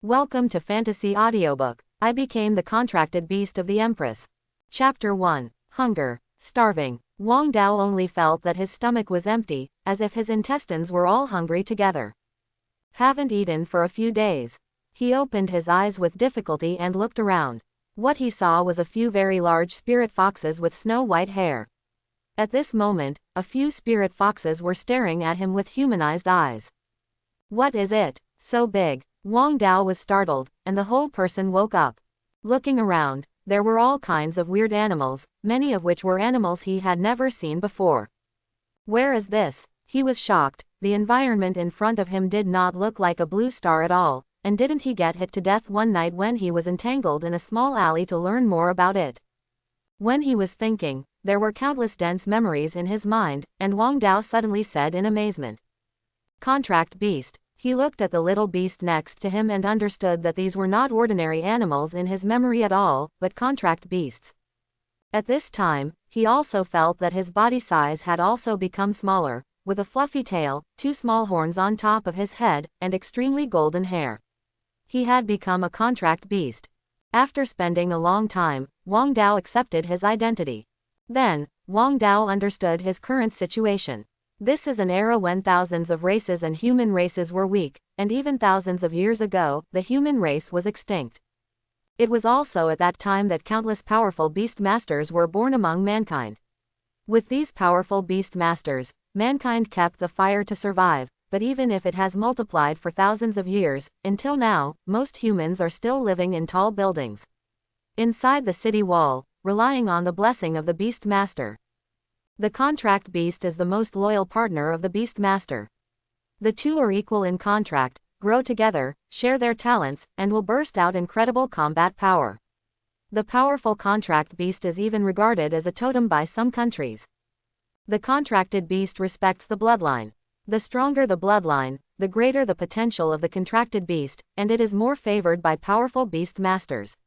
Welcome to Fantasy Audiobook. I became the contracted beast of the Empress. Chapter 1. Hunger. Starving. Wong Dao only felt that his stomach was empty, as if his intestines were all hungry together. Haven't eaten for a few days. He opened his eyes with difficulty and looked around. What he saw was a few very large spirit foxes with snow-white hair. At this moment, a few spirit foxes were staring at him with humanized eyes. What is it? So big? Wong Dao was startled, and the whole person woke up. Looking around, there were all kinds of weird animals, many of which were animals he had never seen before. Where is this? He was shocked. The environment in front of him did not look like a blue star at all, and didn't he get hit to death one night when he was entangled in a small alley to learn more about it? When he was thinking, there were countless dense memories in his mind, and Wong Dao suddenly said in amazement, "Contract beast." He looked at the little beast next to him and understood that these were not ordinary animals in his memory at all, but contract beasts. At this time, he also felt that his body size had also become smaller, with a fluffy tail, two small horns on top of his head, and extremely golden hair. He had become a contract beast. After spending a long time, Wong Dao accepted his identity. Then, Wong Dao understood his current situation. This is an era when thousands of races and human races were weak, and even thousands of years ago, the human race was extinct. It was also at that time that countless powerful beast masters were born among mankind. With these powerful beast masters, mankind kept the fire to survive, but even if it has multiplied for thousands of years, until now, most humans are still living in tall buildings inside the city wall, relying on the blessing of the beast master. The contract beast is the most loyal partner of the beast master. The two are equal in contract, grow together, share their talents, and will burst out incredible combat power. The powerful contract beast is even regarded as a totem by some countries. The contracted beast respects the bloodline. The stronger the bloodline, the greater the potential of the contracted beast, and it is more favored by powerful beast masters.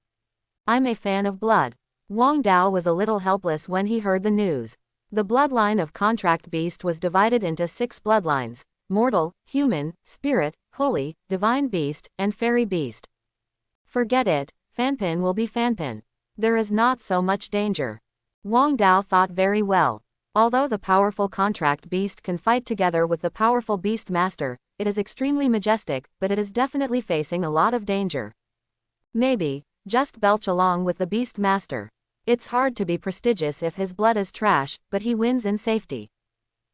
I'm a fan of blood. Wong Dao was a little helpless when he heard the news. The bloodline of contract beast was divided into 6 bloodlines: mortal, human, spirit, holy, divine beast, and fairy beast. Forget it, Fanpin will be Fanpin. There is not so much danger. Wong Dao thought very well. Although the powerful contract beast can fight together with the powerful beast master, it is extremely majestic, but it is definitely facing a lot of danger. Maybe, just belch along with the beast master. It's hard to be prestigious if his blood is trash, but he wins in safety.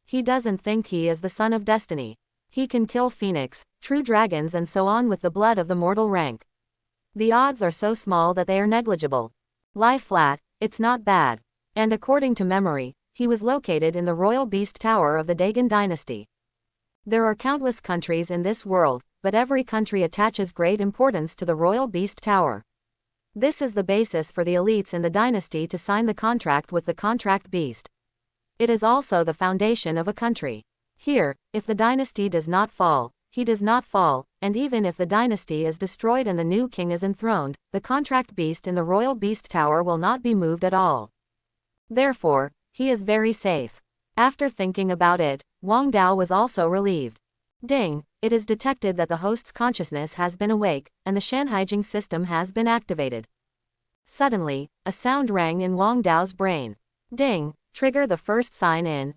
He doesn't think he is the son of destiny. He can kill phoenix, true dragons and so on with the blood of the mortal rank. The odds are so small that they are negligible. Lie flat, it's not bad. And according to memory, he was located in the royal beast tower of the Dagon dynasty. There are countless countries in this world, but every country attaches great importance to the royal beast tower. This is the basis for the elites in the dynasty to sign the contract with the contract beast. It is also the foundation of a country. Here, if the dynasty does not fall, he does not fall, and even if the dynasty is destroyed and the new king is enthroned, the contract beast in the royal beast tower will not be moved at all. Therefore, he is very safe. After thinking about it, Wong Dao was also relieved. Ding! It is detected that the host's consciousness has been awake, and the Shanhaijing system has been activated. Suddenly, a sound rang in Wong Dao's brain. Ding! Trigger the first sign in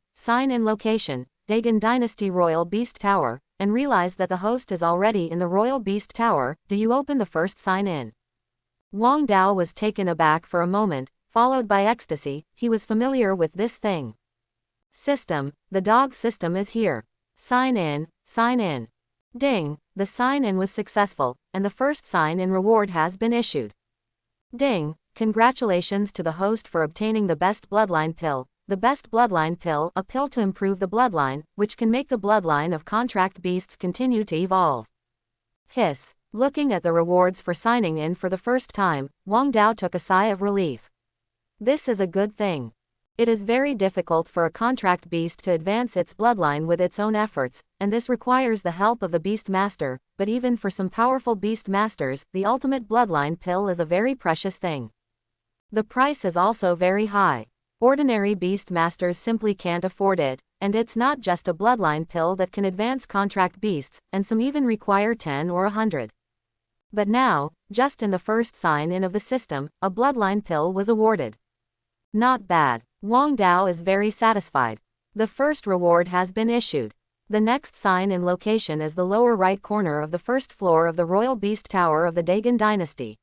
location, Dagon Dynasty Royal Beast Tower, and realize that the host is already in the Royal Beast Tower. Do you open the first sign in? Wong Dao was taken aback for a moment, followed by ecstasy. He was familiar with this thing. System, the dog system is here. Sign in, sign in. Ding! The sign-in was successful, and the first sign-in reward has been issued. Ding! Congratulations to the host for obtaining the best bloodline pill. The best bloodline pill, a pill to improve the bloodline, which can make the bloodline of contract beasts continue to evolve. Hiss! Looking at the rewards for signing in for the first time, Wong Dao took a sigh of relief. This is a good thing. It is very difficult for a contract beast to advance its bloodline with its own efforts, and this requires the help of the beast master, but even for some powerful beast masters, the ultimate bloodline pill is a very precious thing. The price is also very high. Ordinary beast masters simply can't afford it, and it's not just a bloodline pill that can advance contract beasts, and some even require 10 or 100. But now, just in the first sign-in of the system, a bloodline pill was awarded. Not bad. Wong Dao is very satisfied. The first reward has been issued. The next sign-in location is the lower right corner of the first floor of the Royal Beast Tower of the Dagon Dynasty.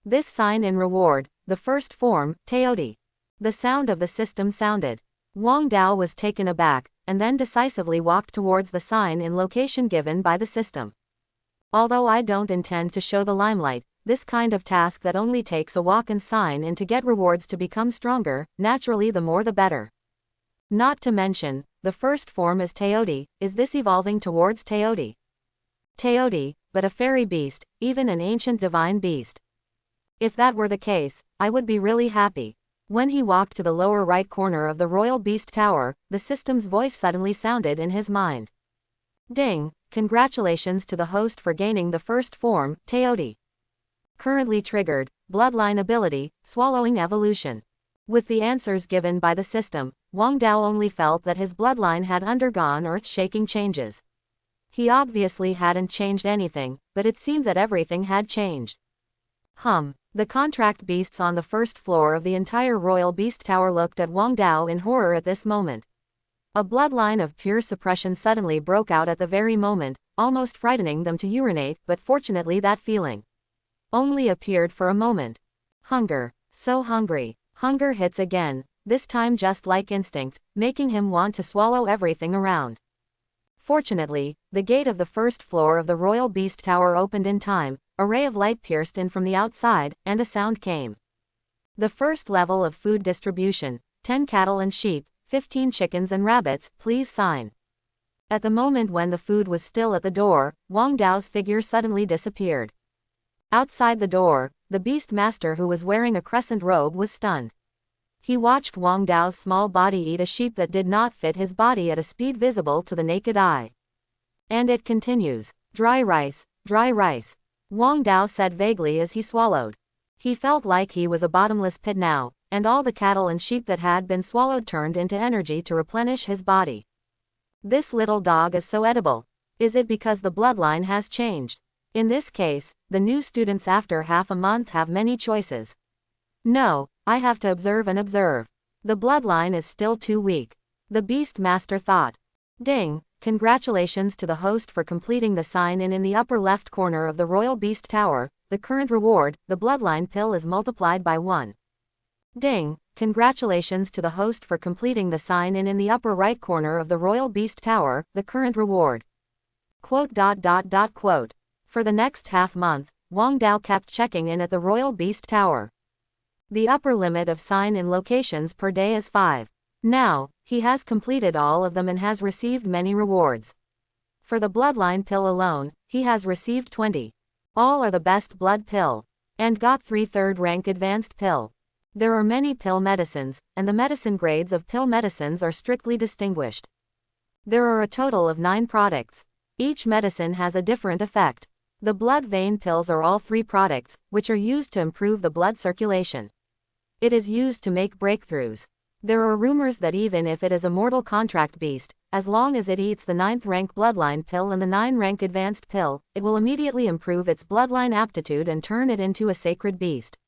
This sign-in reward, the first form, Teoti. The sound of the system sounded. Wong Dao was taken aback, and then decisively walked towards the sign-in location given by the system. Although I don't intend to show the limelight, this kind of task that only takes a walk and sign-in to get rewards to become stronger, naturally the more the better. Not to mention, the first form is Teoti. Is this evolving towards Teoti? Teoti, but a fairy beast, even an ancient divine beast. If that were the case, I would be really happy. When he walked to the lower right corner of the Royal Beast Tower, the system's voice suddenly sounded in his mind. Ding! Congratulations to the host for gaining the first form, Teoti. Currently triggered, bloodline ability, swallowing evolution. With the answers given by the system, Wong Dao only felt that his bloodline had undergone earth-shaking changes. He obviously hadn't changed anything, but it seemed that everything had changed. The contract beasts on the first floor of the entire Royal Beast Tower looked at Wong Dao in horror at this moment. A bloodline of pure suppression suddenly broke out at the very moment, almost frightening them to urinate, but fortunately that feeling only appeared for a moment. Hunger. So hungry. Hunger hits again, this time just like instinct, making him want to swallow everything around. Fortunately, the gate of the first floor of the Royal Beast Tower opened in time, a ray of light pierced in from the outside, and a sound came. The first level of food distribution, 10 cattle and sheep, 15 chickens and rabbits, please sign. At the moment when the food was still at the door, Wong Dao's figure suddenly disappeared. Outside the door, the beast master who was wearing a crescent robe was stunned. He watched Wong Dao's small body eat a sheep that did not fit his body at a speed visible to the naked eye. And it continues. Dry rice, dry rice. Wong Dao said vaguely as he swallowed. He felt like he was a bottomless pit now, and all the cattle and sheep that had been swallowed turned into energy to replenish his body. This little dog is so edible. Is it because the bloodline has changed? In this case, the new students after half a month have many choices. No, I have to observe and observe. The bloodline is still too weak. The beast master thought. Ding! Congratulations to the host for completing the sign-in in the upper left corner of the Royal Beast Tower. The current reward, the bloodline pill, is multiplied by 1. Ding! Congratulations to the host for completing the sign-in in the upper right corner of the Royal Beast Tower. The current reward. Quote. For the next half month, Wong Dao kept checking in at the Royal Beast Tower. The upper limit of sign-in locations per day is 5. Now, he has completed all of them and has received many rewards. For the bloodline pill alone, he has received 20. All are the best blood pill. And got 3 third-rank advanced pill. There are many pill medicines, and the medicine grades of pill medicines are strictly distinguished. There are a total of 9 products. Each medicine has a different effect. The blood vein pills are all 3 products, which are used to improve the blood circulation. It is used to make breakthroughs. There are rumors that even if it is a mortal contract beast, as long as it eats the 9th rank bloodline pill and the 9 rank advanced pill, it will immediately improve its bloodline aptitude and turn it into a sacred beast.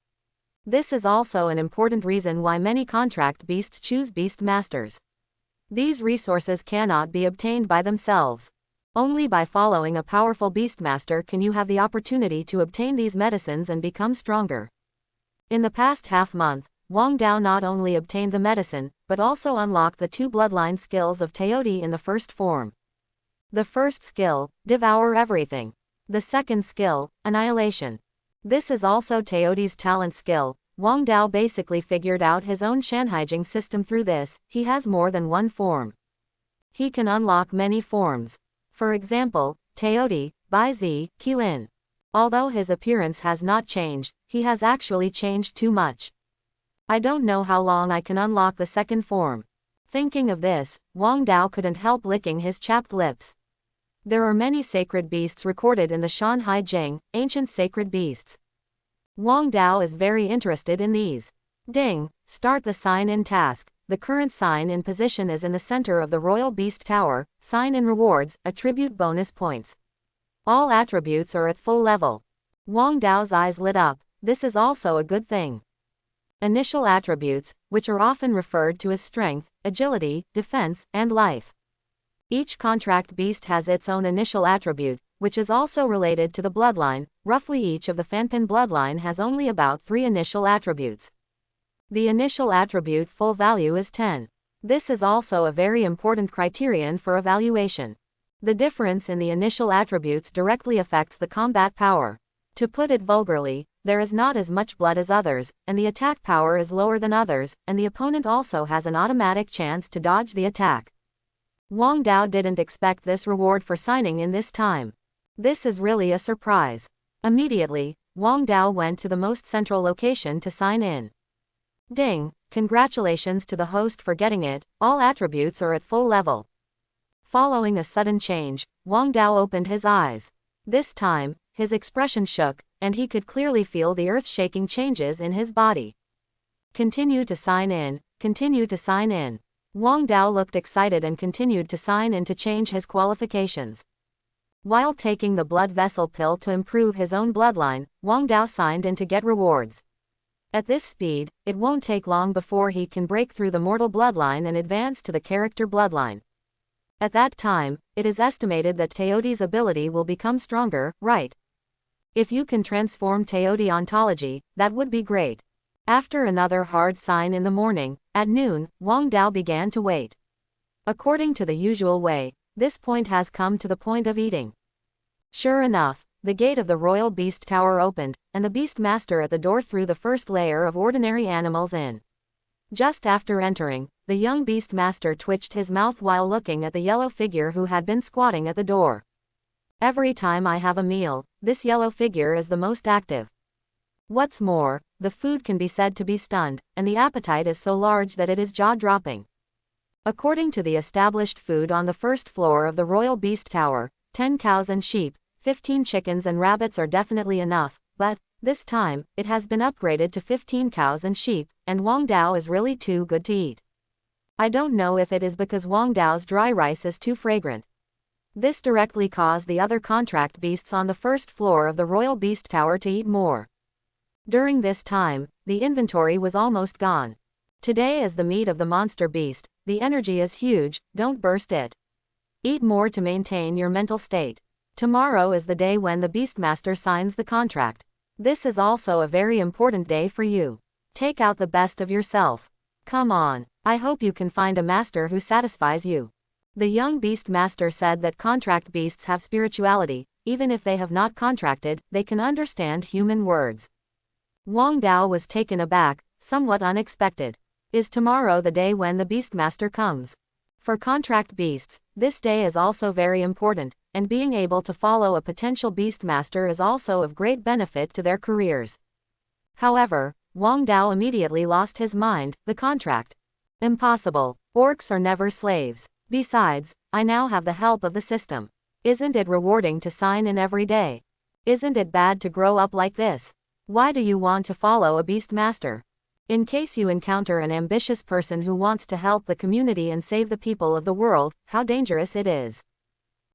This is also an important reason why many contract beasts choose beast masters. These resources cannot be obtained by themselves. Only by following a powerful beastmaster can you have the opportunity to obtain these medicines and become stronger. In the past half month, Wong Dao not only obtained the medicine, but also unlocked the 2 bloodline skills of Teoti in the first form. The first skill, Devour Everything. The second skill, Annihilation. This is also Teoti's talent skill. Wong Dao basically figured out his own Shanhaijing system through this. He has more than one form. He can unlock many forms. For example, Teoti, Bai Zi, Qilin. Although his appearance has not changed, he has actually changed too much. I don't know how long I can unlock the second form. Thinking of this, Wong Dao couldn't help licking his chapped lips. There are many sacred beasts recorded in the Shanhaijing, ancient sacred beasts. Wong Dao is very interested in these. Ding! Start the sign-in task. The current sign-in position is in the center of the Royal Beast Tower. Sign-in rewards, attribute bonus points. All attributes are at full level. Wang Dao's eyes lit up. This is also a good thing. Initial attributes, which are often referred to as strength, agility, defense, and life. Each contract beast has its own initial attribute, which is also related to the bloodline. Roughly each of the Fanpin bloodline has only about 3 initial attributes. The initial attribute full value is 10. This is also a very important criterion for evaluation. The difference in the initial attributes directly affects the combat power. To put it vulgarly, there is not as much blood as others, and the attack power is lower than others, and the opponent also has an automatic chance to dodge the attack. Wang Dao didn't expect this reward for signing in this time. This is really a surprise. Immediately, Wang Dao went to the most central location to sign in. Ding! Congratulations to the host for getting it, all attributes are at full level. Following a sudden change, Wang Dao opened his eyes. This time, his expression shook, and he could clearly feel the earth-shaking changes in his body. Continue to sign in, continue to sign in. Wang Dao looked excited and continued to sign in to change his qualifications. While taking the blood vessel pill to improve his own bloodline, Wang Dao signed in to get rewards. At this speed, it won't take long before he can break through the mortal bloodline and advance to the character bloodline. At that time, it is estimated that Teoti's ability will become stronger, right? If you can transform Teoti ontology, that would be great. After another hard sign in the morning, at noon, Wang Dao began to wait. According to the usual way, this point has come to the point of eating. Sure enough, the gate of the royal beast tower opened, and the beast master at the door threw the first layer of ordinary animals in. Just after entering, the young beast master twitched his mouth while looking at the yellow figure who had been squatting at the door. Every time I have a meal, this yellow figure is the most active. What's more, the food can be said to be stunned, and the appetite is so large that it is jaw-dropping. According to the established food on the first floor of the Royal Beast Tower, 10 cows and sheep, 15 chickens and rabbits are definitely enough, but, this time, it has been upgraded to 15 cows and sheep, and Wang Dao is really too good to eat. I don't know if it is because Wang Dao's dry rice is too fragrant. This directly caused the other contract beasts on the first floor of the Royal Beast Tower to eat more. During this time, the inventory was almost gone. Today is the meat of the monster beast, the energy is huge, don't burst it. Eat more to maintain your mental state. Tomorrow is the day when the Beastmaster signs the contract. This is also a very important day for you. Take out the best of yourself. Come on, I hope you can find a master who satisfies you. The young Beastmaster said that contract beasts have spirituality, even if they have not contracted, they can understand human words. Wang Dao was taken aback, somewhat unexpected. Is tomorrow the day when the Beastmaster comes? For contract beasts, this day is also very important, and being able to follow a potential Beastmaster is also of great benefit to their careers. However, Wang Dao immediately lost his mind, the contract. Impossible. Orcs are never slaves. Besides, I now have the help of the system. Isn't it rewarding to sign in every day? Isn't it bad to grow up like this? Why do you want to follow a Beastmaster? In case you encounter an ambitious person who wants to help the community and save the people of the world, how dangerous it is.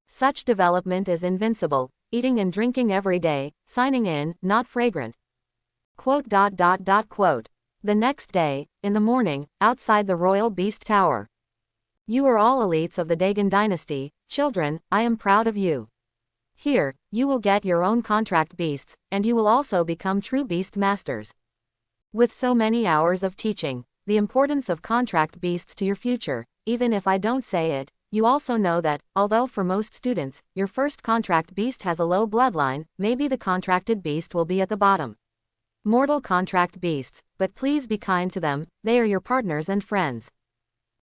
Such development is invincible, eating and drinking every day, signing in, not fragrant. Quote. The next day, in the morning, outside the Royal Beast Tower. You are all elites of the Dagon dynasty, children, I am proud of you. Here, you will get your own contract beasts, and you will also become true beast masters. With so many hours of teaching, the importance of contract beasts to your future, even if I don't say it, you also know that, although for most students, your first contract beast has a low bloodline, maybe the contracted beast will be at the bottom. Mortal contract beasts, but please be kind to them, they are your partners and friends.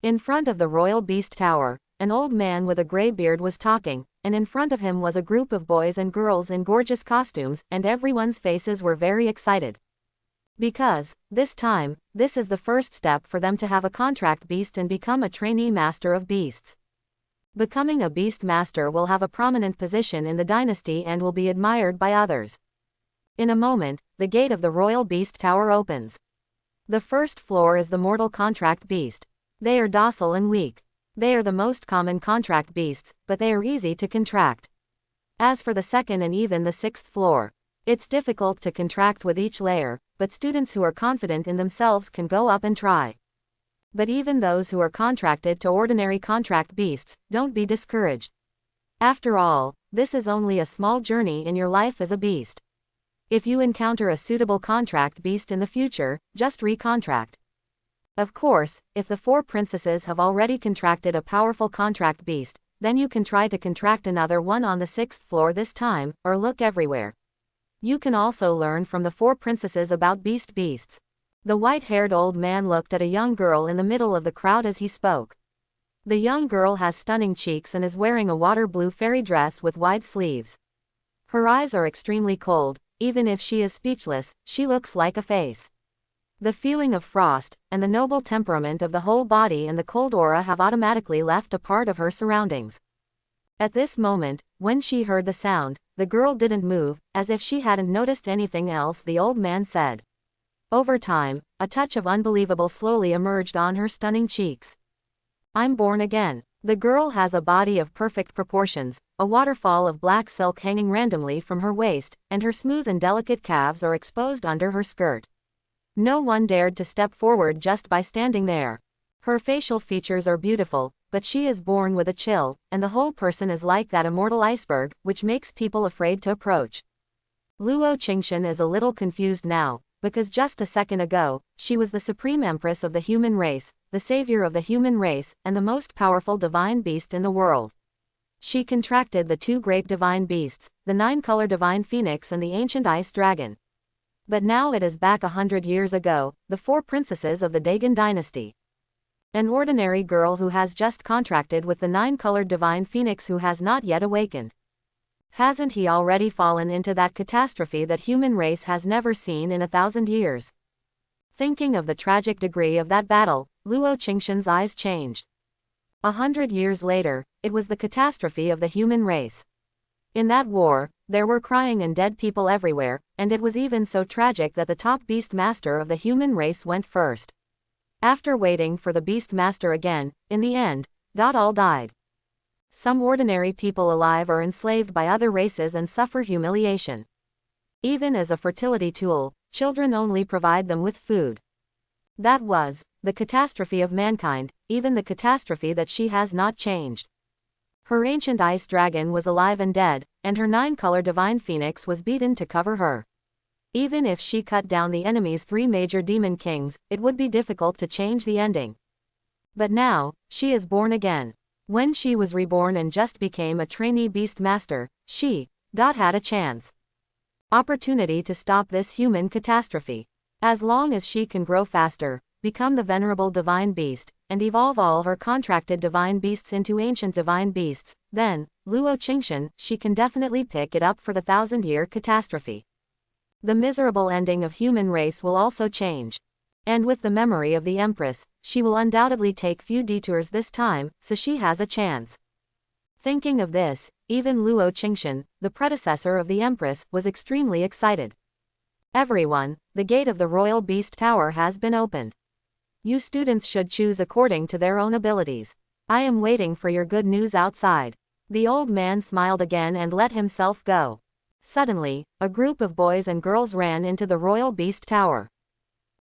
In front of the Royal Beast Tower, an old man with a gray beard was talking, and in front of him was a group of boys and girls in gorgeous costumes, and everyone's faces were very excited. Because, this time, this is the first step for them to have a contract beast and become a trainee master of beasts. Becoming a beast master will have a prominent position in the dynasty and will be admired by others. In a moment, the gate of the Royal Beast Tower opens. The first floor is the mortal contract beast. They are docile and weak. They are the most common contract beasts, but they are easy to contract. As for the second and even the sixth floor, It's difficult to contract with each layer, but students who are confident in themselves can go up and try. But even those who are contracted to ordinary contract beasts, don't be discouraged. After all, this is only a small journey in your life as a beast. If you encounter a suitable contract beast in the future, just recontract. Of course, if the 4 princesses have already contracted a powerful contract beast, then you can try to contract another one on the 6th floor this time, or look everywhere. You can also learn from the 4 princesses about beasts. The white-haired old man looked at a young girl in the middle of the crowd as he spoke. The young girl has stunning cheeks and is wearing a water blue fairy dress with wide sleeves. Her eyes are extremely cold, even if she is speechless, she looks like a face. The feeling of frost, and the noble temperament of the whole body and the cold aura have automatically left a part of her surroundings. At this moment, when she heard the sound, the girl didn't move, as if she hadn't noticed anything else the old man said. Over time, a touch of unbelievable slowly emerged on her stunning cheeks. I'm born again. The girl has a body of perfect proportions, a waterfall of black silk hanging randomly from her waist, and her smooth and delicate calves are exposed under her skirt. No one dared to step forward just by standing there. Her facial features are beautiful, but she is born with a chill, and the whole person is like that immortal iceberg, which makes people afraid to approach. Luo Qingshan is a little confused now, because just a second ago, she was the supreme empress of the human race, the savior of the human race, and the most powerful divine beast in the world. She contracted the 2 great divine beasts, the 9-color divine phoenix and the ancient ice dragon. But now it is back 100 years ago, the 4 princesses of the Dagon dynasty. An ordinary girl who has just contracted with the 9-colored divine phoenix who has not yet awakened. Hasn't he already fallen into that catastrophe that human race has never seen in 1,000 years? Thinking of the tragic degree of that battle, Luo Qingshan's eyes changed. 100 years later, it was the catastrophe of the human race. In that war, there were crying and dead people everywhere, and it was even so tragic that the top beast master of the human race went first. After waiting for the beast master again, in the end, all died. Some ordinary people alive are enslaved by other races and suffer humiliation. Even as a fertility tool, children only provide them with food. That was the catastrophe of mankind, even the catastrophe that she has not changed. Her ancient ice dragon was alive and dead, and her 9-color divine phoenix was beaten to cover her. Even if she cut down the enemy's 3 major demon kings, it would be difficult to change the ending. But now, she is born again. When she was reborn and just became a trainee beast master, she had a chance. Opportunity to stop this human catastrophe. As long as she can grow faster, become the venerable divine beast, and evolve all her contracted divine beasts into ancient divine beasts, then, Luo Qingshan, she can definitely pick it up for the 1,000-year catastrophe. The miserable ending of human race will also change. And with the memory of the Empress, she will undoubtedly take few detours this time, so she has a chance. Thinking of this, even Luo Qingshan, the predecessor of the Empress, was extremely excited. Everyone, the gate of the Royal Beast Tower has been opened. You students should choose according to their own abilities. I am waiting for your good news outside. The old man smiled again and let himself go. Suddenly, a group of boys and girls ran into the Royal Beast Tower.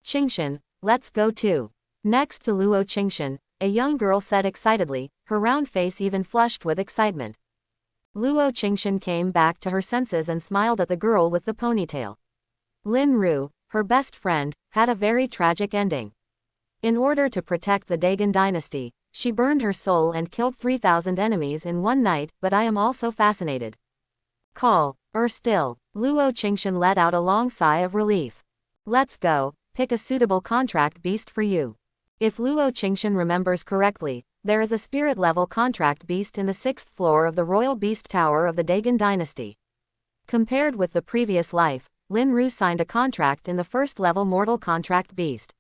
Qingshan, let's go too. Next to Luo Qingshan, a young girl said excitedly, her round face even flushed with excitement. Luo Qingshan came back to her senses and smiled at the girl with the ponytail. Lin Ru, her best friend, had a very tragic ending. In order to protect the Dagon dynasty, she burned her soul and killed 3,000 enemies in one night, but I am also fascinated. Still. Luo Qingshan let out a long sigh of relief. Let's go, pick a suitable contract beast for you. If Luo Qingshan remembers correctly, there is a spirit-level contract beast in the 6th floor of the Royal Beast Tower of the Dagon dynasty. Compared with the previous life, Lin Ru signed a contract in the 1st-level mortal contract beast.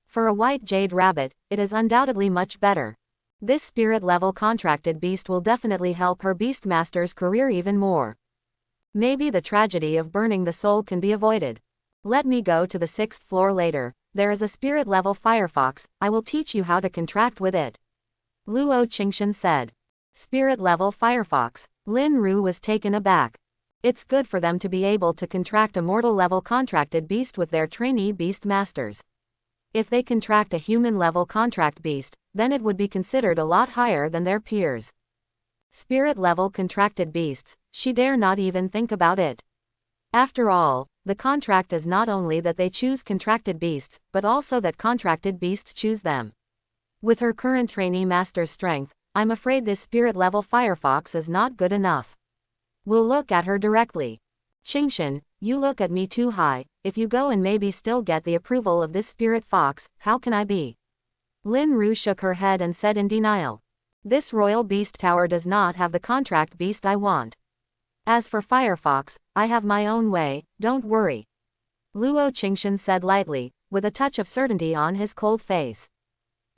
For a white jade rabbit, it is undoubtedly much better. This spirit-level contracted beast will definitely help her beastmaster's career even more. Maybe the tragedy of burning the soul can be avoided. Let me go to the 6th floor later. There is a spirit-level firefox, I will teach you how to contract with it. Luo Qingshan said. Spirit-level firefox. Lin Ru was taken aback. It's good for them to be able to contract a mortal-level contracted beast with their trainee beast masters. If they contract a human-level contract beast, then it would be considered a lot higher than their peers. Spirit-level contracted beasts, she dare not even think about it. After all, the contract is not only that they choose contracted beasts, but also that contracted beasts choose them. With her current trainee master's strength, I'm afraid this spirit-level firefox is not good enough. We'll look at her directly. Qingshan, you look at me too high. If you go and maybe still get the approval of this spirit fox, how can I be? Lin Ru shook her head and said in denial. This royal beast tower does not have the contract beast I want. As for Firefox, I have my own way, don't worry. Luo Qingshan said lightly, with a touch of certainty on his cold face.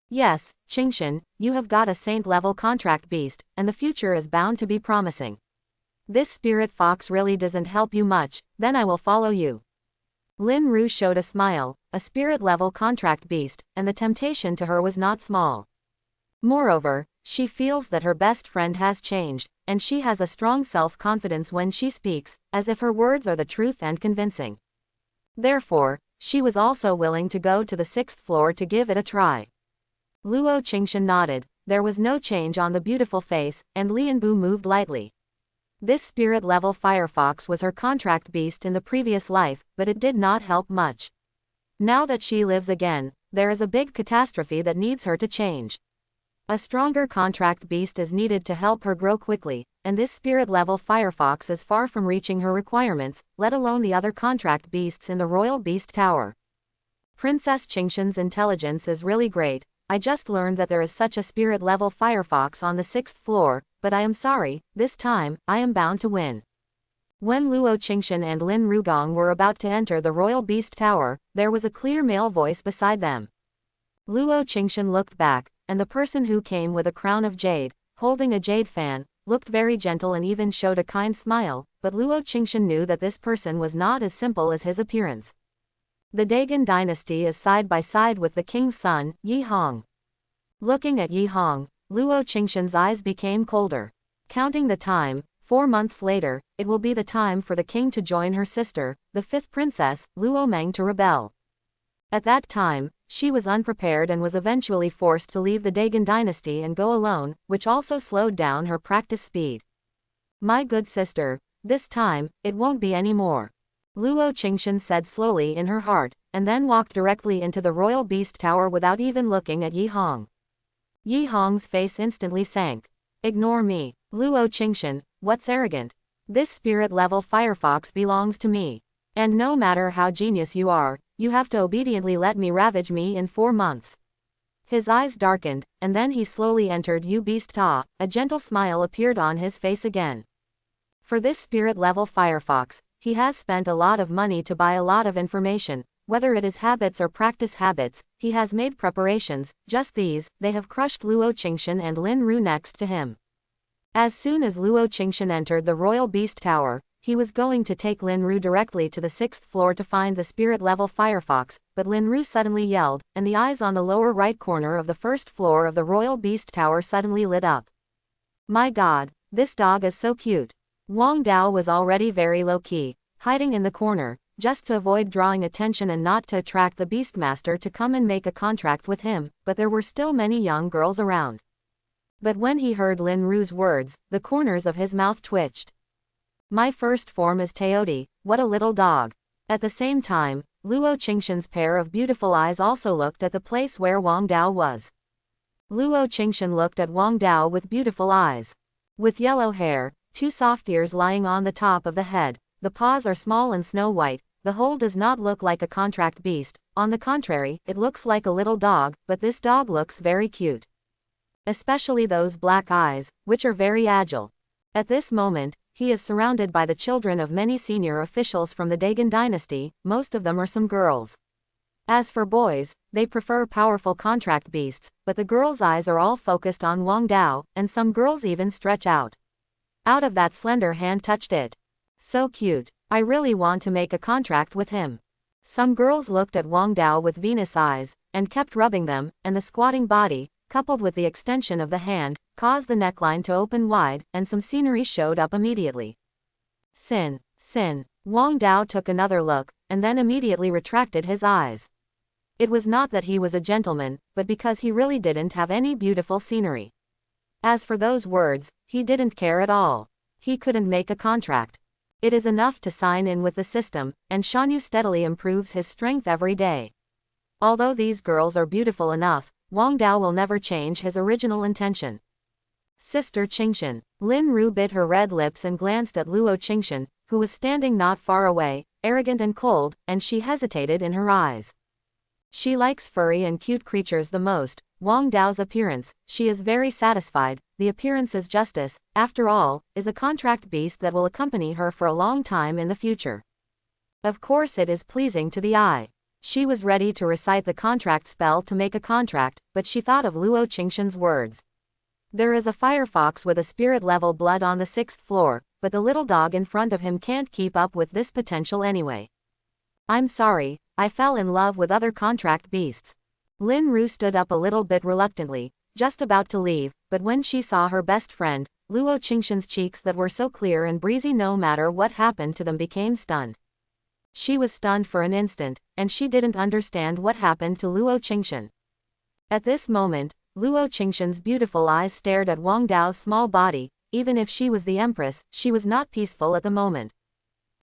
Yes, Qingshan, you have got a saint-level contract beast, and the future is bound to be promising. This spirit fox really doesn't help you much, then I will follow you. Lin Ru showed a smile, a spirit-level contract beast, and the temptation to her was not small. Moreover, she feels that her best friend has changed, and she has a strong self-confidence when she speaks, as if her words are the truth and convincing. Therefore, she was also willing to go to the 6th floor to give it a try. Luo Qingshan nodded, there was no change on the beautiful face, and Lianbu moved lightly. This spirit-level firefox was her contract beast in the previous life, but it did not help much. Now that she lives again, there is a big catastrophe that needs her to change. A stronger contract beast is needed to help her grow quickly, and this spirit-level firefox is far from reaching her requirements, let alone the other contract beasts in the Royal Beast Tower. Princess Qingshan's intelligence is really great. I just learned that there is such a spirit-level firefox on the 6th floor, but I am sorry, this time, I am bound to win. When Luo Qingshan and Lin Rugong were about to enter the Royal Beast Tower, there was a clear male voice beside them. Luo Qingshan looked back, and the person who came with a crown of jade, holding a jade fan, looked very gentle and even showed a kind smile, but Luo Qingshan knew that this person was not as simple as his appearance. The Dagon dynasty is side by side with the king's son, Yi Hong. Looking at Yi Hong, Luo Qingshan's eyes became colder. Counting the time, 4 months later, it will be the time for the king to join her sister, the 5th princess, Luo Meng, to rebel. At that time, she was unprepared and was eventually forced to leave the Dagon dynasty and go alone, which also slowed down her practice speed. My good sister, this time, it won't be any more. Luo Qingshan said slowly in her heart, and then walked directly into the Royal Beast Tower without even looking at Yi Hong. Yi Hong's face instantly sank. Ignore me. Luo Qingshan, what's arrogant? This spirit-level firefox belongs to me. And no matter how genius you are, you have to obediently let me ravage me in 4 months. His eyes darkened, and then he slowly entered Yu Beast Ta. A gentle smile appeared on his face again. For this spirit-level firefox, he has spent a lot of money to buy a lot of information, whether it is habits or practice habits, he has made preparations, just these, they have crushed Luo Qingshan and Lin Ru next to him. As soon as Luo Qingshan entered the Royal Beast Tower, he was going to take Lin Ru directly to the 6th floor to find the spirit-level firefox, but Lin Ru suddenly yelled, and the eyes on the lower right corner of the 1st floor of the Royal Beast Tower suddenly lit up. My god, this dog is so cute. Wong Dao was already very low-key, hiding in the corner, just to avoid drawing attention and not to attract the Beastmaster to come and make a contract with him, but there were still many young girls around. But when he heard Lin Ru's words, the corners of his mouth twitched. My first form is Teodi, what a little dog. At the same time, Luo Qingshan's pair of beautiful eyes also looked at the place where Wong Dao was. Luo Qingshan looked at Wong Dao with beautiful eyes. With yellow hair, 2 soft ears lying on the top of the head, the paws are small and snow white, the whole does not look like a contract beast, on the contrary, it looks like a little dog, but this dog looks very cute. Especially those black eyes, which are very agile. At this moment, he is surrounded by the children of many senior officials from the Dagon dynasty, most of them are some girls. As for boys, they prefer powerful contract beasts, but the girls' eyes are all focused on Wong Dao, and some girls even stretch out. Out of that slender hand touched it. So cute. I really want to make a contract with him. Some girls looked at Wong Dao with Venus eyes, and kept rubbing them, and the squatting body, coupled with the extension of the hand, caused the neckline to open wide, and some scenery showed up immediately. Sin. Sin. Wong Dao took another look, and then immediately retracted his eyes. It was not that he was a gentleman, but because he really didn't have any beautiful scenery. As for those words, he didn't care at all. He couldn't make a contract. It is enough to sign in with the system, and Shanyu steadily improves his strength every day. Although these girls are beautiful enough, Wong Dao will never change his original intention. Sister Qingshan. Lin Ru bit her red lips and glanced at Luo Qingshan, who was standing not far away, arrogant and cold, and she hesitated in her eyes. She likes furry and cute creatures the most. Wong Dao's appearance, she is very satisfied. The appearance is justice, after all, is a contract beast that will accompany her for a long time in the future. Of course it is pleasing to the eye. She was ready to recite the contract spell to make a contract, but she thought of Luo Qingshan's words. There is a firefox with a spirit level blood on the 6th floor, but the little dog in front of him can't keep up with this potential anyway. I'm sorry, I fell in love with other contract beasts. Lin Ru stood up a little bit reluctantly, just about to leave, but when she saw her best friend, Luo Qingshan's cheeks that were so clear and breezy no matter what happened to them became stunned. She was stunned for an instant, and she didn't understand what happened to Luo Qingshan. At this moment, Luo Qingshan's beautiful eyes stared at Wong Dao's small body. Even if she was the Empress, she was not peaceful at the moment.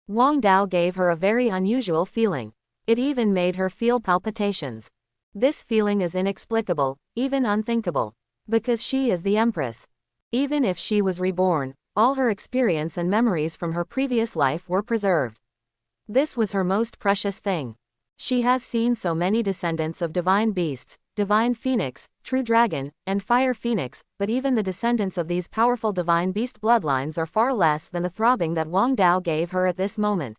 Wong Dao gave her a very unusual feeling. It even made her feel palpitations. This feeling is inexplicable, even unthinkable. Because she is the Empress. Even if she was reborn, all her experience and memories from her previous life were preserved. This was her most precious thing. She has seen so many descendants of divine beasts, divine phoenix, true dragon, and fire phoenix, but even the descendants of these powerful divine beast bloodlines are far less than the throbbing that Wong Dao gave her at this moment.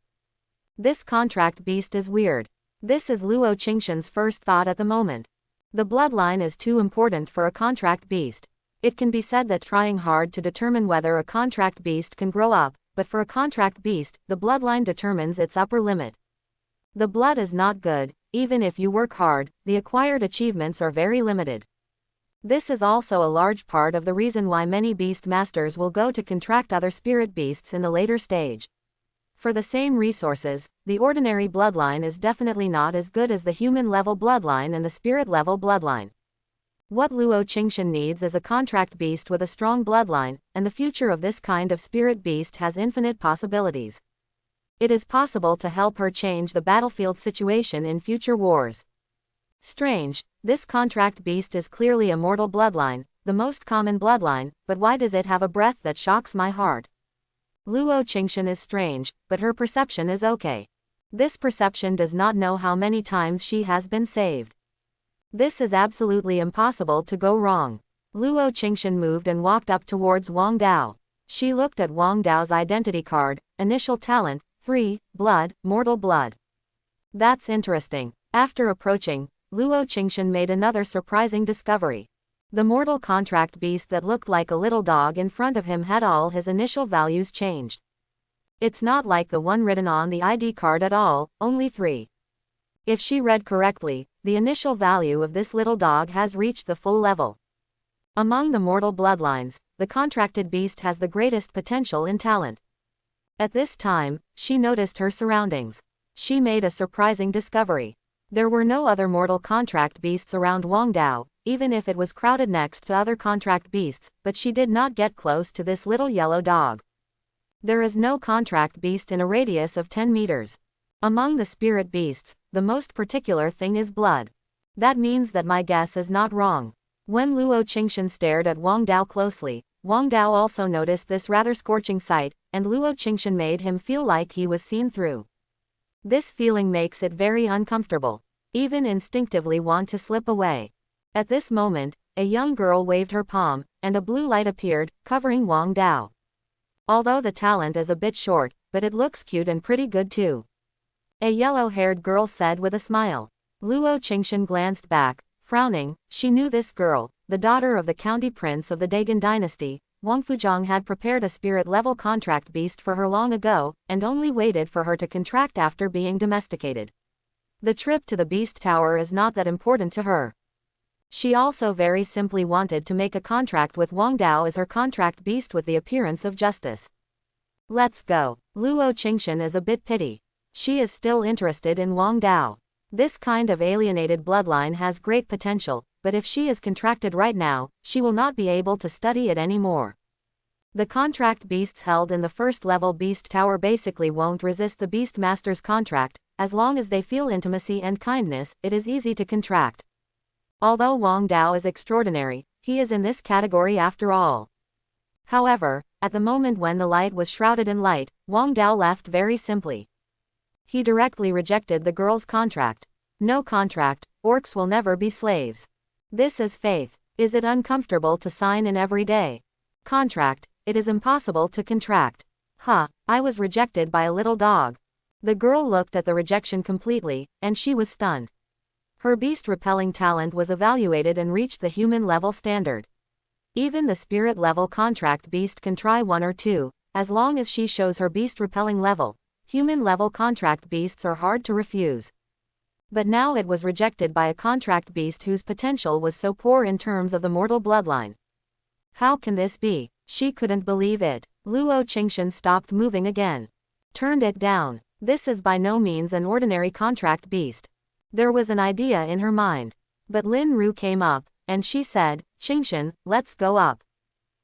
This contract beast is weird. This is Luo Qingshan's first thought at the moment. The bloodline is too important for a contract beast. It can be said that trying hard to determine whether a contract beast can grow up, but for a contract beast, the bloodline determines its upper limit. The blood is not good, even if you work hard, the acquired achievements are very limited. This is also a large part of the reason why many beast masters will go to contract other spirit beasts in the later stage. For the same resources, the ordinary bloodline is definitely not as good as the human-level bloodline and the spirit-level bloodline. What Luo Qingshan needs is a contract beast with a strong bloodline, and the future of this kind of spirit beast has infinite possibilities. It is possible to help her change the battlefield situation in future wars. Strange, this contract beast is clearly a mortal bloodline, the most common bloodline, but why does it have a breath that shocks my heart? Luo Qingshan is strange, but her perception is okay. This perception does not know how many times she has been saved. This is absolutely impossible to go wrong. Luo Qingshan moved and walked up towards Wong Dao. She looked at Wong Dao's identity card, initial talent, 3, blood, mortal blood. That's interesting. After approaching, Luo Qingshan made another surprising discovery. The mortal contract beast that looked like a little dog in front of him had all his initial values changed. It's not like the one written on the ID card at all, only 3. If she read correctly, the initial value of this little dog has reached the full level. Among the mortal bloodlines, the contracted beast has the greatest potential in talent. At this time, she noticed her surroundings. She made a surprising discovery. There were no other mortal contract beasts around Wong Dao, even if it was crowded next to other contract beasts, but she did not get close to this little yellow dog. There is no contract beast in a radius of 10 meters. Among the spirit beasts, the most particular thing is blood. That means that my guess is not wrong. When Luo Qingshan stared at Wong Dao closely, Wong Dao also noticed this rather scorching sight, and Luo Qingshan made him feel like he was seen through. This feeling makes it very uncomfortable. Even instinctively want to slip away. At this moment, a young girl waved her palm, and a blue light appeared, covering Wong Dao. Although the talent is a bit short, but it looks cute and pretty good too. A yellow-haired girl said with a smile. Luo Qingshan glanced back, frowning. She knew this girl, the daughter of the county prince of the Dagon dynasty. Wang Fuzhong had prepared a spirit-level contract beast for her long ago, and only waited for her to contract after being domesticated. The trip to the beast tower is not that important to her. She also very simply wanted to make a contract with Wong Dao as her contract beast with the appearance of justice. Let's go. Luo Qingshan is a bit pity. She is still interested in Wang Dao. This kind of alienated bloodline has great potential, but if she is contracted right now, she will not be able to study it anymore. The contract beasts held in the first-level beast tower basically won't resist the beast master's contract. As long as they feel intimacy and kindness, it is easy to contract. Although Wang Dao is extraordinary, he is in this category after all. However, at the moment when the light was shrouded in light, Wang Dao left very simply. He directly rejected the girl's contract. No contract, orcs will never be slaves. This is faith. Is it uncomfortable to sign in every day? Contract, it is impossible to contract. I was rejected by a little dog. The girl looked at the rejection completely, and she was stunned. Her beast-repelling talent was evaluated and reached the human-level standard. Even the spirit-level contract beast can try one or two, as long as she shows her beast-repelling level. Human-level contract beasts are hard to refuse. But now it was rejected by a contract beast whose potential was so poor in terms of the mortal bloodline. How can this be? She couldn't believe it. Luo Qingshan stopped moving again. Turned it down. This is by no means an ordinary contract beast. There was an idea in her mind. But Lin Ru came up, and she said, Qingshan, let's go up.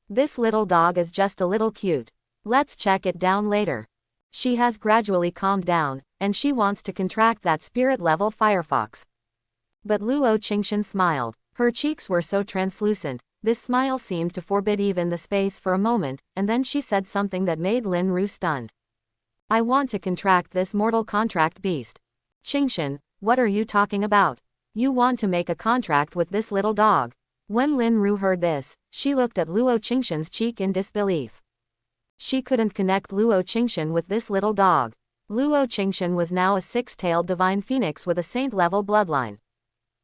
This little dog is just a little cute. Let's check it down later. She has gradually calmed down, and she wants to contract that spirit-level firefox. But Luo Qingshan smiled. Her cheeks were so translucent, this smile seemed to forbid even the space for a moment, and then she said something that made Lin Ru stunned. I want to contract this mortal contract beast. Qingshan, what are you talking about? You want to make a contract with this little dog? When Lin Ru heard this, she looked at Luo Qingshan's cheek in disbelief. She couldn't connect Luo Qingshan with this little dog. Luo Qingshan was now a six-tailed divine phoenix with a saint-level bloodline.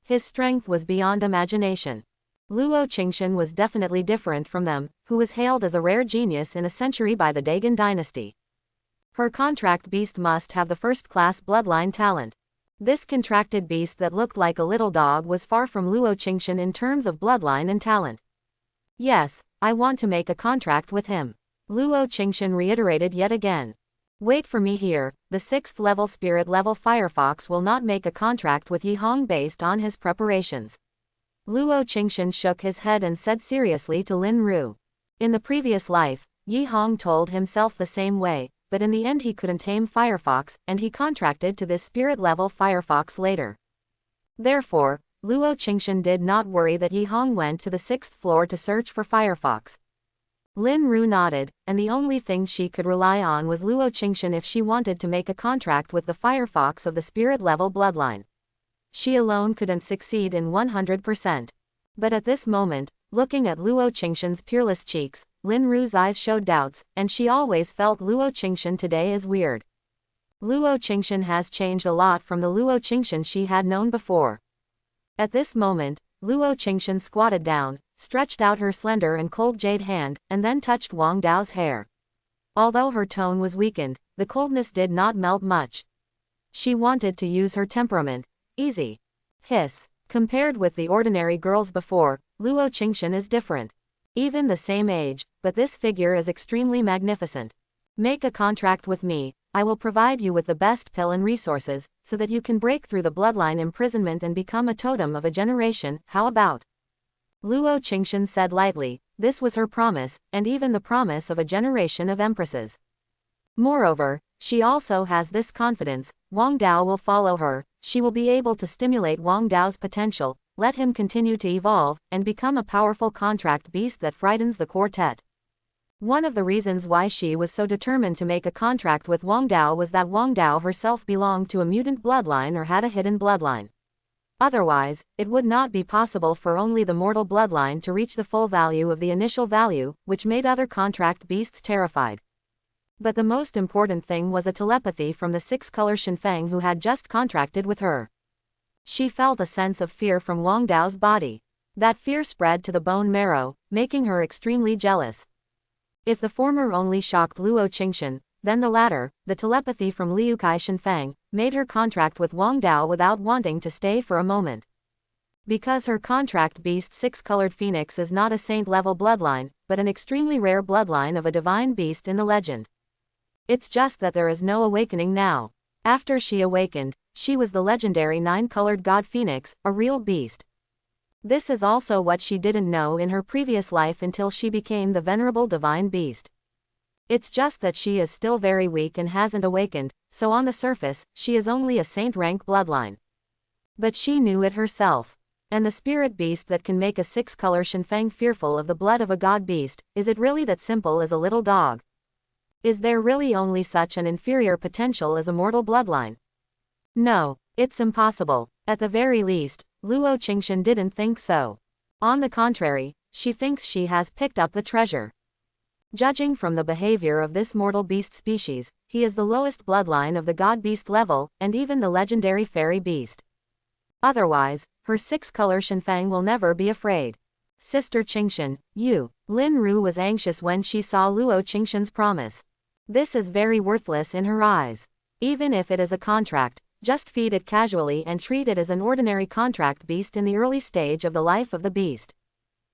His strength was beyond imagination. Luo Qingshan was definitely different from them, who was hailed as a rare genius in a century by the Dagon dynasty. Her contract beast must have the first-class bloodline talent. This contracted beast that looked like a little dog was far from Luo Qingshan in terms of bloodline and talent. Yes, I want to make a contract with him. Luo Qingshan reiterated yet again. Wait for me here, the 6th level spirit level firefox will not make a contract with Yi Hong based on his preparations. Luo Qingshan shook his head and said seriously to Lin Ru. In the previous life, Yi Hong told himself the same way, but in the end he couldn't tame Firefox, and he contracted to this spirit-level Firefox later. Therefore, Luo Qingshan did not worry that Yi Hong went to the 6th floor to search for Firefox. Lin Ru nodded, and the only thing she could rely on was Luo Qingshan if she wanted to make a contract with the Firefox of the spirit-level bloodline. She alone couldn't succeed in 100%. But at this moment, looking at Luo Qingshan's peerless cheeks, Lin Ru's eyes showed doubts, and she always felt Luo Qingshan today is weird. Luo Qingshan has changed a lot from the Luo Qingshan she had known before. At this moment, Luo Qingshan squatted down, stretched out her slender and cold jade hand, and then touched Wang Dao's hair. Although her tone was weakened, the coldness did not melt much. She wanted to use her temperament. Easy. Hiss. Compared with the ordinary girls before, Luo Qingshan is different. Even the same age, but this figure is extremely magnificent. Make a contract with me, I will provide you with the best pill and resources, so that you can break through the bloodline imprisonment and become a totem of a generation, how about? Luo Qingshan said lightly, this was her promise, and even the promise of a generation of empresses. Moreover, she also has this confidence, Wang Dao will follow her, she will be able to stimulate Wang Dao's potential, let him continue to evolve, and become a powerful contract beast that frightens the quartet. One of the reasons why she was so determined to make a contract with Wang Dao was that Wang Dao herself belonged to a mutant bloodline or had a hidden bloodline. Otherwise, it would not be possible for only the mortal bloodline to reach the full value of the initial value, which made other contract beasts terrified. But the most important thing was a telepathy from the 6-color Shinfeng who had just contracted with her. She felt a sense of fear from Wang Dao's body. That fear spread to the bone marrow, making her extremely jealous. If the former only shocked Luo Qingshan, then the latter, the telepathy from Liukai Shinfeng, made her contract with Wang Dao without wanting to stay for a moment. Because her contract beast 6-colored phoenix is not a saint-level bloodline, but an extremely rare bloodline of a divine beast in the legend. It's just that there is no awakening now. After she awakened, she was the legendary 9-colored god phoenix, a real beast. This is also what she didn't know in her previous life until she became the venerable divine beast. It's just that she is still very weak and hasn't awakened, so on the surface, she is only a saint-rank bloodline. But she knew it herself. And the spirit beast that can make a 6-color Shinfang fearful of the blood of a god beast, is it really that simple as a little dog? Is there really only such an inferior potential as a mortal bloodline? No, it's impossible. At the very least, Luo Qingshan didn't think so. On the contrary, she thinks she has picked up the treasure. Judging from the behavior of this mortal beast species, he is the lowest bloodline of the god beast level, and even the legendary fairy beast. Otherwise, her 6-color Shinfang will never be afraid. Sister Qingshan, you. Lin Ru was anxious when she saw Luo Qingshan's promise. This is very worthless in her eyes. Even if it is a contract, just feed it casually and treat it as an ordinary contract beast in the early stage of the life of the beast.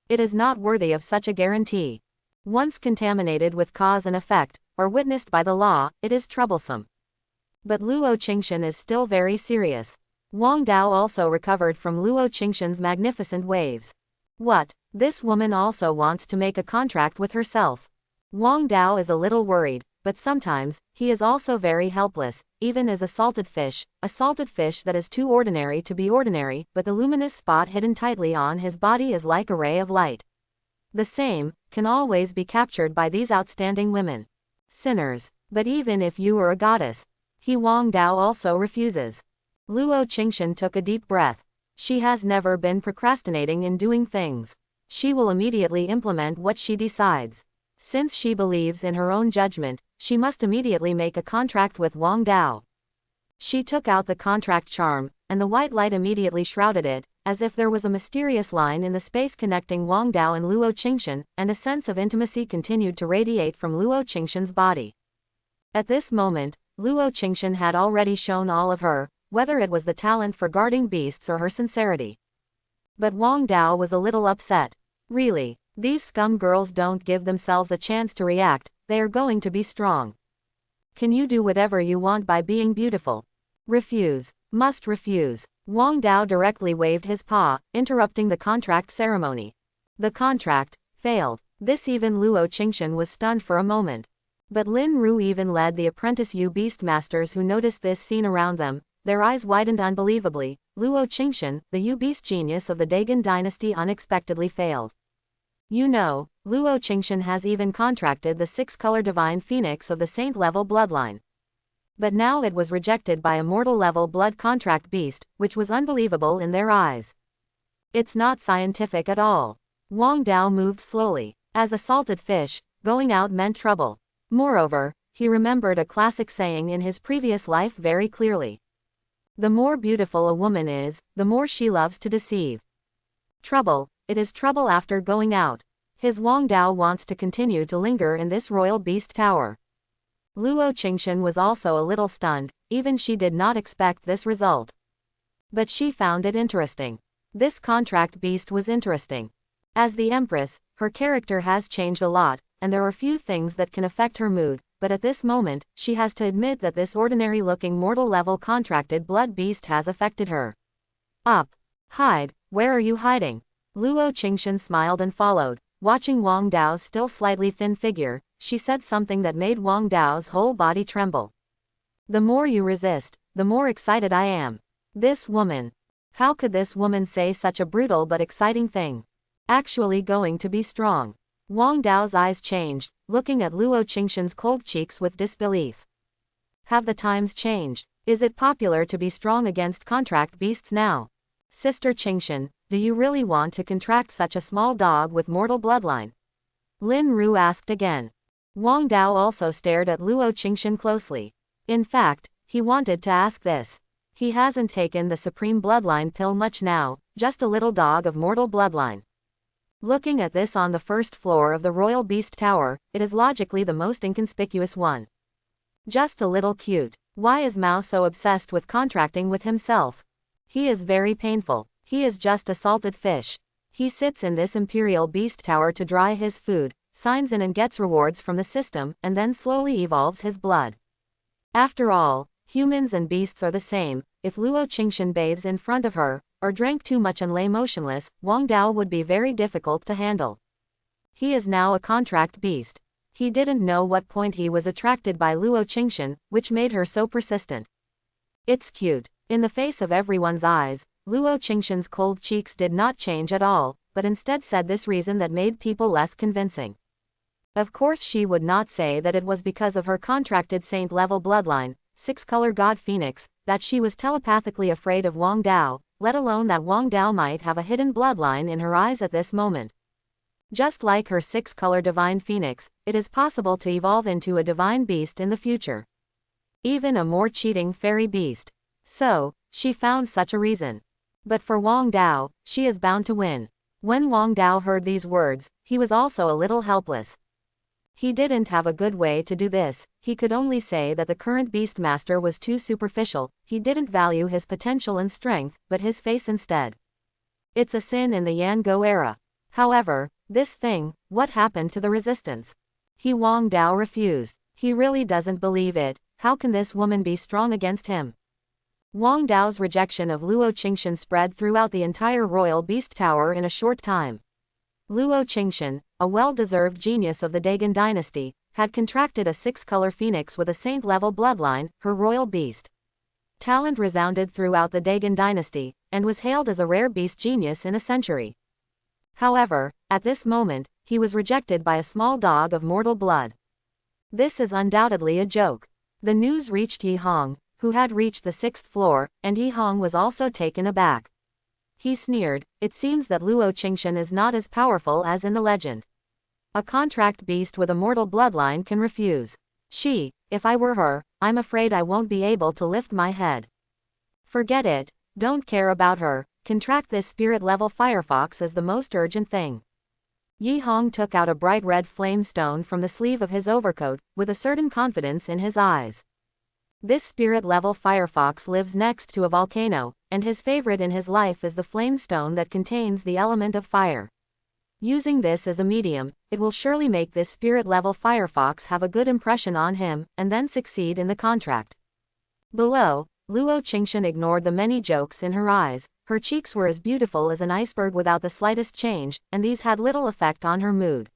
It is not worthy of such a guarantee. Once contaminated with cause and effect, or witnessed by the law, it is troublesome. But Luo Qingshan is still very serious. Wong Dao also recovered from Luo Qingshan's magnificent waves. What? This woman also wants to make a contract with herself. Wong Dao is a little worried, but sometimes, he is also very helpless, even as a salted fish that is too ordinary to be ordinary, but the luminous spot hidden tightly on his body is like a ray of light. The same, can always be captured by these outstanding women. Sinners. But even if you were a goddess, Wong Dao also refuses. Luo Qingshan took a deep breath. She has never been procrastinating in doing things. She will immediately implement what she decides. Since she believes in her own judgment, she must immediately make a contract with Wong Dao. She took out the contract charm, and the white light immediately shrouded it, as if there was a mysterious line in the space connecting Wong Dao and Luo Qingshan, and a sense of intimacy continued to radiate from Luo Qingshan's body. At this moment, Luo Qingshan had already shown all of her, whether it was the talent for guarding beasts or her sincerity. But Wong Dao was a little upset. Really, these scum girls don't give themselves a chance to react, they are going to be strong. Can you do whatever you want by being beautiful? Refuse. Must refuse. Wong Dao directly waved his paw, interrupting the contract ceremony. The contract failed. This even Luo Qingshan was stunned for a moment. But Lin Ru even led the apprentice Yu Beast Masters who noticed this scene around them. Their eyes widened unbelievably. Luo Qingshan, the Yu Beast genius of the Dagon dynasty, unexpectedly failed. You know, Luo Qingshan has even contracted the 6-color divine phoenix of the saint-level bloodline. But now it was rejected by a mortal-level blood contract beast, which was unbelievable in their eyes. It's not scientific at all. Wong Dao moved slowly. As a salted fish, going out meant trouble. Moreover, he remembered a classic saying in his previous life very clearly. The more beautiful a woman is, the more she loves to deceive. Trouble, it is trouble after going out. His Wong Dao wants to continue to linger in this royal beast tower. Luo Qingshan was also a little stunned, even she did not expect this result. But she found it interesting. This contract beast was interesting. As the Empress, her character has changed a lot, and there are few things that can affect her mood, but at this moment, she has to admit that this ordinary-looking mortal-level contracted blood beast has affected her. Up. Hide, where are you hiding? Luo Qingshan smiled and followed. Watching Wong Dao's still slightly thin figure, she said something that made Wong Dao's whole body tremble. The more you resist, the more excited I am. This woman. How could this woman say such a brutal but exciting thing? Actually going to be strong. Wong Dao's eyes changed, looking at Luo Qingshan's cold cheeks with disbelief. Have the times changed? Is it popular to be strong against contract beasts now? Sister Qingshan, do you really want to contract such a small dog with mortal bloodline? Lin Ru asked again. Wong Dao also stared at Luo Qingshan closely. In fact, he wanted to ask this. He hasn't taken the supreme bloodline pill much now, just a little dog of mortal bloodline. Looking at this on the first floor of the Royal Beast Tower, it is logically the most inconspicuous one. Just a little cute. Why is Mao so obsessed with contracting with himself? He is very painful. He is just a salted fish. He sits in this Imperial Beast Tower to dry his food, signs in and gets rewards from the system, and then slowly evolves his blood. After all, humans and beasts are the same. If Luo Qingshan bathes in front of her, or drank too much and lay motionless, Wang Dao would be very difficult to handle. He is now a contract beast. He didn't know what point he was attracted by Luo Qingshan, which made her so persistent. It's cute. In the face of everyone's eyes, Luo Qingshan's cold cheeks did not change at all, but instead said this reason that made people less convincing. Of course she would not say that it was because of her contracted saint-level bloodline, six-color god Phoenix, that she was telepathically afraid of Wang Dao, let alone that Wang Dao might have a hidden bloodline in her eyes at this moment. Just like her six-color divine Phoenix, it is possible to evolve into a divine beast in the future. Even a more cheating fairy beast. So, she found such a reason. But for Wang Dao, she is bound to win. When Wang Dao heard these words, he was also a little helpless. He didn't have a good way to do this. He could only say that the current Beastmaster was too superficial. He didn't value his potential and strength, but his face instead. It's a sin in the Yango era. However, this thing, what happened to the resistance? Wang Dao refused. He really doesn't believe it. How can this woman be strong against him? Wang Dao's rejection of Luo Qingshan spread throughout the entire royal beast tower in a short time. Luo Qingshan, a well-deserved genius of the Dagon dynasty, had contracted a six-color phoenix with a saint-level bloodline, her royal beast. Talent resounded throughout the Dagon dynasty, and was hailed as a rare beast genius in a century. However, at this moment, he was rejected by a small dog of mortal blood. This is undoubtedly a joke. The news reached Yi Hong, who had reached the sixth floor, and Yi Hong was also taken aback. He sneered, it seems that Luo Qingshan is not as powerful as in the legend. A contract beast with a mortal bloodline can refuse. If I were her, I'm afraid I won't be able to lift my head. Forget it, don't care about her, contract this spirit-level firefox as the most urgent thing. Yi Hong took out a bright red flame stone from the sleeve of his overcoat, with a certain confidence in his eyes. This spirit-level firefox lives next to a volcano, and his favorite in his life is the flame stone that contains the element of fire. Using this as a medium, it will surely make this spirit-level firefox have a good impression on him, and then succeed in the contract. Below, Luo Qingshan ignored the many jokes in her eyes. Her cheeks were as beautiful as an iceberg without the slightest change, and these had little effect on her mood.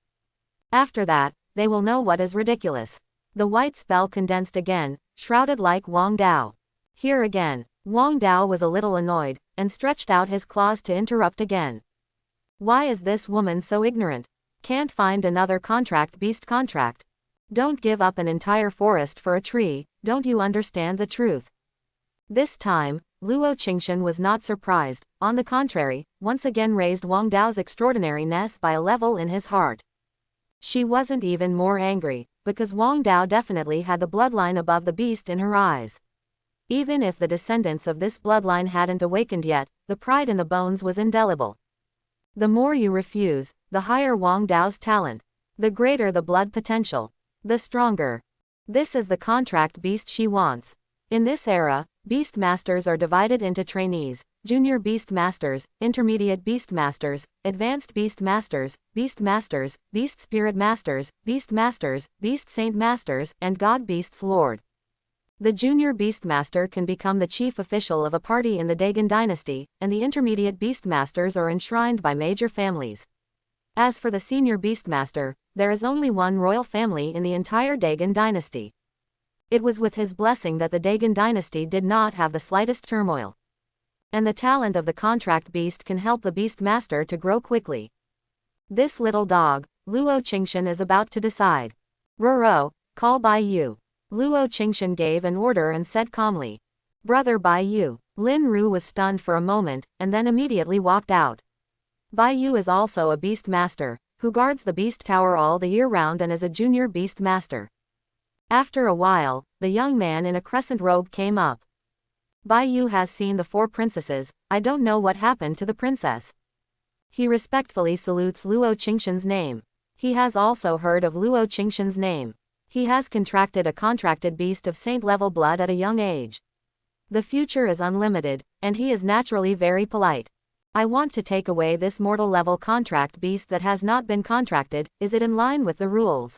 After that, they will know what is ridiculous. The white spell condensed again, shrouded like Wang Dao. Here again, Wang Dao was a little annoyed, and stretched out his claws to interrupt again. Why is this woman so ignorant? Can't find another contract beast contract. Don't give up an entire forest for a tree, don't you understand the truth? This time, Luo Qingshan was not surprised, on the contrary, once again raised Wang Dao's extraordinariness by a level in his heart. She wasn't even more angry, because Wang Dao definitely had the bloodline above the beast in her eyes. Even if the descendants of this bloodline hadn't awakened yet, the pride in the bones was indelible. The more you refuse, the higher Wang Dao's talent. The greater the blood potential. The stronger. This is the contract beast she wants. In this era, beast masters are divided into trainees, junior beast masters, intermediate beast masters, advanced beast masters, beast masters, beast spirit masters, beast masters, beast saint masters, and god beasts lord. The junior beastmaster can become the chief official of a party in the Dagon dynasty, and the intermediate beastmasters are enshrined by major families. As for the senior beastmaster, there is only one royal family in the entire Dagon dynasty. It was with his blessing that the Dagon dynasty did not have the slightest turmoil. And the talent of the contract beast can help the beastmaster to grow quickly. This little dog, Luo Qingshan is about to decide. Roro, call Bai Yu. Luo Qingshan gave an order and said calmly. Brother Bai Yu. Lin Ru was stunned for a moment, and then immediately walked out. Bai Yu is also a beast master, who guards the beast tower all the year round and is a junior beast master. After a while, the young man in a crescent robe came up. Bai Yu has seen the four princesses, I don't know what happened to the princess. He respectfully salutes Luo Qingshan's name. He has also heard of Luo Qingshan's name. He has contracted a contracted beast of saint-level blood at a young age. The future is unlimited, and he is naturally very polite. I want to take away this mortal level contract beast that has not been contracted. Is it in line with the rules?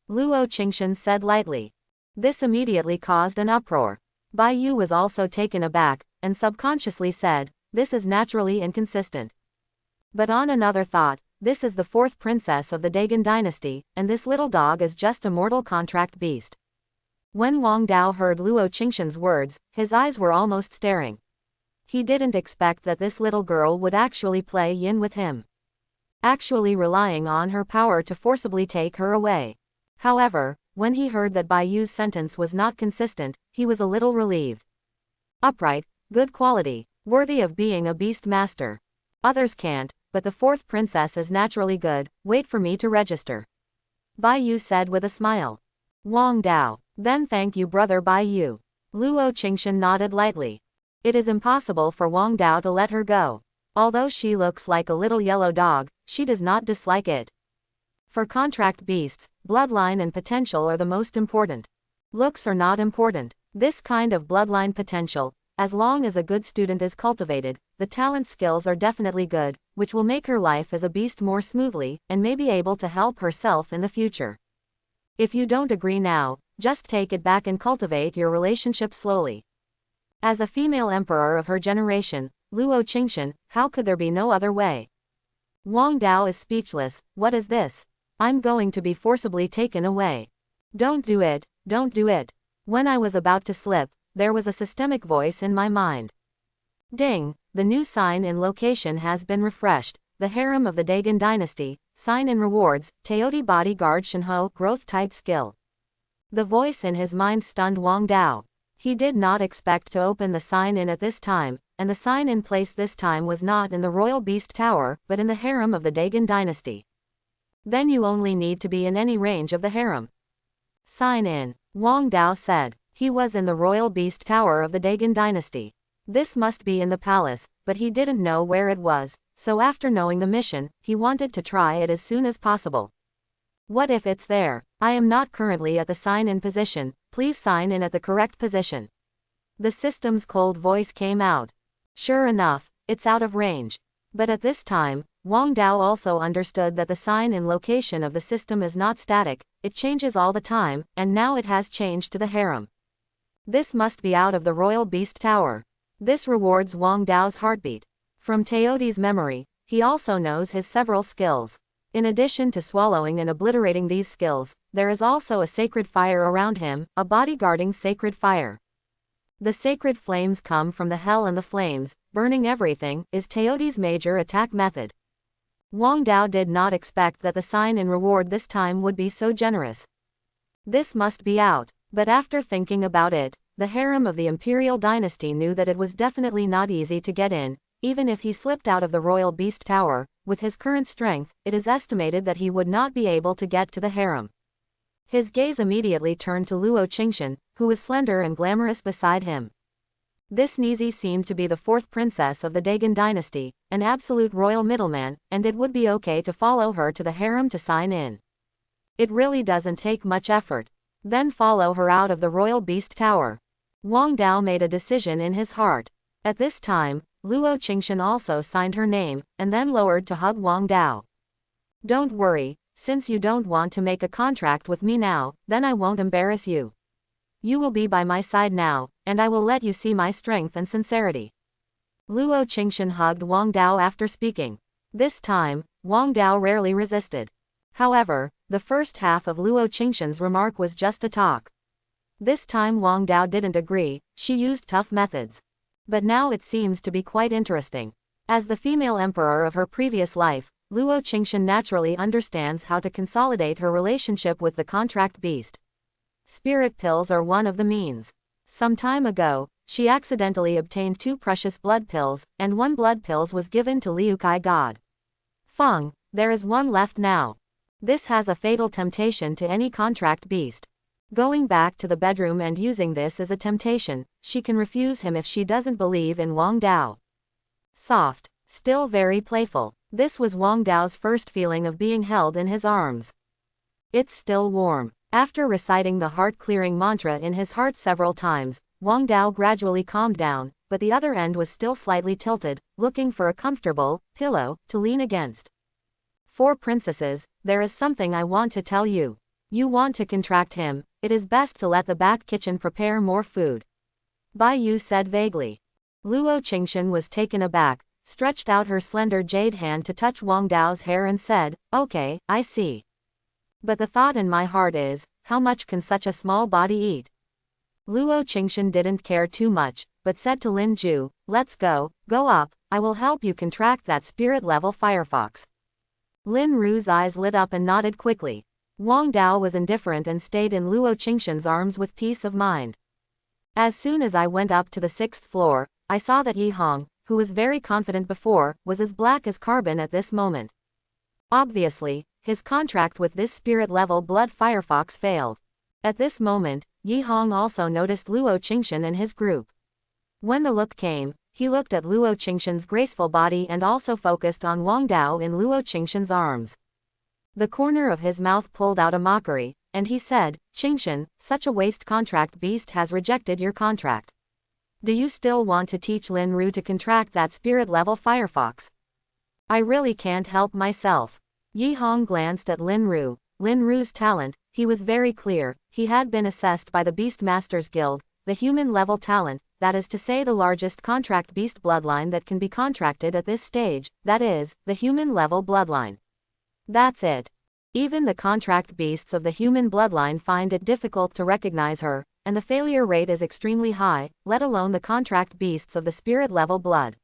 Luo Qingshan said lightly. This immediately caused an uproar. Bai Yu was also taken aback, and subconsciously said, this is naturally inconsistent. But on another thought, this is the fourth princess of the Dagon dynasty, and this little dog is just a mortal contract beast. When Wang Dao heard Luo Qingshan's words, his eyes were almost staring. He didn't expect that this little girl would actually play yin with him. Actually relying on her power to forcibly take her away. However, when he heard that Bai Yu's sentence was not consistent, he was a little relieved. Upright, good quality, worthy of being a beast master. Others can't, but the fourth princess is naturally good. Wait for me to register. Bai Yu said with a smile. Wang Dao, then thank you brother Bai Yu. Luo Qingshan nodded lightly. It is impossible for Wang Dao to let her go. Although she looks like a little yellow dog, she does not dislike it. For contract beasts, bloodline and potential are the most important. Looks are not important. This kind of bloodline potential, as long as a good student is cultivated, the talent skills are definitely good, which will make her life as a beast more smoothly, and may be able to help herself in the future. If you don't agree now, just take it back and cultivate your relationship slowly. As a female emperor of her generation, Luo Qingshan, how could there be no other way? Wang Dao is speechless. What is this? I'm going to be forcibly taken away. Don't do it, don't do it. When I was about to slip, there was a systemic voice in my mind. Ding, the new sign in location has been refreshed. The harem of the Dagon dynasty, sign in rewards, Teoti bodyguard Shinho, growth type skill. The voice in his mind stunned Wang Dao. He did not expect to open the sign-in at this time, and the sign-in place this time was not in the Royal Beast Tower, but in the harem of the Dagon dynasty. Then you only need to be in any range of the harem. Sign in, Wang Dao said. He was in the Royal Beast Tower of the Dagon dynasty. This must be in the palace, but he didn't know where it was, so after knowing the mission, he wanted to try it as soon as possible. What if it's there? I am not currently at the sign-in position, please sign in at the correct position. The system's cold voice came out. Sure enough, it's out of range. But at this time, Wang Dao also understood that the sign-in location of the system is not static, it changes all the time, and now it has changed to the harem. This must be out of the Royal Beast Tower. This rewards Wang Dao's heartbeat. From Teoti's memory, he also knows his several skills. In addition to swallowing and obliterating these skills, there is also a sacred fire around him, a bodyguarding sacred fire. The sacred flames come from the hell and the flames, burning everything, is Teoti's major attack method. Wang Dao did not expect that the sign-in reward this time would be so generous. This must be out, but after thinking about it, the harem of the imperial dynasty knew that it was definitely not easy to get in. Even if he slipped out of the Royal Beast Tower, with his current strength, it is estimated that he would not be able to get to the harem. His gaze immediately turned to Luo Qingshan, who was slender and glamorous beside him. This Nizi seemed to be the fourth princess of the Dagon dynasty, an absolute royal middleman, and it would be okay to follow her to the harem to sign in. It really doesn't take much effort. Then follow her out of the Royal Beast Tower. Wang Dao made a decision in his heart. At this time, Luo Qingshan also signed her name, and then lowered to hug Wang Dao. Don't worry, since you don't want to make a contract with me now, then I won't embarrass you. You will be by my side now, and I will let you see my strength and sincerity. Luo Qingshan hugged Wang Dao after speaking. This time, Wang Dao rarely resisted. However, the first half of Luo Qingshan's remark was just a talk. This time Wang Dao didn't agree, she used tough methods. But now it seems to be quite interesting. As the female emperor of her previous life, Luo Qingshan naturally understands how to consolidate her relationship with the contract beast. Spirit pills are one of the means. Some time ago, she accidentally obtained 2 precious blood pills, and 1 blood pills was given to Liukai God. Feng, there is 1 left now. This has a fatal temptation to any contract beast. Going back to the bedroom and using this as a temptation, she can refuse him if she doesn't believe in Wang Dao. Soft, still very playful. This was Wang Dao's first feeling of being held in his arms. It's still warm. After reciting the heart-clearing mantra in his heart several times, Wang Dao gradually calmed down, but the other end was still slightly tilted, looking for a comfortable pillow to lean against. "Four princesses, there is something I want to tell you. You want to contract him, it is best to let the back kitchen prepare more food," Bai Yu said vaguely. Luo Qingshan was taken aback, stretched out her slender jade hand to touch Wang Dao's hair and said, "Okay, I see. But the thought in my heart is, how much can such a small body eat?" Luo Qingshan didn't care too much, but said to Lin Ju, "Let's go up, I will help you contract that spirit-level firefox." Lin Ru's eyes lit up and nodded quickly. Wang Dao was indifferent and stayed in Luo Qingshan's arms with peace of mind. As soon as I went up to the 6th floor, I saw that Yi Hong, who was very confident before, was as black as carbon at this moment. Obviously, his contract with this spirit-level blood firefox failed. At this moment, Yi Hong also noticed Luo Qingshan and his group. When the look came, he looked at Luo Qingshan's graceful body and also focused on Wang Dao in Luo Qingshan's arms. The corner of his mouth pulled out a mockery, and he said, "Qingshan, such a waste contract beast has rejected your contract. Do you still want to teach Lin Ru to contract that spirit-level firefox? I really can't help myself." Yi Hong glanced at Lin Ru. Lin Ru's talent, he was very clear, he had been assessed by the Beast Masters Guild, the human-level talent, that is to say the largest contract beast bloodline that can be contracted at this stage, that is, the human-level bloodline. That's it. Even the contract beasts of the human bloodline find it difficult to recognize her, and the failure rate is extremely high, let alone the contract beasts of the spirit-level blood.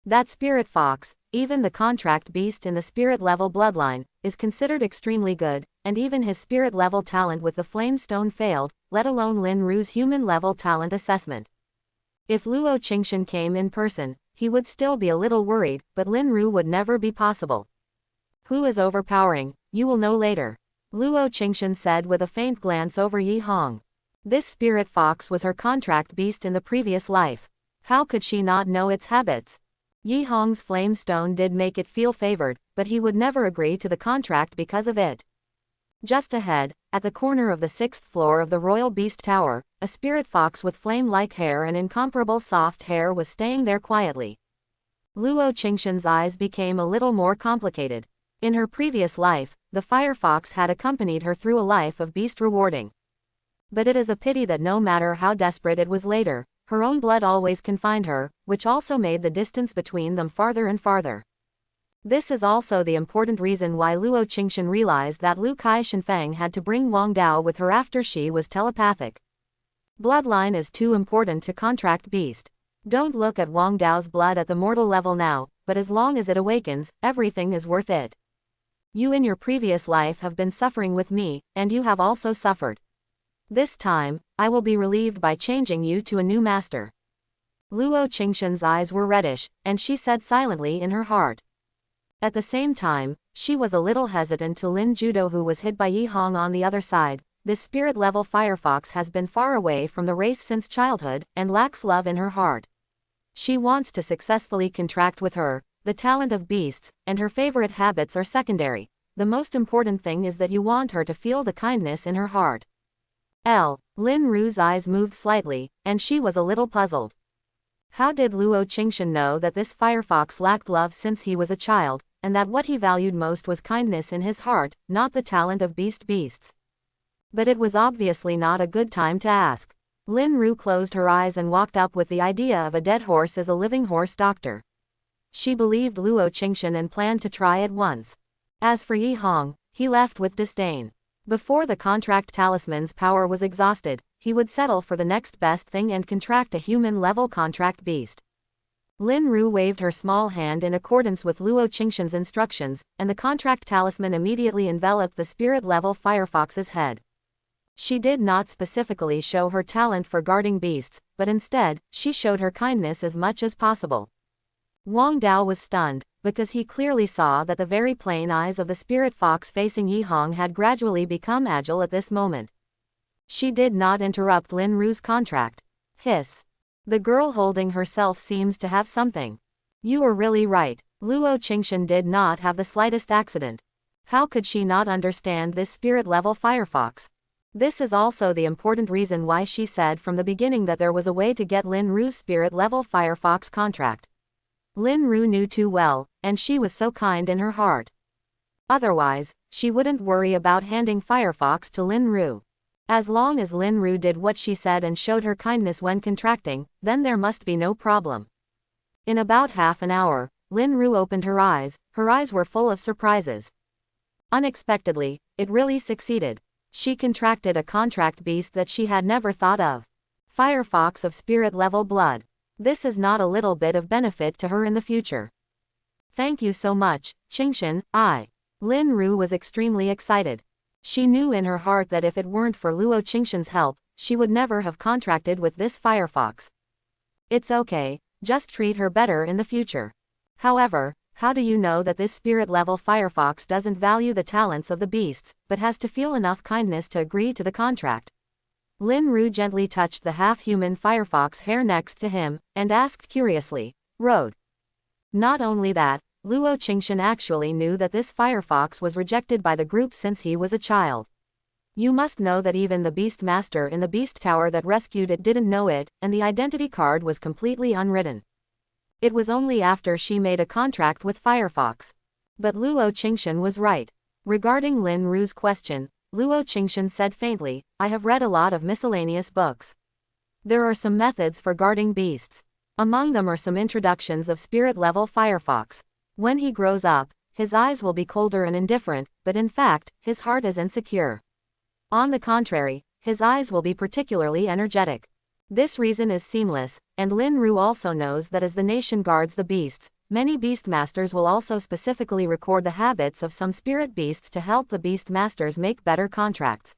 That spirit fox, even the contract beast in the spirit-level bloodline, is considered extremely good, and even his spirit-level talent with the flame stone failed, let alone Lin Ru's human-level talent assessment. If Luo Qingshan came in person, he would still be a little worried, but Lin Ru would never be possible. "Who is overpowering, you will know later," Luo Qingshan said with a faint glance over Yi Hong. This spirit fox was her contract beast in the previous life. How could she not know its habits? Yi Hong's flame stone did make it feel favored, but he would never agree to the contract because of it. Just ahead, at the corner of the 6th floor of the Royal Beast Tower, a spirit fox with flame-like hair and incomparable soft hair was staying there quietly. Luo Qingshan's eyes became a little more complicated. In her previous life, the firefox had accompanied her through a life of beast rewarding. But it is a pity that no matter how desperate it was later, her own blood always confined her, which also made the distance between them farther and farther. This is also the important reason why Luo Qingshan realized that Lu Kai Shenfeng had to bring Wang Dao with her after she was telepathic. Bloodline is too important to contract beast. Don't look at Wang Dao's blood at the mortal level now, but as long as it awakens, everything is worth it. You in your previous life have been suffering with me, and you have also suffered. This time, I will be relieved by changing you to a new master." Luo Qingshan's eyes were reddish, and she said silently in her heart. At the same time, she was a little hesitant to Lin Judo, who was hid by Yi Hong on the other side. This spirit-level firefox has been far away from the race since childhood, and lacks love in her heart. She wants to successfully contract with her. The talent of beasts, and her favorite habits are secondary. The most important thing is that you want her to feel the kindness in her heart. Lin Ru's eyes moved slightly, and she was a little puzzled. How did Luo Qingshan know that this firefox lacked love since he was a child, and that what he valued most was kindness in his heart, not the talent of beasts? But it was obviously not a good time to ask. Lin Ru closed her eyes and walked up with the idea of a dead horse as a living horse doctor. She believed Luo Qingshan and planned to try at once. As for Yi Hong, he left with disdain. Before the contract talisman's power was exhausted, he would settle for the next best thing and contract a human-level contract beast. Lin Ru waved her small hand in accordance with Luo Qingshan's instructions, and the contract talisman immediately enveloped the spirit-level firefox's head. She did not specifically show her talent for guarding beasts, but instead, she showed her kindness as much as possible. Wang Dao was stunned, because he clearly saw that the very plain eyes of the spirit fox facing Yi Hong had gradually become agile at this moment. She did not interrupt Lin Ru's contract. Hiss. The girl holding herself seems to have something. You were really right. Luo Qingshan did not have the slightest accident. How could she not understand this spirit-level firefox? This is also the important reason why she said from the beginning that there was a way to get Lin Ru's spirit level Firefox contract. Lin Ru knew too well, and she was so kind in her heart. Otherwise, she wouldn't worry about handing Firefox to Lin Ru. As long as Lin Ru did what she said and showed her kindness when contracting, then there must be no problem. In about half an hour, Lin Ru opened her eyes were full of surprises. Unexpectedly, it really succeeded. She contracted a contract beast that she had never thought of. Firefox of spirit level blood. This is not a little bit of benefit to her in the future. Thank you so much, Qingshan. Lin Ru was extremely excited. She knew in her heart that if it weren't for Luo Qingshan's help, she would never have contracted with this Firefox. It's okay, just treat her better in the future. However, how do you know that this spirit level Firefox doesn't value the talents of the beasts, but has to feel enough kindness to agree to the contract? Lin Ru gently touched the half-human Firefox hair next to him, and asked curiously, Road. Not only that, Luo Qingshan actually knew that this Firefox was rejected by the group since he was a child. You must know that even the Beast Master in the Beast Tower that rescued it didn't know it, and the identity card was completely unwritten. It was only after she made a contract with Firefox. But Luo Qingshan was right. Regarding Lin Ru's question, Luo Qingshan said faintly, I have read a lot of miscellaneous books. There are some methods for guarding beasts. Among them are some introductions of spirit-level Firefox. When he grows up, his eyes will be colder and indifferent, but in fact, his heart is insecure. On the contrary, his eyes will be particularly energetic. This reason is seamless, and Lin Ru also knows that as the nation guards the beasts, many beast masters will also specifically record the habits of some spirit beasts to help the beast masters make better contracts.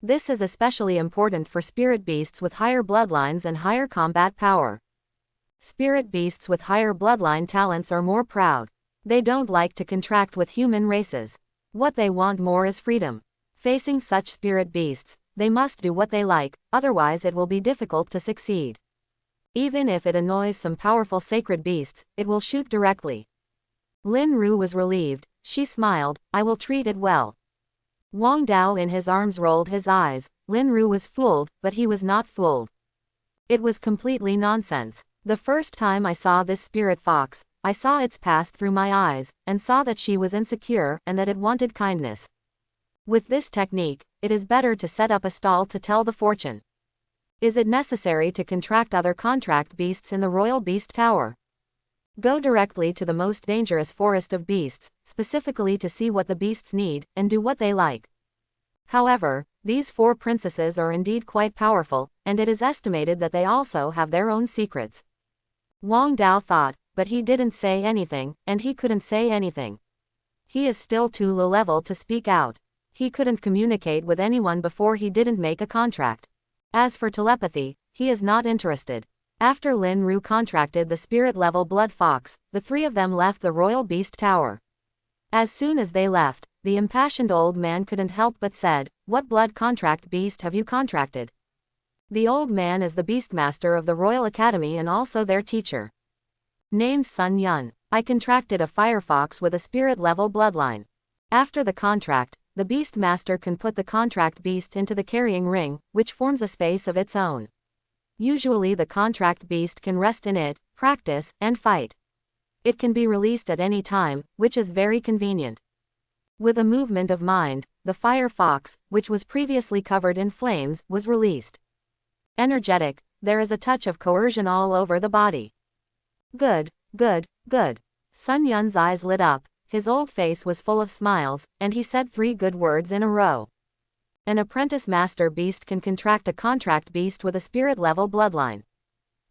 This is especially important for spirit beasts with higher bloodlines and higher combat power. Spirit beasts with higher bloodline talents are more proud. They don't like to contract with human races. What they want more is freedom. Facing such spirit beasts, they must do what they like, otherwise it will be difficult to succeed. Even if it annoys some powerful sacred beasts, it will shoot directly. Lin Ru was relieved. She smiled, I will treat it well. Wong Dao in his arms rolled his eyes. Lin Ru was fooled, but he was not fooled. It was completely nonsense. The first time I saw this spirit fox, I saw its past through my eyes, and saw that she was insecure and that it wanted kindness. With this technique, it is better to set up a stall to tell the fortune. Is it necessary to contract other contract beasts in the Royal Beast Tower? Go directly to the most dangerous forest of beasts, specifically to see what the beasts need, and do what they like. However, these 4 princesses are indeed quite powerful, and it is estimated that they also have their own secrets. Wong Dao thought, but he didn't say anything, and he couldn't say anything. He is still too low level to speak out. He couldn't communicate with anyone before he didn't make a contract. As for telepathy, he is not interested. After Lin Ru contracted the spirit-level blood fox, the 3 of them left the Royal Beast Tower. As soon as they left, the impassioned old man couldn't help but said, What blood contract beast have you contracted? The old man is the Beastmaster of the Royal Academy and also their teacher. Named Sun Yun. I contracted a firefox with a spirit-level bloodline. After the contract, the Beastmaster can put the contract beast into the carrying ring, which forms a space of its own. Usually the contract beast can rest in it, practice, and fight. It can be released at any time, which is very convenient. With a movement of mind, the fire fox, which was previously covered in flames, was released. Energetic, there is a touch of coercion all over the body. Good, good, good. Sun Yun's eyes lit up, his old face was full of smiles, and he said 3 good words in a row. An apprentice master beast can contract a contract beast with a spirit-level bloodline.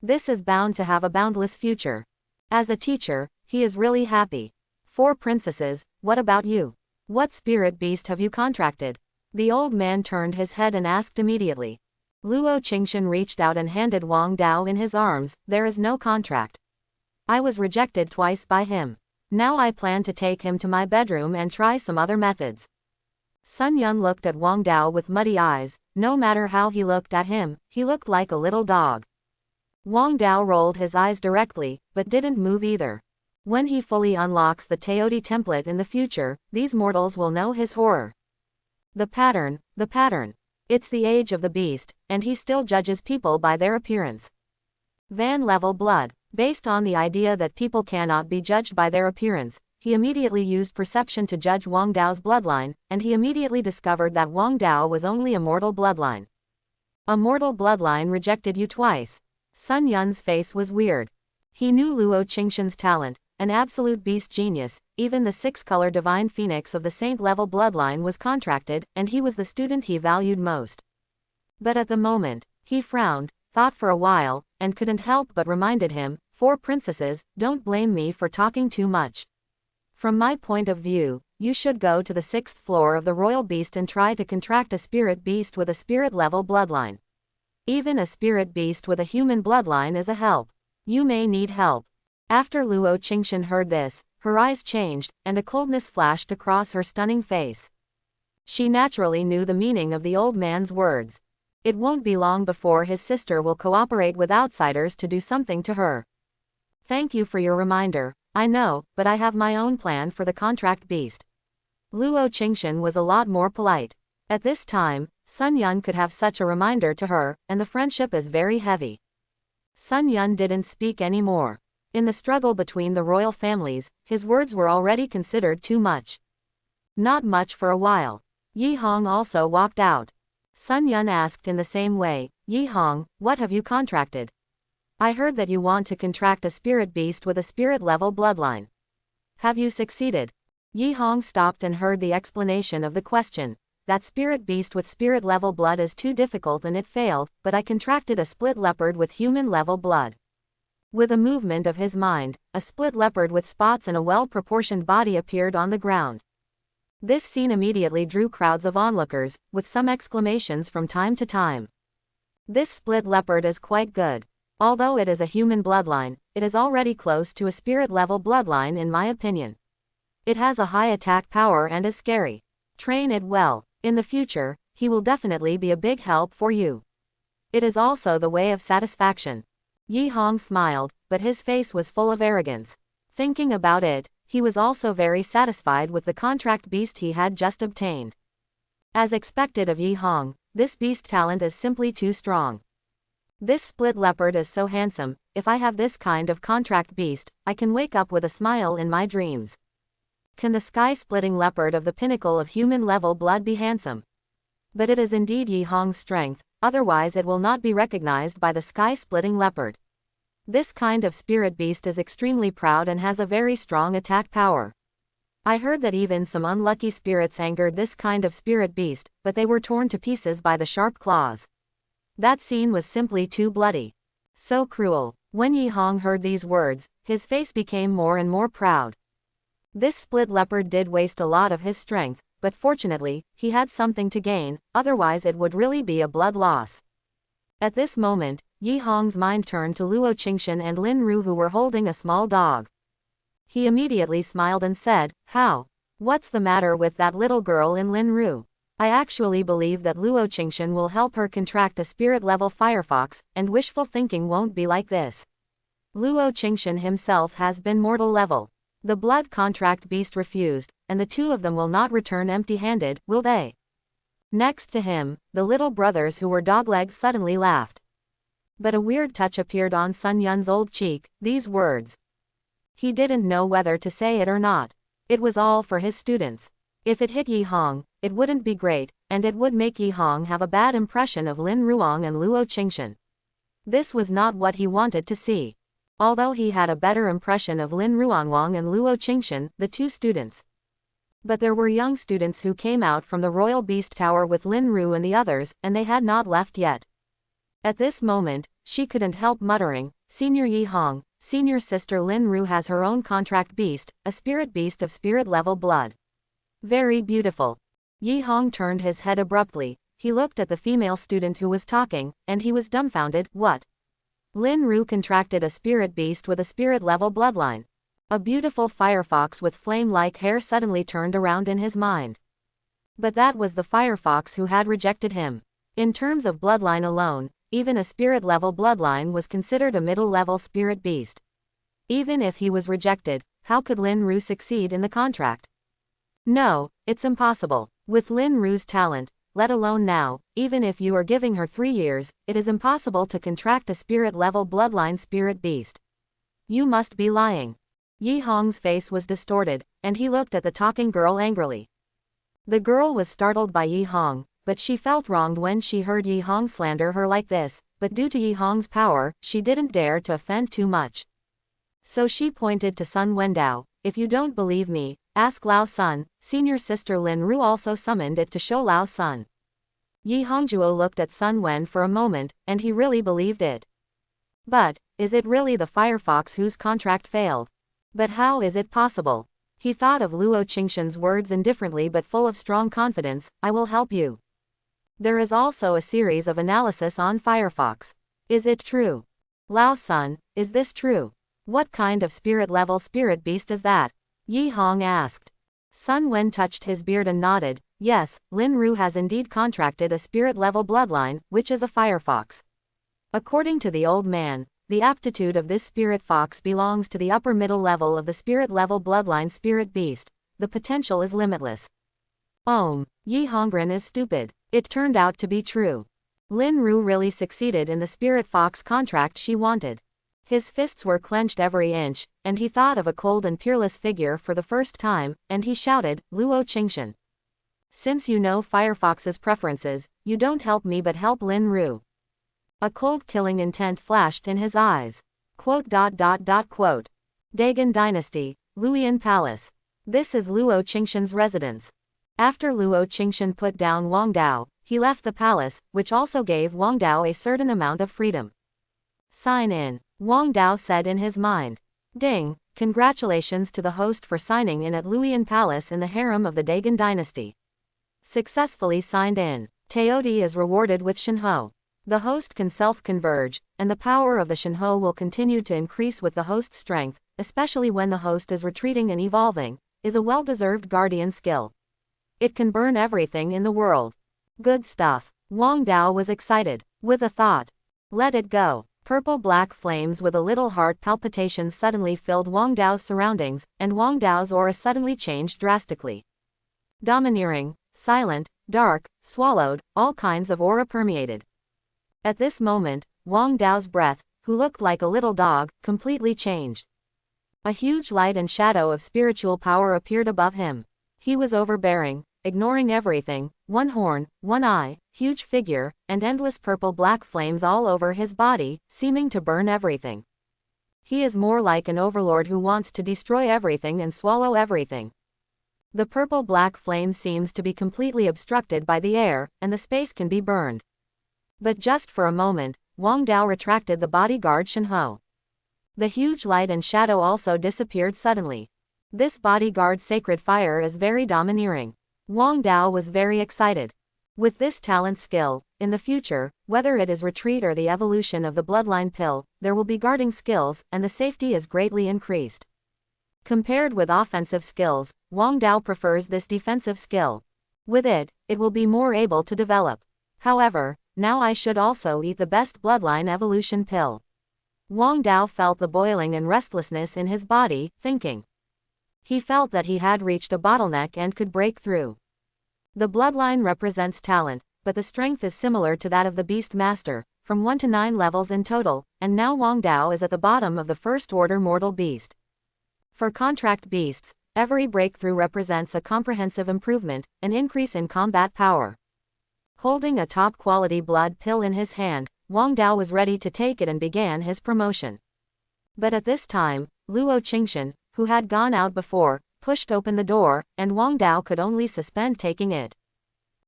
This is bound to have a boundless future. As a teacher, he is really happy. 4 princesses, what about you? What spirit beast have you contracted? The old man turned his head and asked immediately. Luo Qingshan reached out and handed Wong Dao in his arms, there is no contract. I was rejected twice by him. Now I plan to take him to my bedroom and try some other methods. Sun Yun looked at Wong Dao with muddy eyes. No matter how he looked at him, he looked like a little dog. Wong Dao rolled his eyes directly, but didn't move either. When he fully unlocks the Teodi template in the future, these mortals will know his horror. The pattern, the pattern. It's the age of the beast, and he still judges people by their appearance. Van level blood. Based on the idea that people cannot be judged by their appearance, he immediately used perception to judge Wang Dao's bloodline, and he immediately discovered that Wang Dao was only a mortal bloodline. A mortal bloodline rejected you twice. Sun Yun's face was weird. He knew Luo Qingshan's talent, an absolute beast genius. Even the six-color divine phoenix of the saint-level bloodline was contracted, and he was the student he valued most. But at the moment, he frowned, thought for a while, and couldn't help but reminded him, "Four princesses, don't blame me for talking too much. From my point of view, you should go to the 6th floor of the royal beast and try to contract a spirit beast with a spirit-level bloodline. Even a spirit beast with a human bloodline is a help. You may need help." After Luo Qingshan heard this, her eyes changed, and a coldness flashed across her stunning face. She naturally knew the meaning of the old man's words. It won't be long before his sister will cooperate with outsiders to do something to her. "Thank you for your reminder. I know, but I have my own plan for the contract beast." Luo Qingshan was a lot more polite. At this time, Sun Yun could have such a reminder to her, and the friendship is very heavy. Sun Yun didn't speak anymore. In the struggle between the royal families, his words were already considered too much. Not much for a while. Yi Hong also walked out. Sun Yun asked in the same way, "Yi Hong, what have you contracted? I heard that you want to contract a spirit beast with a spirit-level bloodline. Have you succeeded?" Yi Hong stopped and heard the explanation of the question. "That spirit beast with spirit-level blood is too difficult and it failed, but I contracted a split leopard with human-level blood." With a movement of his mind, a split leopard with spots and a well-proportioned body appeared on the ground. This scene immediately drew crowds of onlookers, with some exclamations from time to time. "This split leopard is quite good. Although it is a human bloodline, it is already close to a spirit-level bloodline in my opinion. It has a high attack power and is scary. Train it well. In the future, he will definitely be a big help for you. It is also the way of satisfaction." Yi Hong smiled, but his face was full of arrogance. Thinking about it, he was also very satisfied with the contract beast he had just obtained. As expected of Yi Hong, this beast talent is simply too strong. "This split leopard is so handsome. If I have this kind of contract beast, I can wake up with a smile in my dreams. Can the sky-splitting leopard of the pinnacle of human-level blood be handsome?" But it is indeed Yi Hong's strength, otherwise it will not be recognized by the sky-splitting leopard. This kind of spirit beast is extremely proud and has a very strong attack power. I heard that even some unlucky spirits angered this kind of spirit beast, but they were torn to pieces by the sharp claws. That scene was simply too bloody. So cruel. When Yi Hong heard these words, his face became more and more proud. This split leopard did waste a lot of his strength, but fortunately, he had something to gain, otherwise it would really be a blood loss. At this moment, Yi Hong's mind turned to Luo Qingshan and Lin Ru who were holding a small dog. He immediately smiled and said, "How? What's the matter with that little girl in Lin Ru? I actually believe that Luo Qingshan will help her contract a spirit-level firefox, and wishful thinking won't be like this. Luo Qingshan himself has been mortal level. The blood contract beast refused, and the two of them will not return empty-handed, will they?" Next to him, the little brothers who were doglegs suddenly laughed. But a weird touch appeared on Sun Yun's old cheek, these words. He didn't know whether to say it or not. It was all for his students. If it hit Yi Hong, it wouldn't be great, and it would make Yi Hong have a bad impression of Lin Ruong and Luo Qingshan. This was not what he wanted to see. Although he had a better impression of Lin Ruanglong and Luo Qingshan, the two students. But there were young students who came out from the Royal Beast Tower with Lin Ru and the others, and they had not left yet. At this moment, she couldn't help muttering, "Senior Yi Hong, senior sister Lin Ru has her own contract beast, a spirit beast of spirit-level blood. Very beautiful." Yi Hong turned his head abruptly. He looked at the female student who was talking, and he was dumbfounded. What? Lin Ru contracted a spirit beast with a spirit-level bloodline. A beautiful firefox with flame-like hair suddenly turned around in his mind. But that was the firefox who had rejected him. In terms of bloodline alone, even a spirit-level bloodline was considered a middle-level spirit beast. Even if he was rejected, how could Lin Ru succeed in the contract? No, it's impossible. With Lin Ru's talent, let alone now. Even if you are giving her 3 years, it is impossible to contract a spirit-level bloodline spirit beast. You must be lying. Yi Hong's face was distorted, and he looked at the talking girl angrily. The girl was startled by Yi Hong, but she felt wronged when she heard Yi Hong slander her like this, but due to Yi Hong's power, she didn't dare to offend too much. So she pointed to Sun Wendao. If you don't believe me, ask Lao Sun. Senior sister Lin Ru also summoned it to show Lao Sun. Yi Hongjuo looked at Sun Wen for a moment, and he really believed it. But, is it really the Firefox whose contract failed? But how is it possible? He thought of Luo Qingshan's words indifferently but full of strong confidence. I will help you. There is also a series of analysis on Firefox. Is it true? Lao Sun, is this true? What kind of spirit-level spirit beast is that? Yi Hong asked. Sun Wen touched his beard and nodded. Yes, Lin Ru has indeed contracted a spirit-level bloodline, which is a Firefox. According to the old man, the aptitude of this spirit fox belongs to the upper middle level of the spirit-level bloodline spirit beast. The potential is limitless. Yi Hongren is stupid. It turned out to be true. Lin Ru really succeeded in the spirit fox contract she wanted. His fists were clenched every inch, and he thought of a cold and peerless figure for the first time, and he shouted, Luo Qingshan. Since you know Firefox's preferences, you don't help me but help Lin Ru. A cold killing intent flashed in his eyes. Quote. Dagon Dynasty, Luoyang Palace. This is Luo Qingshan's residence. After Luo Qingshan put down Wang Dao, he left the palace, which also gave Wang Dao a certain amount of freedom. Sign in, Wang Dao said in his mind. Ding, congratulations to the host for signing in at Luoyang Palace in the harem of the Dagon Dynasty. Successfully signed in. Teodi is rewarded with Shinho. The host can self-converge, and the power of the Shinho will continue to increase with the host's strength, especially when the host is retreating and evolving, is a well-deserved guardian skill. It can burn everything in the world. Good stuff. Wang Dao was excited. With a thought. Let it go. Purple-black flames with a little heart palpitations suddenly filled Wang Dao's surroundings, and Wang Dao's aura suddenly changed drastically. Domineering, silent, dark, swallowed, all kinds of aura permeated. At this moment, Wang Dao's breath, who looked like a little dog, completely changed. A huge light and shadow of spiritual power appeared above him. He was overbearing, ignoring everything, one horn, one eye, huge figure, and endless purple-black flames all over his body, seeming to burn everything. He is more like an overlord who wants to destroy everything and swallow everything. The purple-black flame seems to be completely obstructed by the air, and the space can be burned. But just for a moment, Wang Dao retracted the bodyguard Shinho. The huge light and shadow also disappeared suddenly. This bodyguard's sacred fire is very domineering. Wang Dao was very excited. With this talent skill, in the future, whether it is retreat or the evolution of the bloodline pill, there will be guarding skills, and the safety is greatly increased. Compared with offensive skills, Wang Dao prefers this defensive skill. With it, it will be more able to develop. However, now I should also eat the best bloodline evolution pill. Wang Dao felt the boiling and restlessness in his body, thinking. He felt that he had reached a bottleneck and could break through. The bloodline represents talent, but the strength is similar to that of the Beast Master, from 1 to 9 levels in total, and now Wang Dao is at the bottom of the first order mortal beast. For contract beasts, every breakthrough represents a comprehensive improvement, an increase in combat power. Holding a top-quality blood pill in his hand, Wang Dao was ready to take it and began his promotion. But at this time, Luo Qingshan, who had gone out before, pushed open the door, and Wang Dao could only suspend taking it.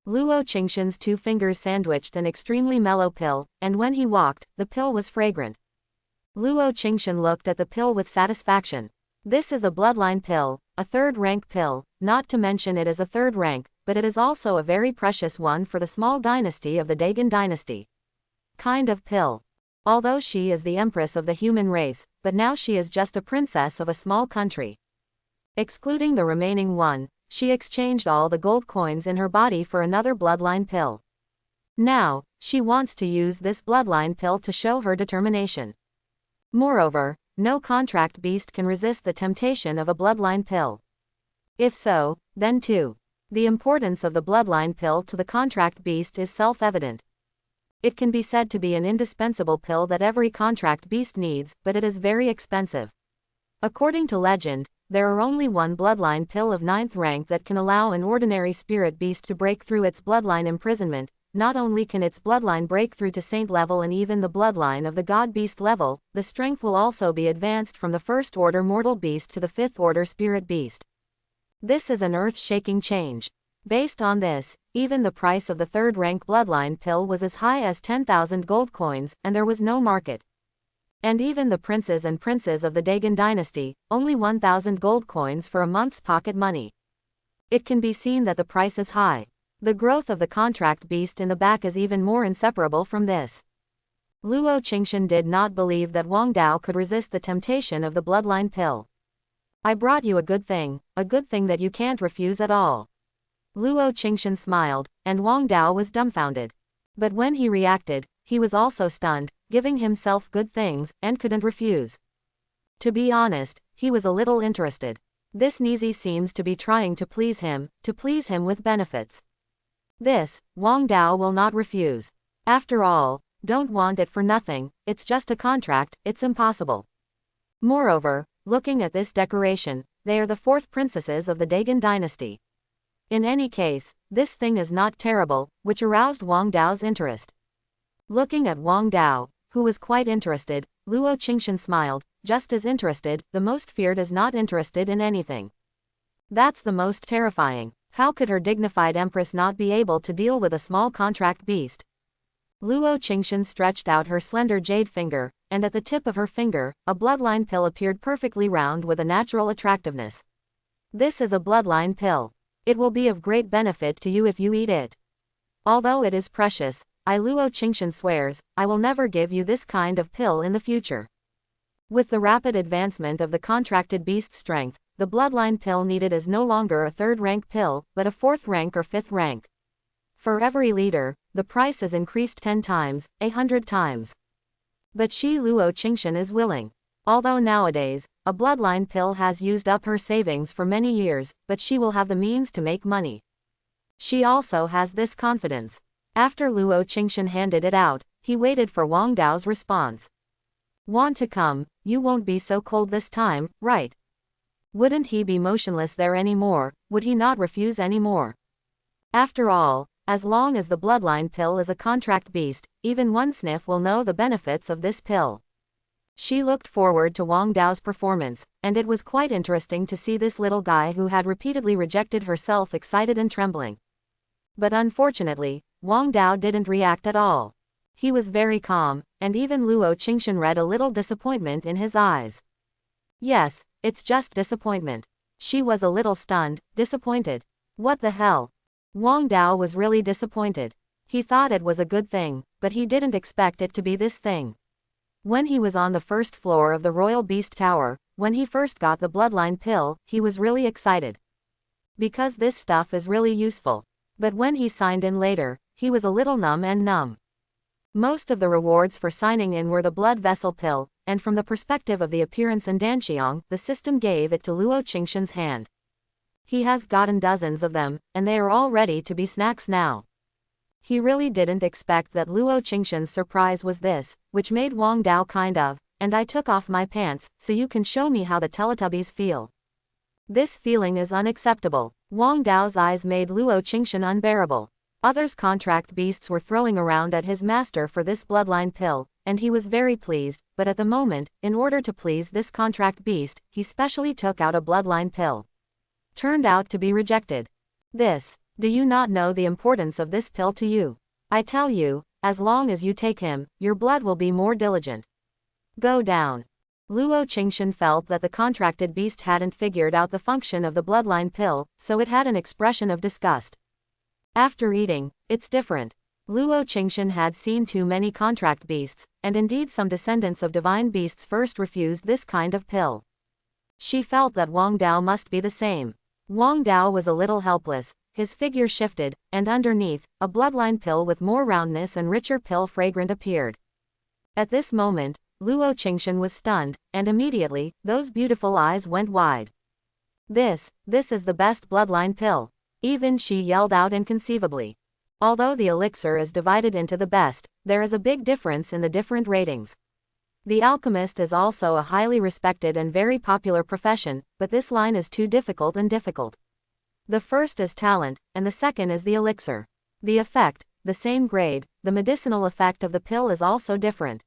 Luo Qingshan's 2 fingers sandwiched an extremely mellow pill, and when he walked, the pill was fragrant. Luo Qingshan looked at the pill with satisfaction. This is a bloodline pill, a 3rd rank pill, not to mention it is a 3rd rank, but it is also a very precious one for the small dynasty of the Dagon Dynasty. Kind of pill. Although she is the empress of the human race, but now she is just a princess of a small country. Excluding the remaining one, she exchanged all the gold coins in her body for another bloodline pill. Now, she wants to use this bloodline pill to show her determination. Moreover, no contract beast can resist the temptation of a bloodline pill. If so, then 2. The importance of the bloodline pill to the contract beast is self-evident. It can be said to be an indispensable pill that every contract beast needs, but it is very expensive. According to legend, there are only one bloodline pill of 9th rank that can allow an ordinary spirit beast to break through its bloodline imprisonment. Not only can its bloodline break through to saint level and even the bloodline of the god beast level, the strength will also be advanced from the 1st order mortal beast to the 5th order spirit beast. This is an earth-shaking change. Based on this, even the price of the 3rd rank bloodline pill was as high as 10,000 gold coins, and there was no market. And even the princes and princes of the Dagon dynasty, only 1,000 gold coins for a month's pocket money. It can be seen that the price is high. The growth of the contract beast in the back is even more inseparable from this. Luo Qingshan did not believe that Wang Dao could resist the temptation of the bloodline pill. I brought you a good thing that you can't refuse at all. Luo Qingshan smiled, and Wang Dao was dumbfounded. But when he reacted, he was also stunned, giving himself good things, and couldn't refuse. To be honest, he was a little interested. This Nizi seems to be trying to please him with benefits. This, Wang Dao will not refuse. After all, don't want it for nothing, it's just a contract, it's impossible. Moreover, looking at this decoration, they are the 4th princesses of the Dagon dynasty. In any case, this thing is not terrible, which aroused Wang Dao's interest. Looking at Wang Dao, who was quite interested, Luo Qingshan smiled, just as interested, the most feared is not interested in anything. That's the most terrifying. How could her dignified empress not be able to deal with a small contract beast? Luo Qingshan stretched out her slender jade finger, and at the tip of her finger, a bloodline pill appeared perfectly round with a natural attractiveness. This is a bloodline pill. It will be of great benefit to you if you eat it. Although it is precious, Luo Qingshan swears, I will never give you this kind of pill in the future. With the rapid advancement of the contracted beast's strength, the bloodline pill needed is no longer a 3rd rank pill, but a 4th rank or 5th rank. For every liter, the price is increased 10 times, 100 times. But she Luo Qingshan is willing. Although nowadays, a bloodline pill has used up her savings for many years, but she will have the means to make money. She also has this confidence. After Luo Qingshan handed it out, he waited for Wang Dao's response. Want to come, you won't be so cold this time, right? Wouldn't he be motionless there anymore, would he not refuse anymore? After all, as long as the bloodline pill is a contract beast, even one sniff will know the benefits of this pill. She looked forward to Wang Dao's performance, and it was quite interesting to see this little guy who had repeatedly rejected herself excited and trembling. But unfortunately, Wang Dao didn't react at all. He was very calm, and even Luo Qingshan read a little disappointment in his eyes. Yes, it's just disappointment. She was a little stunned, disappointed. What the hell? Wang Dao was really disappointed. He thought it was a good thing, but he didn't expect it to be this thing. When he was on the 1st floor of the Royal Beast Tower, when he first got the bloodline pill, he was really excited. Because this stuff is really useful. But when he signed in later, he was a little numb. Most of the rewards for signing in were the blood vessel pill, and from the perspective of the appearance in Danxiang, the system gave it to Luo Qingshan's hand. He has gotten dozens of them, and they are all ready to be snacks now. He really didn't expect that Luo Qingshan's surprise was this, which made Wang Dao kind of, and I took off my pants, so you can show me how the Teletubbies feel. This feeling is unacceptable. Wang Dao's eyes made Luo Qingshan unbearable. Others contract beasts were throwing around at his master for this bloodline pill, and he was very pleased, but at the moment, in order to please this contract beast, he specially took out a bloodline pill. Turned out to be rejected. Do you not know the importance of this pill to you? I tell you, as long as you take him, your blood will be more diligent. Go down. Luo Qingshan felt that the contracted beast hadn't figured out the function of the bloodline pill, so it had an expression of disgust. After eating, it's different. Luo Qingshan had seen too many contract beasts, and indeed some descendants of divine beasts first refused this kind of pill. She felt that Wang Dao must be the same. Wang Dao was a little helpless, his figure shifted, and underneath, a bloodline pill with more roundness and richer pill fragrant appeared. At this moment, Luo Qingshan was stunned, and immediately, those beautiful eyes went wide. This is the best bloodline pill. Even she yelled out inconceivably. Although the elixir is divided into the best, there is a big difference in the different ratings. The alchemist is also a highly respected and very popular profession, but this line is too difficult and difficult. The first is talent, and the second is the elixir. The effect, the same grade, the medicinal effect of the pill is also different.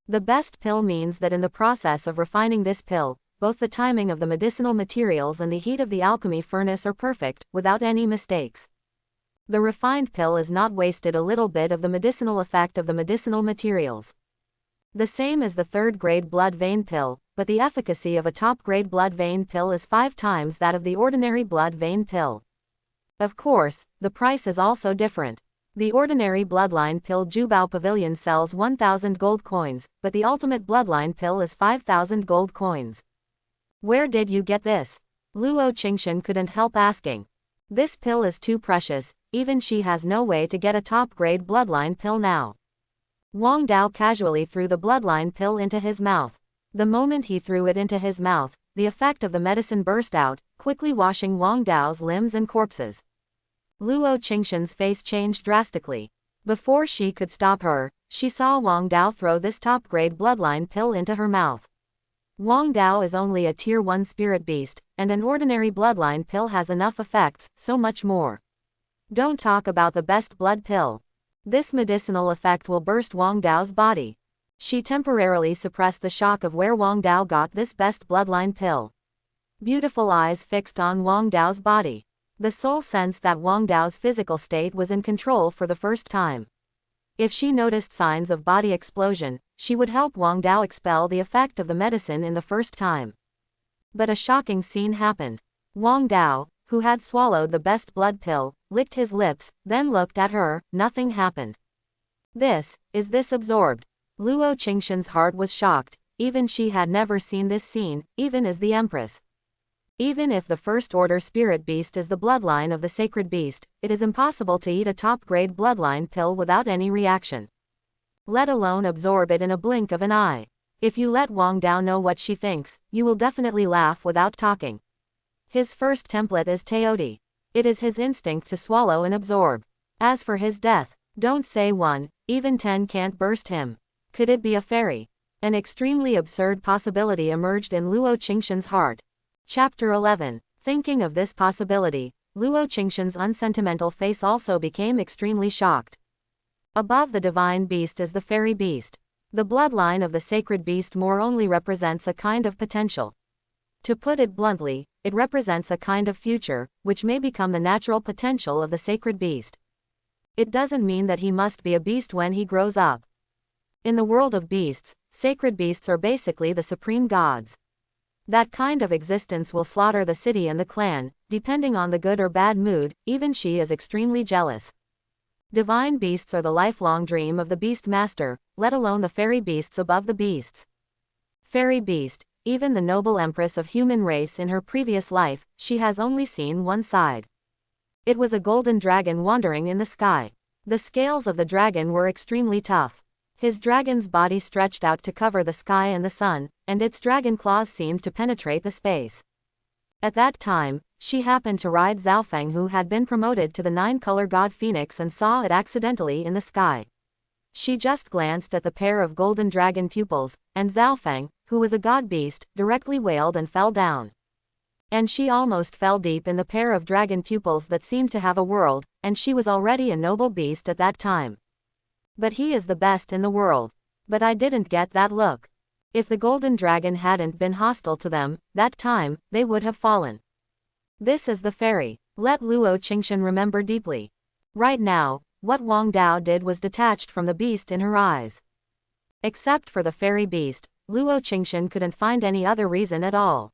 The best pill means that in the process of refining this pill, both the timing of the medicinal materials and the heat of the alchemy furnace are perfect, without any mistakes. The refined pill is not wasted a little bit of the medicinal effect of the medicinal materials. The same as the third-grade blood vein pill, but the efficacy of a top-grade blood vein pill is 5 times that of the ordinary blood vein pill. Of course, the price is also different. The ordinary bloodline pill Jubao Pavilion sells 1,000 gold coins, but the ultimate bloodline pill is 5,000 gold coins. Where did you get this? Luo Qingshan couldn't help asking. This pill is too precious, even she has no way to get a top-grade bloodline pill now. Wong Dao casually threw the bloodline pill into his mouth. The moment he threw it into his mouth, the effect of the medicine burst out, quickly washing Wong Dao's limbs and corpses. Luo Qingshan's face changed drastically. Before she could stop her, she saw Wong Dao throw this top-grade bloodline pill into her mouth. Wong Dao is only a tier 1 spirit beast, and an ordinary bloodline pill has enough effects, so much more. Don't talk about the best blood pill. This medicinal effect will burst Wong Dao's body. She temporarily suppressed the shock of where Wong Dao got this best bloodline pill. Beautiful eyes fixed on Wong Dao's body. The soul sensed that Wong Dao's physical state was in control for the first time. If she noticed signs of body explosion, she would help Wong Dao expel the effect of the medicine in the first time. But a shocking scene happened. Wong Dao, who had swallowed the best blood pill, licked his lips, then looked at her. Nothing happened. Is this absorbed? Luo Qingshan's heart was shocked. Even she had never seen this scene, even as the Empress. Even if the first order spirit beast is the bloodline of the sacred beast, it is impossible to eat a top-grade bloodline pill without any reaction. Let alone absorb it in a blink of an eye. If you let Wong Dao know what she thinks, you will definitely laugh without talking. His first template is Teoti. It is his instinct to swallow and absorb. As for his death, don't say 1, even 10 can't burst him. Could it be a fairy? An extremely absurd possibility emerged in Luo Qingshan's heart. Chapter 11. Thinking of this possibility, Luo Qingshan's unsentimental face also became extremely shocked. Above the divine beast is the fairy beast. The bloodline of the sacred beast more only represents a kind of potential. To put it bluntly, it represents a kind of future, which may become the natural potential of the sacred beast. It doesn't mean that he must be a beast when he grows up. In the world of beasts, sacred beasts are basically the supreme gods. That kind of existence will slaughter the city and the clan, depending on the good or bad mood. Even she is extremely jealous. Divine beasts are the lifelong dream of the beast master, let alone the fairy beasts above the beasts. Fairy beast, even the noble empress of human race in her previous life, she has only seen one side. It was a golden dragon wandering in the sky. The scales of the dragon were extremely tough. His dragon's body stretched out to cover the sky and the sun, and its dragon claws seemed to penetrate the space. At that time, she happened to ride Zhaofeng, who had been promoted to the 9-color god Phoenix, and saw it accidentally in the sky. She just glanced at the pair of golden dragon pupils, and Zhaofeng, who was a god beast, directly wailed and fell down. And she almost fell deep in the pair of dragon pupils that seemed to have a world, and she was already a noble beast at that time. But he is the best in the world. But I didn't get that look. If the golden dragon hadn't been hostile to them, that time, they would have fallen. This is the fairy. Let Luo Qingshan remember deeply. Right now, what Wong Dao did was detached from the beast in her eyes. Except for the fairy beast, Luo Qingshan couldn't find any other reason at all.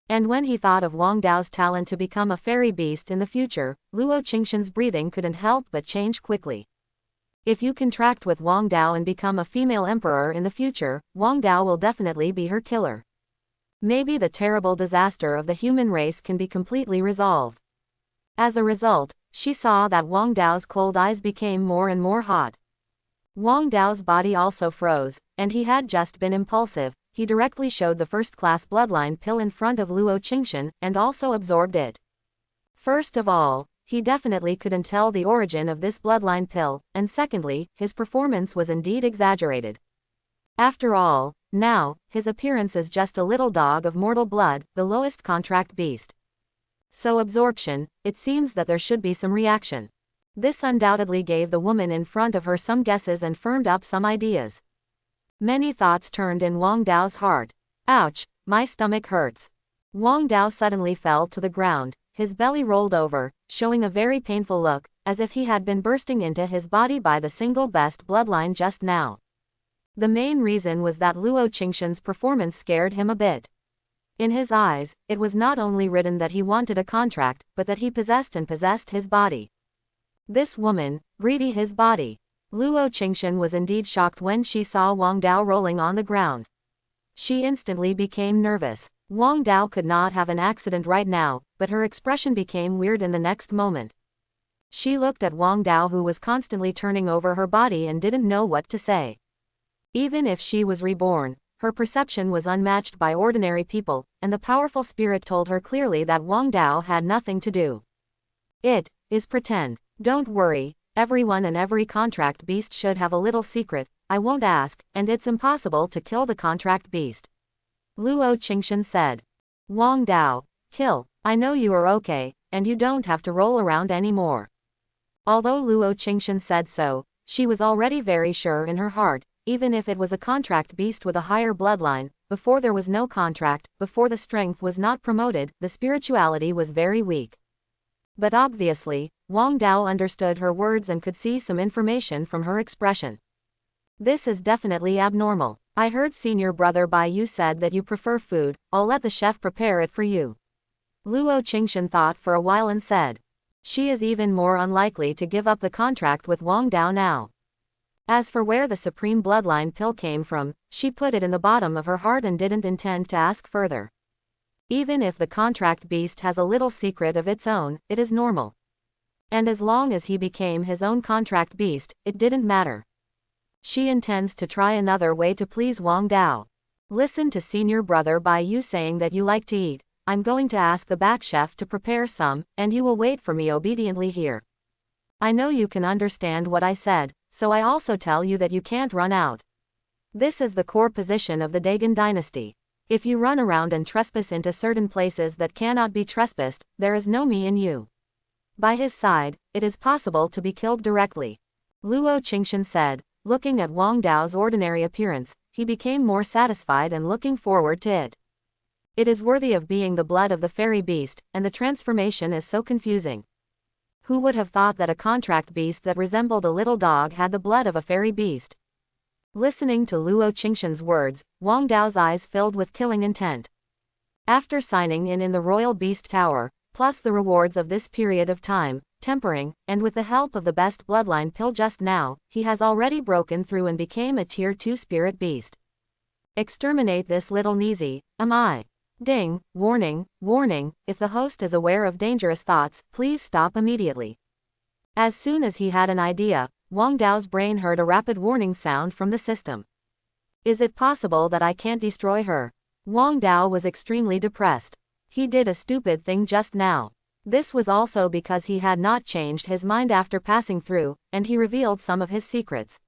And when he thought of Wong Dao's talent to become a fairy beast in the future, Luo Qingshan's breathing couldn't help but change quickly. If you contract with Wong Dao and become a female emperor in the future, Wong Dao will definitely be her killer. Maybe the terrible disaster of the human race can be completely resolved. As a result, she saw that Wong Dao's cold eyes became more and more hot. Wong Dao's body also froze, and he had just been impulsive. He directly showed the first-class bloodline pill in front of Luo Qingshan, and also absorbed it. First of all, he definitely couldn't tell the origin of this bloodline pill, and secondly, his performance was indeed exaggerated. After all, now, his appearance is just a little dog of mortal blood, the lowest contract beast. So absorption, it seems that there should be some reaction. This undoubtedly gave the woman in front of her some guesses and firmed up some ideas. Many thoughts turned in Wang Dao's heart. Ouch, my stomach hurts. Wang Dao suddenly fell to the ground, his belly rolled over, showing a very painful look, as if he had been bursting into his body by the single best bloodline just now. The main reason was that Luo Qingshan's performance scared him a bit. In his eyes, it was not only written that he wanted a contract, but that he possessed his body. This woman, greedy his body. Luo Qingshan was indeed shocked when she saw Wang Dao rolling on the ground. She instantly became nervous. Wang Dao could not have an accident right now, but her expression became weird in the next moment. She looked at Wang Dao, who was constantly turning over her body and didn't know what to say. Even if she was reborn, her perception was unmatched by ordinary people, and the powerful spirit told her clearly that Wang Dao had nothing to do. It is pretend. Don't worry, everyone and every contract beast should have a little secret. I won't ask, and it's impossible to kill the contract beast. Luo Qingshan said. Wang Dao, kill. I know you are okay, and you don't have to roll around anymore. Although Luo Qingshan said so, she was already very sure in her heart, even if it was a contract beast with a higher bloodline, before there was no contract, before the strength was not promoted, the spirituality was very weak. But obviously, Wang Dao understood her words and could see some information from her expression. This is definitely abnormal. I heard senior brother Bai Yu said that you prefer food, I'll let the chef prepare it for you. Luo Qingshan thought for a while and said. She is even more unlikely to give up the contract with Wang Dao now. As for where the supreme bloodline pill came from, she put it in the bottom of her heart and didn't intend to ask further. Even if the contract beast has a little secret of its own, it is normal. And as long as he became his own contract beast, it didn't matter. She intends to try another way to please Wang Dao. Listen to senior brother Bai Yu saying that you like to eat. I'm going to ask the back chef to prepare some, and you will wait for me obediently here. I know you can understand what I said, so I also tell you that you can't run out. This is the core position of the Dagon dynasty. If you run around and trespass into certain places that cannot be trespassed, there is no me in you. By his side, it is possible to be killed directly. Luo Qingshan said. Looking at Wang Dao's ordinary appearance, he became more satisfied and looking forward to it. It is worthy of being the blood of the fairy beast, and the transformation is so confusing. Who would have thought that a contract beast that resembled a little dog had the blood of a fairy beast? Listening to Luo Qingshan's words, Wang Dao's eyes filled with killing intent. After signing in the Royal Beast Tower, plus the rewards of this period of time, tempering, and with the help of the best bloodline pill just now, he has already broken through and became a tier 2 spirit beast. Exterminate this little Nizi, am I? Ding, warning, warning, if the host is aware of dangerous thoughts, please stop immediately. As soon as he had an idea, Wang Dao's brain heard a rapid warning sound from the system. Is it possible that I can't destroy her? Wang Dao was extremely depressed. He did a stupid thing just now. This was also because he had not changed his mind after passing through, and he revealed some of his secrets.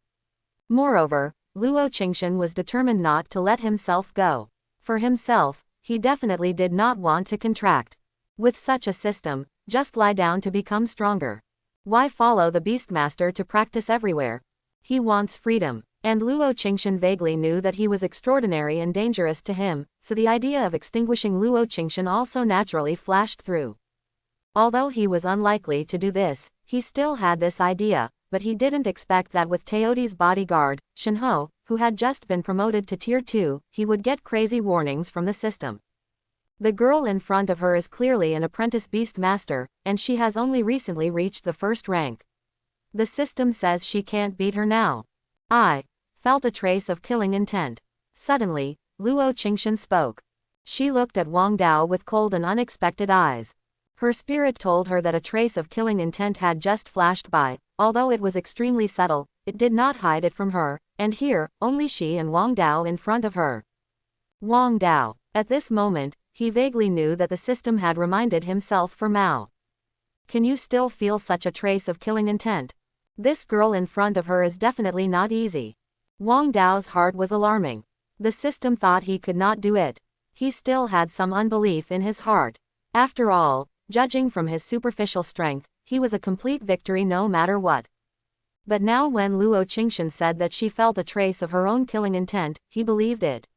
Moreover, Luo Qingshan was determined not to let himself go. For himself, he definitely did not want to contract. With such a system, just lie down to become stronger. Why follow the Beastmaster to practice everywhere? He wants freedom. And Luo Qingshan vaguely knew that he was extraordinary and dangerous to him, so the idea of extinguishing Luo Qingshan also naturally flashed through. Although he was unlikely to do this, he still had this idea, but he didn't expect that with Teoti's bodyguard, Shenhe, who had just been promoted to Tier 2, he would get crazy warnings from the system. The girl in front of her is clearly an apprentice beastmaster, and she has only recently reached the first rank. The system says she can't beat her now. I felt a trace of killing intent. Suddenly, Luo Qingshan spoke. She looked at Wang Dao with cold and unexpected eyes. Her spirit told her that a trace of killing intent had just flashed by, although it was extremely subtle, it did not hide it from her, and here, only she and Wang Dao in front of her. Wang Dao. At this moment, he vaguely knew that the system had reminded himself for Mao. Can you still feel such a trace of killing intent? This girl in front of her is definitely not easy. Wong Dao's heart was alarming. The system thought he could not do it. He still had some unbelief in his heart. After all, judging from his superficial strength, he was a complete victory no matter what. But now when Luo Qingxian said that she felt a trace of her own killing intent, he believed it.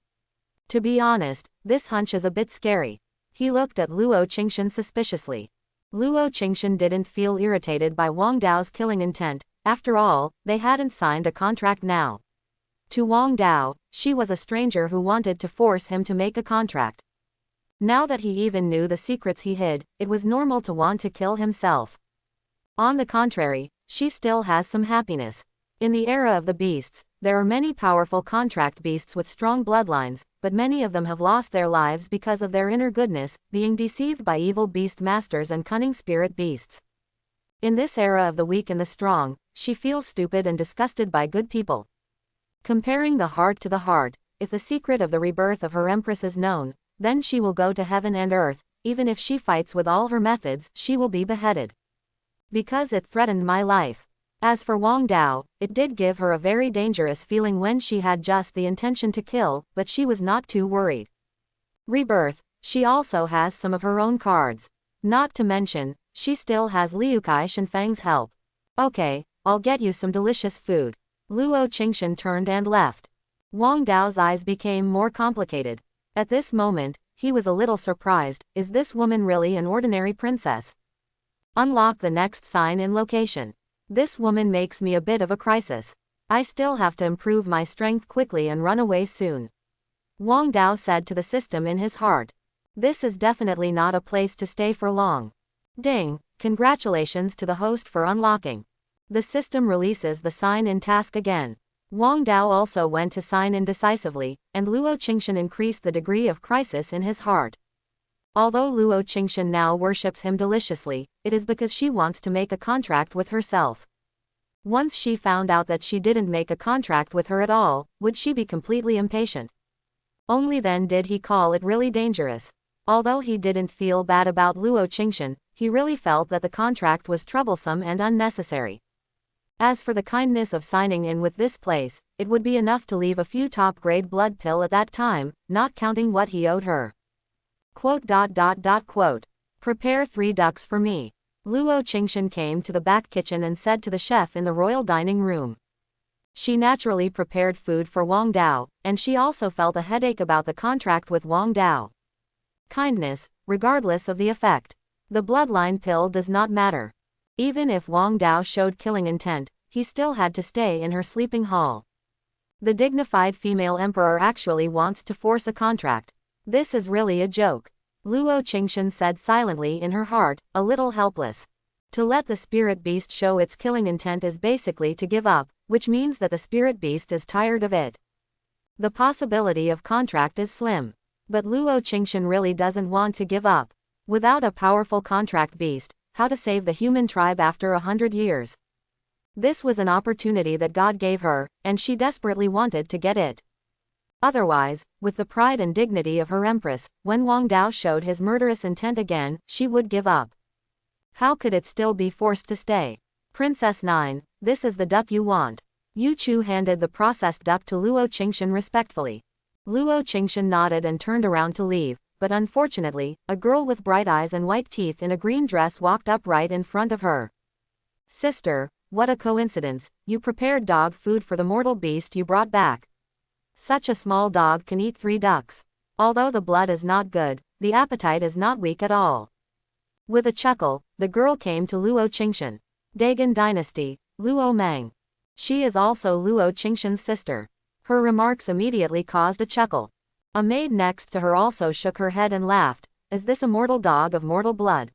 To be honest, this hunch is a bit scary. He looked at Luo Qingxian suspiciously. Luo Qingxian didn't feel irritated by Wong Dao's killing intent. After all, they hadn't signed a contract now. To Wong Dao, she was a stranger who wanted to force him to make a contract. Now that he even knew the secrets he hid, it was normal to want to kill himself. On the contrary, she still has some happiness. In the era of the beasts, there are many powerful contract beasts with strong bloodlines, but many of them have lost their lives because of their inner goodness, being deceived by evil beast masters and cunning spirit beasts. In this era of the weak and the strong, she feels stupid and disgusted by good people. Comparing the heart to the heart, if the secret of the rebirth of her Empress is known, then she will go to heaven and earth. Even if she fights with all her methods, she will be beheaded. Because it threatened my life. As for Wong Dao, it did give her a very dangerous feeling when she had just the intention to kill, but she was not too worried. Rebirth, she also has some of her own cards. Not to mention, she still has Liu Kai Shenfang's help. Okay, I'll get you some delicious food. Luo Qingxian turned and left. Wong Dao's eyes became more complicated. At this moment, he was a little surprised. Is this woman really an ordinary princess? Unlock the next sign in location. This woman makes me a bit of a crisis. I still have to improve my strength quickly and run away soon. Wong Dao said to the system in his heart. This is definitely not a place to stay for long. Ding, congratulations to the host for unlocking. The system releases the sign in task again. Wong Dao also went to sign in decisively, and Luo Qingxian increased the degree of crisis in his heart. Although Luo Qingxian now worships him deliciously, it is because she wants to make a contract with herself. Once she found out that she didn't make a contract with her at all, would she be completely impatient? Only then did he call it really dangerous. Although he didn't feel bad about Luo Qingxian, he really felt that the contract was troublesome and unnecessary. As for the kindness of signing in with this place, it would be enough to leave a few top-grade blood pill at that time, not counting what he owed her. Quote. Prepare 3 ducks for me. Luo Qingxian came to the back kitchen and said to the chef in the royal dining room. She naturally prepared food for Wong Dao, and she also felt a headache about the contract with Wong Dao. Kindness, regardless of the effect. The bloodline pill does not matter. Even if Wong Dao showed killing intent, he still had to stay in her sleeping hall. The dignified female emperor actually wants to force a contract. This is really a joke. Luo Qingxian said silently in her heart, a little helpless. To let the spirit beast show its killing intent is basically to give up, which means that the spirit beast is tired of it. The possibility of contract is slim. But Luo Qingxian really doesn't want to give up. Without a powerful contract beast, how to save the human tribe after 100 years? This was an opportunity that God gave her, and she desperately wanted to get it. Otherwise, with the pride and dignity of her empress, when Wong Dao showed his murderous intent again, she would give up. How could it still be forced to stay? Princess 9, this is the duck you want. Yu Chu handed the processed duck to Luo Qingxian respectfully. Luo Qingxian nodded and turned around to leave, but unfortunately, a girl with bright eyes and white teeth in a green dress walked up right in front of her. Sister, what a coincidence, you prepared dog food for the mortal beast you brought back. Such a small dog can eat 3 ducks. Although the blood is not good, the appetite is not weak at all. With a chuckle, the girl came to Luo Qingxian. Dagon Dynasty, Luo Mang. She is also Luo Qingxian's sister. Her remarks immediately caused a chuckle. A maid next to her also shook her head and laughed. Is this a mortal dog of mortal blood?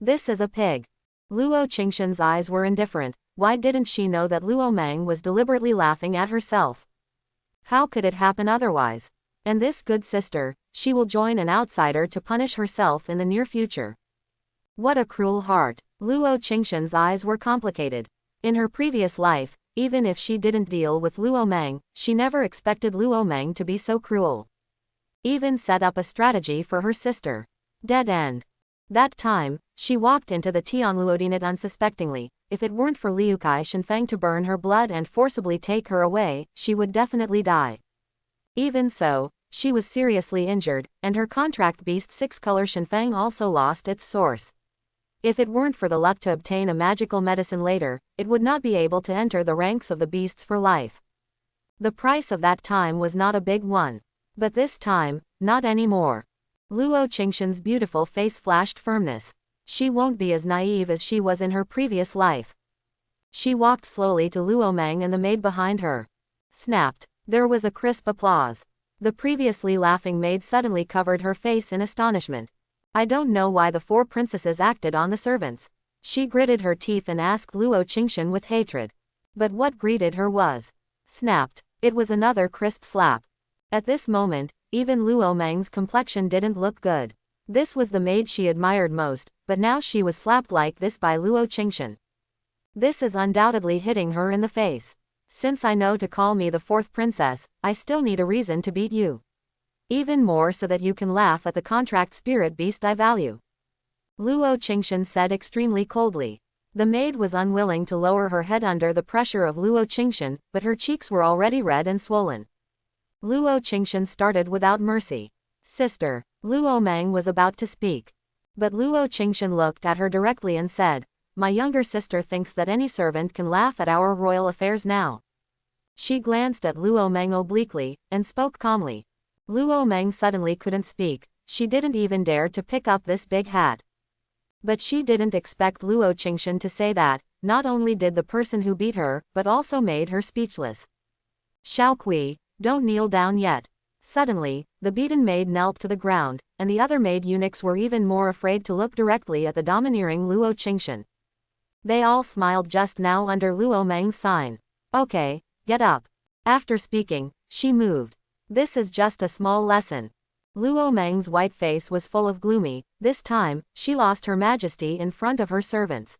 This is a pig. Luo Qingxian's eyes were indifferent. Why didn't she know that Luo Mang was deliberately laughing at herself? How could it happen otherwise? And this good sister, she will join an outsider to punish herself in the near future. What a cruel heart. Luo Qingxian's eyes were complicated. In her previous life, even if she didn't deal with Luo Mang, she never expected Luo Mang to be so cruel. Even set up a strategy for her sister. Dead end. That time, She walked into the Tianluodinate unsuspectingly. If it weren't for Liu Kai Shenfeng to burn her blood and forcibly take her away, she would definitely die. Even so, she was seriously injured, and her contract beast six-color Shenfeng also lost its source. If it weren't for the luck to obtain a magical medicine later, it would not be able to enter the ranks of the beasts for life. The price of that time was not a big one. But this time, not anymore. Luo Qingshan's beautiful face flashed firmness. She won't be as naive as she was in her previous life. She walked slowly to Luo Meng and the maid behind her. Snapped. There was a crisp applause. The previously laughing maid suddenly covered her face in astonishment. I don't know why the four princesses acted on the servants. She gritted her teeth and asked Luo Qingshan with hatred. But what greeted her was snapped. It was another crisp slap. At this moment, even Luo Meng's complexion didn't look good. This was the maid she admired most, but now she was slapped like this by Luo Qingshan. This is undoubtedly hitting her in the face. Since I know to call me the fourth princess, I still need a reason to beat you. Even more so that you can laugh at the contract spirit beast I value. Luo Qingshan said extremely coldly. The maid was unwilling to lower her head under the pressure of Luo Qingshan, but her cheeks were already red and swollen. Luo Qingshan started without mercy. Sister. Luo Meng was about to speak. But Luo Qingshan looked at her directly and said, my younger sister thinks that any servant can laugh at our royal affairs now. She glanced at Luo Meng obliquely, and spoke calmly. Luo Meng suddenly couldn't speak. She didn't even dare to pick up this big hat. But she didn't expect Luo Qingshan to say that. Not only did the person who beat her, but also made her speechless. Xiaokui, don't kneel down yet. Suddenly, the beaten maid knelt to the ground, and the other maid eunuchs were even more afraid to look directly at the domineering Luo Qingshan. They all smiled just now under Luo Meng's sign. Okay, get up. After speaking, she moved. This is just a small lesson. Luo Meng's white face was full of gloomy. This time, she lost her majesty in front of her servants.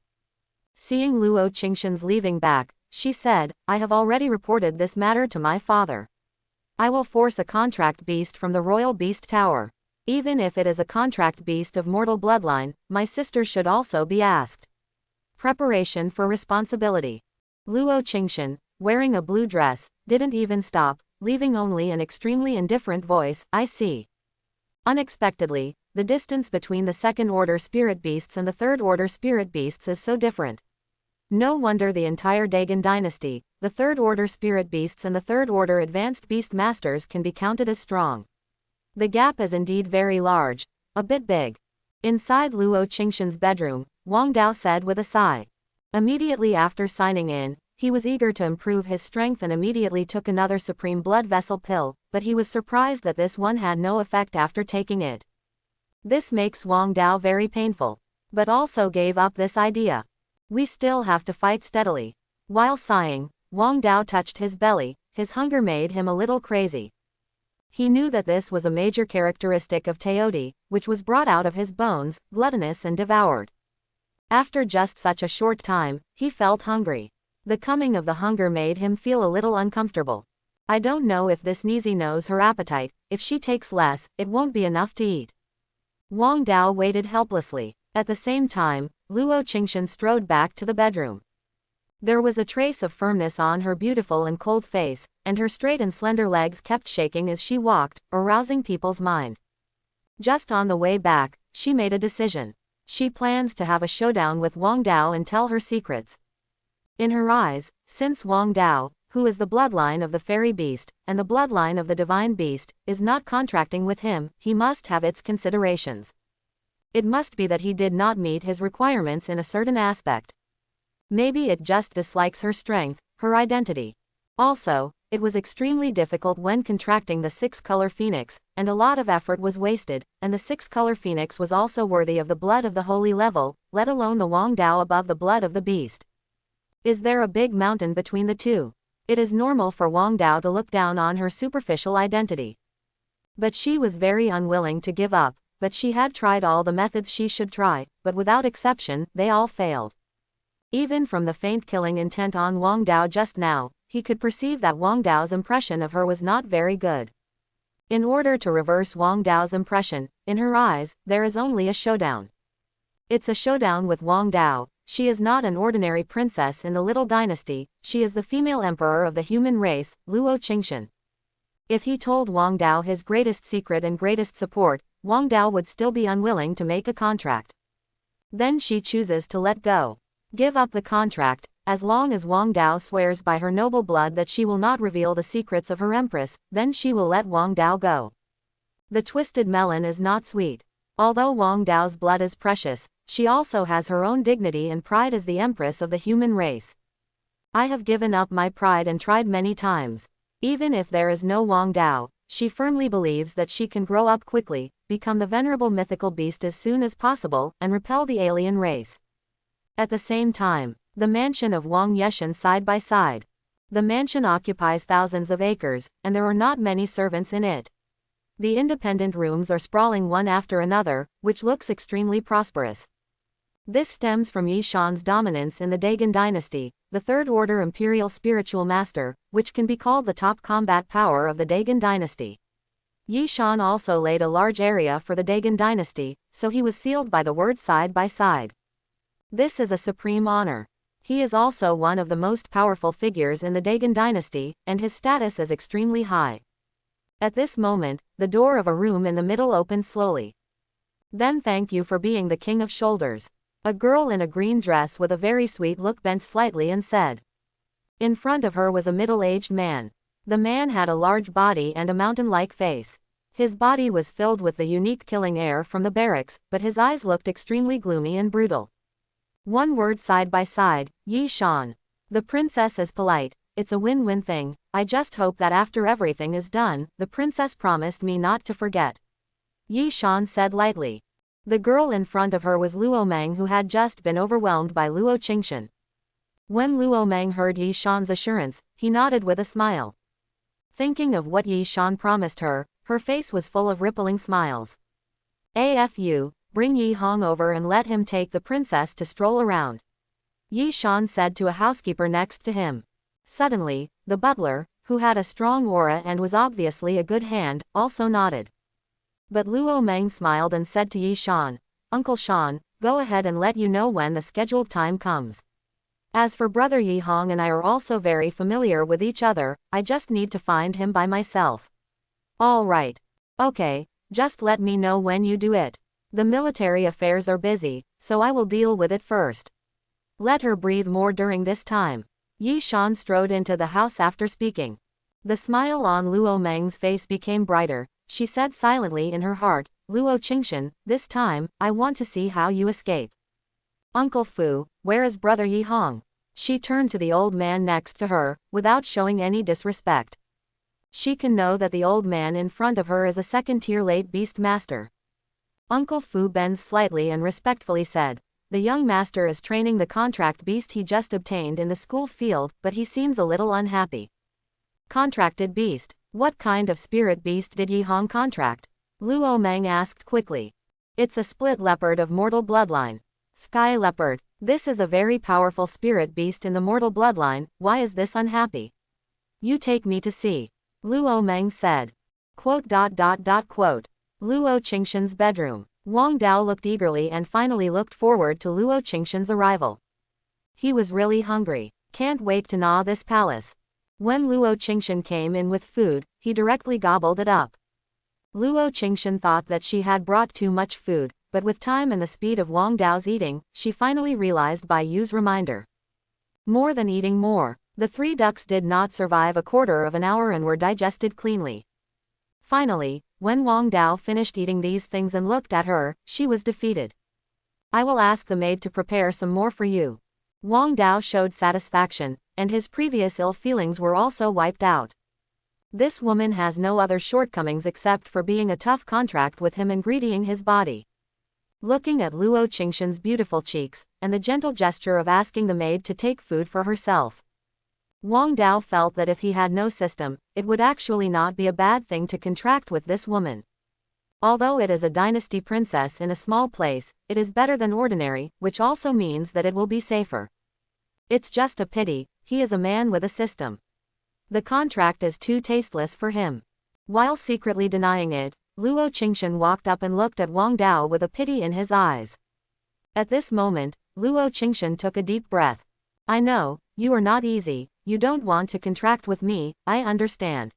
Seeing Luo Qingshan's leaving back, she said, I have already reported this matter to my father. I will force a contract beast from the royal beast tower. Even if it is a contract beast of mortal bloodline, my sister should also be asked. Preparation for responsibility. Luo Qingshan, wearing a blue dress, didn't even stop, leaving only an extremely indifferent voice, I see. Unexpectedly, the distance between the second-order spirit beasts and the third-order spirit beasts is so different. No wonder the entire Dagon dynasty, the third-order spirit beasts and the third-order advanced beast masters can be counted as strong. The gap is indeed very large, a bit big. Inside Luo Qingshan's bedroom, Wong Dao said with a sigh. Immediately after signing in, he was eager to improve his strength and immediately took another supreme blood vessel pill, but he was surprised that this one had no effect after taking it. This makes Wong Dao very painful, but also gave up this idea. We still have to fight steadily. While sighing, Wong Dao touched his belly. His hunger made him a little crazy. He knew that this was a major characteristic of Teodi, which was brought out of his bones, gluttonous and devoured. After just such a short time, he felt hungry. The coming of the hunger made him feel a little uncomfortable. I don't know if this Nizi knows her appetite. If she takes less, it won't be enough to eat. Wong Dao waited helplessly. At the same time, Luo Qingshan strode back to the bedroom. There was a trace of firmness on her beautiful and cold face, and her straight and slender legs kept shaking as she walked, arousing people's mind. Just on the way back, she made a decision. She plans to have a showdown with Wong Dao and tell her secrets. In her eyes, since Wong Dao, who is the bloodline of the fairy beast, and the bloodline of the divine beast, is not contracting with him, he must have its considerations. It must be that he did not meet his requirements in a certain aspect. Maybe it just dislikes her strength, her identity. Also, it was extremely difficult when contracting the six-color phoenix, and a lot of effort was wasted, and the six-color phoenix was also worthy of the blood of the holy level, let alone the Wong Dao above the blood of the beast. Is there a big mountain between the two? It is normal for Wong Dao to look down on her superficial identity. But she was very unwilling to give up. But she had tried all the methods she should try, but without exception, they all failed. Even from the faint killing intent on Wong Dao just now, he could perceive that Wong Dao's impression of her was not very good. In order to reverse Wong Dao's impression, in her eyes, there is only a showdown. It's a showdown with Wong Dao. She is not an ordinary princess in the Little Dynasty, she is the female emperor of the human race, Luo Qingshan. If he told Wong Dao his greatest secret and greatest support, Wong Dao would still be unwilling to make a contract. Then she chooses to let go. Give up the contract. As long as Wong Dao swears by her noble blood that she will not reveal the secrets of her empress, then she will let Wong Dao go. The twisted melon is not sweet. Although Wong Dao's blood is precious, she also has her own dignity and pride as the empress of the human race. I have given up my pride and tried many times. Even if there is no Wong Dao, she firmly believes that she can grow up quickly, become the venerable mythical beast as soon as possible, and repel the alien race. At the same time, the mansion of Wang Yeshan side by side. The mansion occupies thousands of acres, and there are not many servants in it. The independent rooms are sprawling one after another, which looks extremely prosperous. This stems from Yi Shan's dominance in the Dagon dynasty, the third order imperial spiritual master, which can be called the top combat power of the Dagon dynasty. Yi Shan also laid a large area for the Dagon dynasty, so he was sealed by the word side by side. This is a supreme honor. He is also one of the most powerful figures in the Dagon dynasty, and his status is extremely high. At this moment, the door of a room in the middle opens slowly. Then thank you for being the king of shoulders. A girl in a green dress with a very sweet look bent slightly and said. In front of her was a middle-aged man. The man had a large body and a mountain-like face. His body was filled with the unique killing air from the barracks, but his eyes looked extremely gloomy and brutal. One word side by side, Yi Shan. The princess is polite. It's a win-win thing. I just hope that after everything is done, the princess promised me not to forget. Yi Shan said lightly. The girl in front of her was Luo Meng, who had just been overwhelmed by Luo Qingshan. When Luo Meng heard Yi Shan's assurance, he nodded with a smile. Thinking of what Yi Shan promised her, her face was full of rippling smiles. Afu, bring Yi Hong over and let him take the princess to stroll around. Yi Shan said to a housekeeper next to him. Suddenly, the butler, who had a strong aura and was obviously a good hand, also nodded. But Luo Meng smiled and said to Yi Shan, Uncle Shan, go ahead and let you know when the scheduled time comes. As for brother Yi Hong and I are also very familiar with each other, I just need to find him by myself. All right. Okay, just let me know when you do it. The military affairs are busy, so I will deal with it first. Let her breathe more during this time. Yi Shan strode into the house after speaking. The smile on Luo Meng's face became brighter. She said silently in her heart, Luo Qingshan, this time, I want to see how you escape. Uncle Fu, where is brother Yi Hong? She turned to the old man next to her, without showing any disrespect. She can know that the old man in front of her is a second-tier late beast master. Uncle Fu bends slightly and respectfully said, the young master is training the contract beast he just obtained in the school field, but he seems a little unhappy. Contracted beast? What kind of spirit beast did Yi Hong contract? Luo Meng asked quickly. It's a split leopard of mortal bloodline. Sky leopard. This is a very powerful spirit beast in the mortal bloodline, why is this unhappy? You take me to see. Luo Meng said. Luo Qingshan's bedroom. Wong Dao looked eagerly and finally looked forward to Luo Qingshan's arrival. He was really hungry. Can't wait to gnaw this palace. When Luo Qingshan came in with food, he directly gobbled it up. Luo Qingshan thought that she had brought too much food, but with time and the speed of Wong Dao's eating, she finally realized by Yu's reminder. More than eating more, the three ducks did not survive a quarter of an hour and were digested cleanly. Finally, when Wong Dao finished eating these things and looked at her, she was defeated. I will ask the maid to prepare some more for you. Wong Dao showed satisfaction, and his previous ill feelings were also wiped out. This woman has no other shortcomings except for being a tough contract with him and greedying his body. Looking at Luo Qingshan's beautiful cheeks, and the gentle gesture of asking the maid to take food for herself, Wong Dao felt that if he had no system, it would actually not be a bad thing to contract with this woman. Although it is a dynasty princess in a small place, it is better than ordinary, which also means that it will be safer. It's just a pity, he is a man with a system. The contract is too tasteless for him. While secretly denying it, Luo Qingshan walked up and looked at Wong Dao with a pity in his eyes. At this moment, Luo Qingshan took a deep breath. I know, you are not easy, you don't want to contract with me, I understand.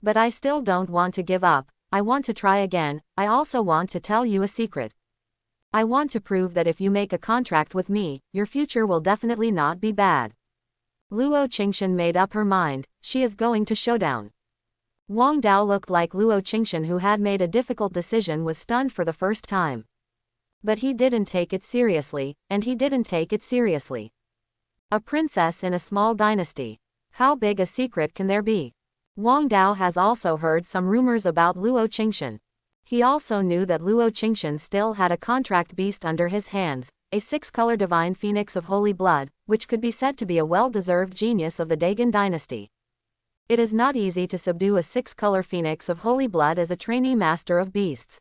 But I still don't want to give up, I want to try again, I also want to tell you a secret. I want to prove that if you make a contract with me, your future will definitely not be bad. Luo Qingshan made up her mind, she is going to showdown. Wang Dao looked like Luo Qingshan, who had made a difficult decision, was stunned for the first time. But he didn't take it seriously, and he didn't take it seriously. A princess in a small dynasty. How big a secret can there be? Wang Dao has also heard some rumors about Luo Qingshan. He also knew that Luo Qingshan still had a contract beast under his hands, a 6-color divine phoenix of holy blood, which could be said to be a well-deserved genius of the Dagon dynasty. It is not easy to subdue a 6-color phoenix of holy blood as a trainee master of beasts.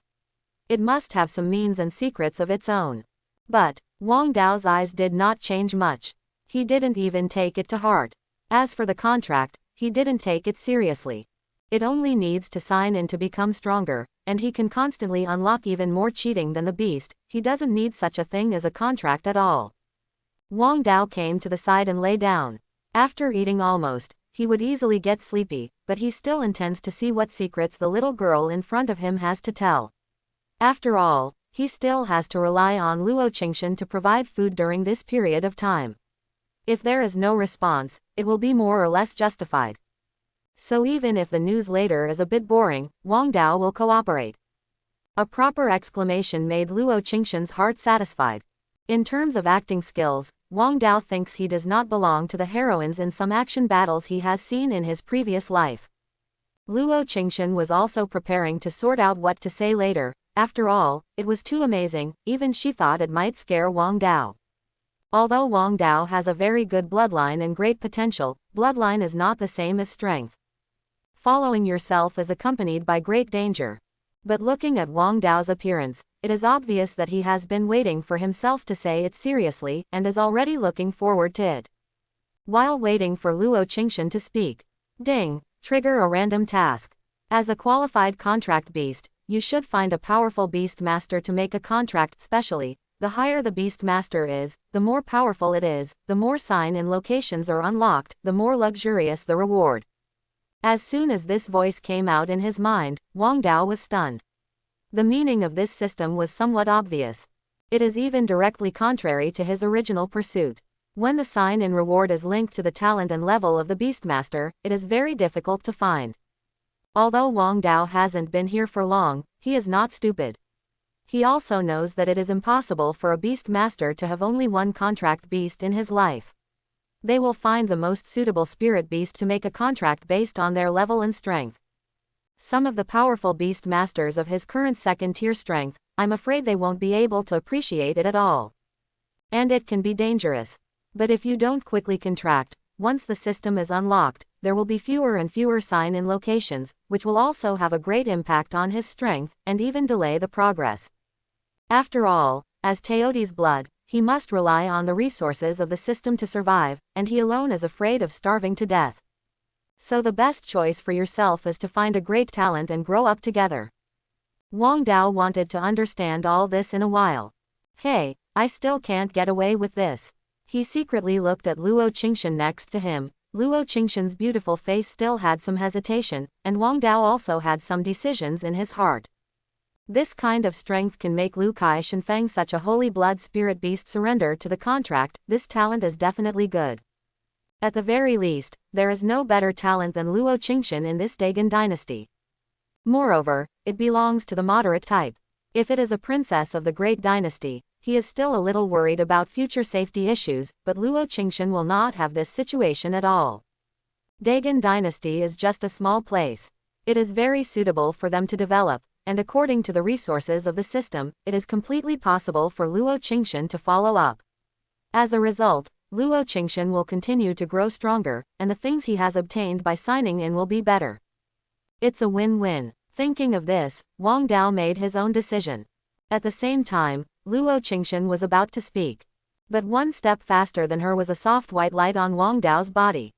It must have some means and secrets of its own. But Wang Dao's eyes did not change much. He didn't even take it to heart. As for the contract, he didn't take it seriously. It only needs to sign in to become stronger, and he can constantly unlock even more cheating than the beast. He doesn't need such a thing as a contract at all. Wang Dao came to the side and lay down. After eating almost, he would easily get sleepy, but he still intends to see what secrets the little girl in front of him has to tell. After all, he still has to rely on Luo Qingshan to provide food during this period of time. If there is no response, it will be more or less justified. So even if the news later is a bit boring, Wang Dao will cooperate. A proper exclamation made Luo Qingshan's heart satisfied. In terms of acting skills, Wang Dao thinks he does not belong to the heroines in some action battles he has seen in his previous life. Luo Qingshan was also preparing to sort out what to say later. After all, it was too amazing, even she thought it might scare Wang Dao. Although Wang Dao has a very good bloodline and great potential, bloodline is not the same as strength. Following yourself is accompanied by great danger. But looking at Wang Dao's appearance, it is obvious that he has been waiting for himself to say it seriously and is already looking forward to it. While waiting for Luo Qingshan to speak, ding, trigger a random task. As a qualified contract beast, you should find a powerful beast master to make a contract specially. The higher the beast master is, the more powerful it is, the more sign and locations are unlocked, the more luxurious the reward. As soon as this voice came out in his mind, Wang Dao was stunned. The meaning of this system was somewhat obvious. It is even directly contrary to his original pursuit. When the sign and reward is linked to the talent and level of the beastmaster, it is very difficult to find. Although Wang Dao hasn't been here for long, he is not stupid. He also knows that it is impossible for a beastmaster to have only one contract beast in his life. They will find the most suitable spirit beast to make a contract based on their level and strength. Some of the powerful beast masters of his current second-tier strength, I'm afraid they won't be able to appreciate it at all. And it can be dangerous. But if you don't quickly contract, once the system is unlocked, there will be fewer and fewer sign-in locations, which will also have a great impact on his strength, and even delay the progress. After all, as Teoti's blood, he must rely on the resources of the system to survive, and he alone is afraid of starving to death. So the best choice for yourself is to find a great talent and grow up together. Wang Dao wanted to understand all this in a while. Hey, I still can't get away with this. He secretly looked at Luo Qingshan next to him. Luo Qingshan's beautiful face still had some hesitation, and Wang Dao also had some decisions in his heart. This kind of strength can make Lu Kai Shenfeng, such a holy blood spirit beast, surrender to the contract. This talent is definitely good. At the very least, there is no better talent than Luo Qingshan in this Dagon dynasty. Moreover, it belongs to the moderate type. If it is a princess of the great dynasty, he is still a little worried about future safety issues, but Luo Qingshan will not have this situation at all. Dagon dynasty is just a small place. It is very suitable for them to develop. And according to the resources of the system, it is completely possible for Luo Qingshan to follow up. As a result, Luo Qingshan will continue to grow stronger, and the things he has obtained by signing in will be better. It's a win-win. Thinking of this, Wang Dao made his own decision. At the same time, Luo Qingshan was about to speak. But one step faster than her was a soft white light on Wang Dao's body.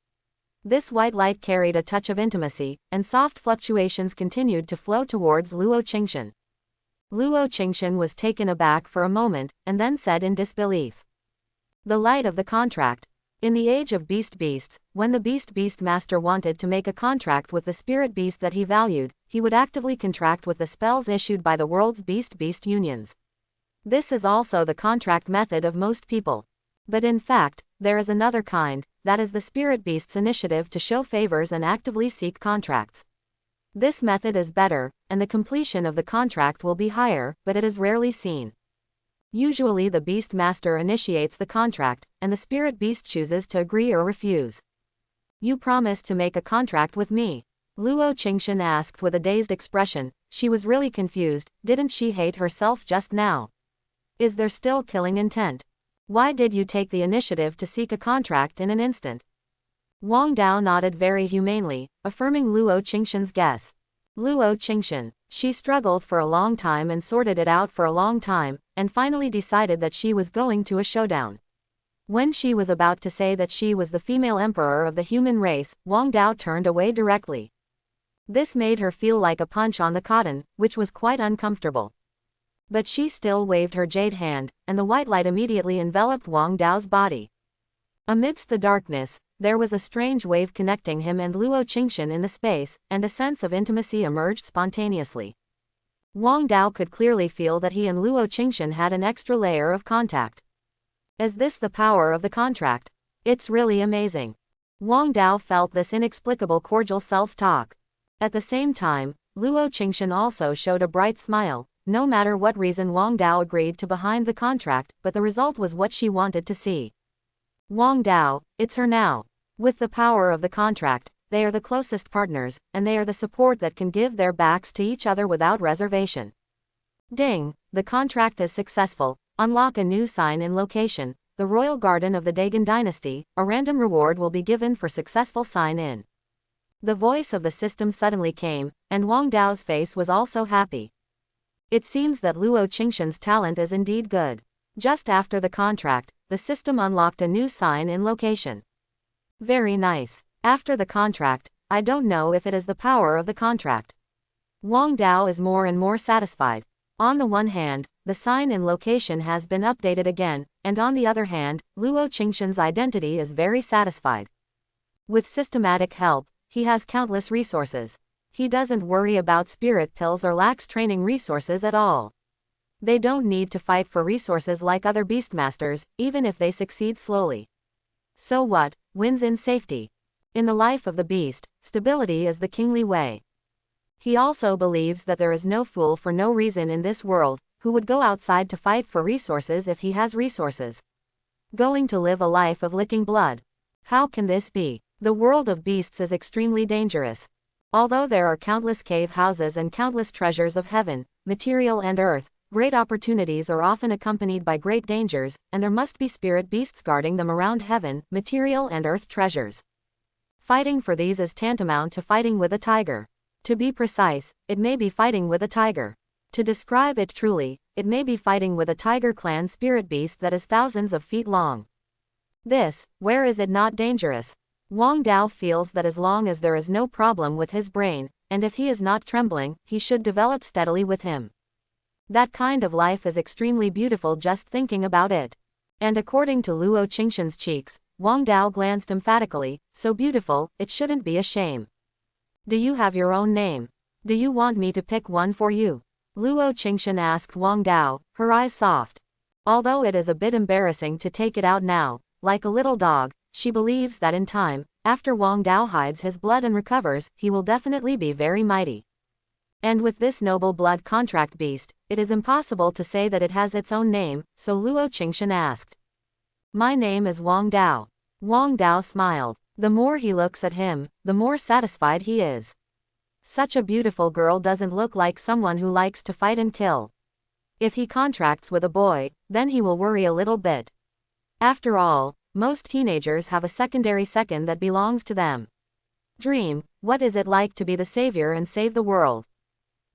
This white light carried a touch of intimacy, and soft fluctuations continued to flow towards Luo Qingshan. Luo Qingshan was taken aback for a moment, and then said in disbelief. The light of the contract. In the age of beasts, when the beast master wanted to make a contract with the spirit beast that he valued, he would actively contract with the spells issued by the world's beast unions. This is also the contract method of most people. But in fact, there is another kind, that is the spirit beast's initiative to show favors and actively seek contracts. This method is better, and the completion of the contract will be higher, but it is rarely seen. Usually the beast master initiates the contract, and the spirit beast chooses to agree or refuse. You promised to make a contract with me? Luo Qingshan asked with a dazed expression. She was really confused. Didn't she hate herself just now? Is there still killing intent? Why did you take the initiative to seek a contract in an instant? Wang Dao nodded very humanely, affirming Luo Qingshan's guess. Luo Qingshan. She struggled for a long time and sorted it out for a long time, and finally decided that she was going to a showdown. When she was about to say that she was the female emperor of the human race, Wang Dao turned away directly. This made her feel like a punch on the cotton, which was quite uncomfortable. But she still waved her jade hand, and the white light immediately enveloped Wang Dao's body. Amidst the darkness, there was a strange wave connecting him and Luo Qingshan in the space, and a sense of intimacy emerged spontaneously. Wang Dao could clearly feel that he and Luo Qingshan had an extra layer of contact. Is this the power of the contract? It's really amazing. Wang Dao felt this inexplicable cordial self-talk. At the same time, Luo Qingshan also showed a bright smile. No matter what reason Wang Dao agreed to behind the contract, but the result was what she wanted to see. Wang Dao, it's her now. With the power of the contract, they are the closest partners, and they are the support that can give their backs to each other without reservation. Ding, the contract is successful. Unlock a new sign in location, the royal garden of the Dagon dynasty. A random reward will be given for successful sign-in. The voice of the system suddenly came, and Wang Dao's face was also happy. It seems that Luo Qingshan's talent is indeed good. Just after the contract, the system unlocked a new sign in location. Very nice. After the contract, I don't know if it is the power of the contract. Wang Dao is more and more satisfied. On the one hand, the sign in location has been updated again, and on the other hand, Luo Qingshan's identity is very satisfied. With systematic help, he has countless resources. He doesn't worry about spirit pills or lacks training resources at all. They don't need to fight for resources like other beastmasters, even if they succeed slowly. So what, wins in safety. In the life of the beast, stability is the kingly way. He also believes that there is no fool for no reason in this world, who would go outside to fight for resources if he has resources. Going to live a life of licking blood. How can this be? The world of beasts is extremely dangerous. Although there are countless cave houses and countless treasures of heaven, material and earth, great opportunities are often accompanied by great dangers, and there must be spirit beasts guarding them around heaven, material and earth treasures. Fighting for these is tantamount to fighting with a tiger. To be precise, it may be fighting with a tiger. To describe it truly, it may be fighting with a tiger clan spirit beast that is thousands of feet long. This, where is it not dangerous? Wang Dao feels that as long as there is no problem with his brain, and if he is not trembling, he should develop steadily with him. That kind of life is extremely beautiful just thinking about it. And according to Luo Qingshan's cheeks, Wang Dao glanced emphatically, so beautiful, it shouldn't be a shame. Do you have your own name? Do you want me to pick one for you? Luo Qingshan asked Wang Dao, her eyes soft. Although it is a bit embarrassing to take it out now, like a little dog, she believes that in time, after Wang Dao hides his blood and recovers, he will definitely be very mighty. And with this noble blood contract beast, it is impossible to say that it has its own name, so Luo Qingshan asked. My name is Wang Dao. Wang Dao smiled. The more he looks at him, the more satisfied he is. Such a beautiful girl doesn't look like someone who likes to fight and kill. If he contracts with a boy, then he will worry a little bit. After all, most teenagers have a secondary second that belongs to them. Dream, what is it like to be the savior and save the world?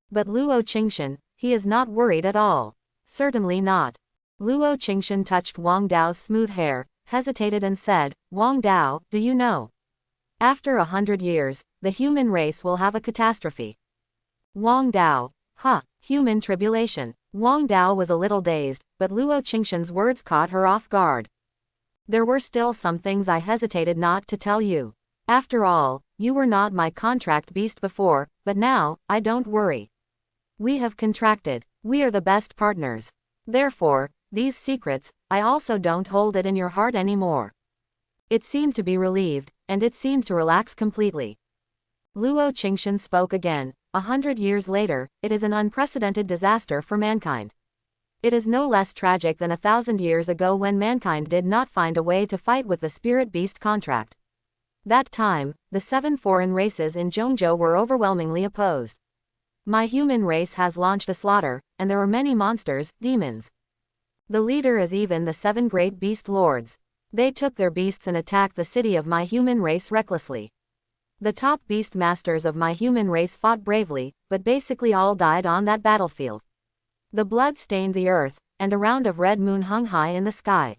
But Luo Qingshan, he is not worried at all. Certainly not. Luo Qingshan touched Wang Dao's smooth hair, hesitated and said, Wang Dao, do you know? After 100 years, the human race will have a catastrophe. Wang Dao, Ha, human tribulation. Wang Dao was a little dazed, but Luo Qingshan's words caught her off guard. There were still some things I hesitated not to tell you. After all, you were not my contract beast before, but now, I don't worry. We have contracted. We are the best partners. Therefore, these secrets, I also don't hold it in your heart anymore. It seemed to be relieved, and it seemed to relax completely. Luo Qingshan spoke again. 100 years later, it is an unprecedented disaster for mankind. It is no less tragic than 1,000 years ago when mankind did not find a way to fight with the spirit beast contract. That time, the 7 foreign races in Zhongzhou were overwhelmingly opposed. My human race has launched a slaughter, and there are many monsters, demons. The leader is even the 7 great beast lords. They took their beasts and attacked the city of my human race recklessly. The top beast masters of my human race fought bravely, but basically all died on that battlefield. The blood stained the earth, and a round of red moon hung high in the sky.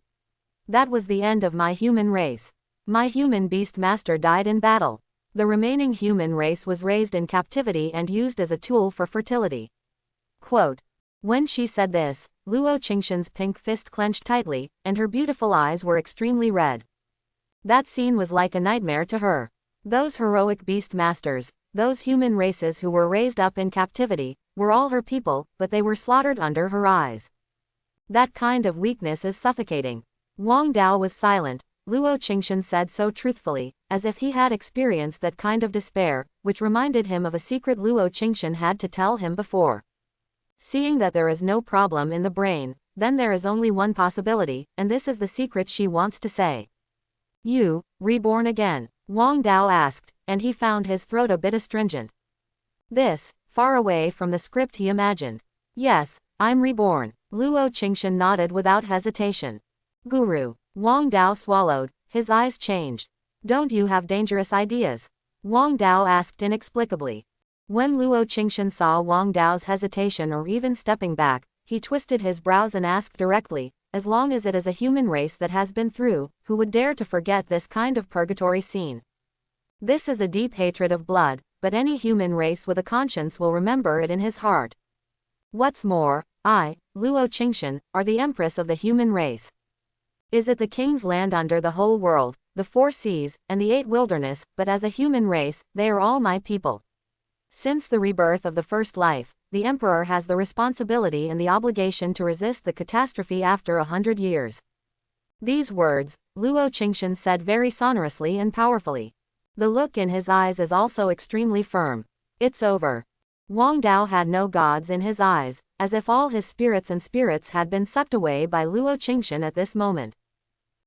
That was the end of my human race. My human beast master died in battle. The remaining human race was raised in captivity and used as a tool for fertility. Quote. When she said this, Luo Qingshan's pink fist clenched tightly, and her beautiful eyes were extremely red. That scene was like a nightmare to her. Those heroic beast masters, those human races who were raised up in captivity, were all her people, but they were slaughtered under her eyes. That kind of weakness is suffocating. Wang Dao was silent. Luo Qingshan said so truthfully, as if he had experienced that kind of despair, which reminded him of a secret Luo Qingshan had to tell him before. Seeing that there is no problem in the brain, then there is only one possibility, and this is the secret she wants to say. You, reborn again? Wang Dao asked, and he found his throat a bit astringent. This, far away from the script he imagined. Yes, I'm reborn. Luo Qingshan nodded without hesitation. Guru. Wang Dao swallowed, his eyes changed. Don't you have dangerous ideas? Wang Dao asked inexplicably. When Luo Qingshan saw Wang Dao's hesitation or even stepping back, he twisted his brows and asked directly, as long as it is a human race that has been through, who would dare to forget this kind of purgatory scene? This is a deep hatred of blood, but any human race with a conscience will remember it in his heart. What's more, I, Luo Qingshan, are the Empress of the human race. Is it the king's land under the whole world, the 4 seas, and the 8 wilderness, but as a human race, they are all my people. Since the rebirth of the first life, the emperor has the responsibility and the obligation to resist the catastrophe after 100 years. These words, Luo Qingshan said very sonorously and powerfully. The look in his eyes is also extremely firm. It's over. Wang Dao had no gods in his eyes, as if all his spirits had been sucked away by Luo Qingshan at this moment.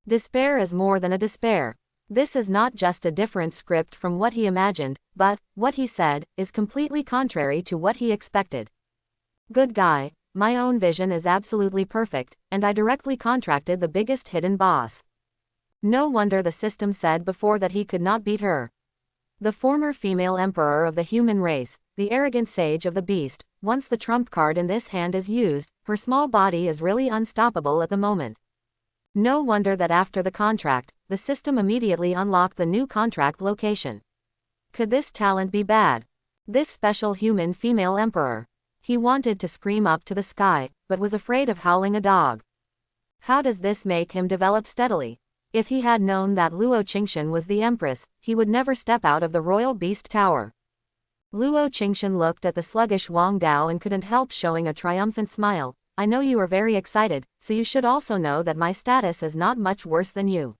Despair is more than a despair. This is not just a different script from what he imagined, but, what he said, is completely contrary to what he expected. Good guy, my own vision is absolutely perfect, and I directly contracted the biggest hidden boss. No wonder the system said before that he could not beat her. The former female emperor of the human race, the arrogant sage of the beast, once the trump card in this hand is used, her small body is really unstoppable at the moment. No wonder that after the contract, the system immediately unlocked the new contract location. Could this talent be bad? This special human female emperor. He wanted to scream up to the sky, but was afraid of howling a dog. How does this make him develop steadily? If he had known that Luo Qingshan was the Empress, he would never step out of the royal beast tower. Luo Qingshan looked at the sluggish Wang Dao and couldn't help showing a triumphant smile. I know you are very excited, so you should also know that my status is not much worse than you.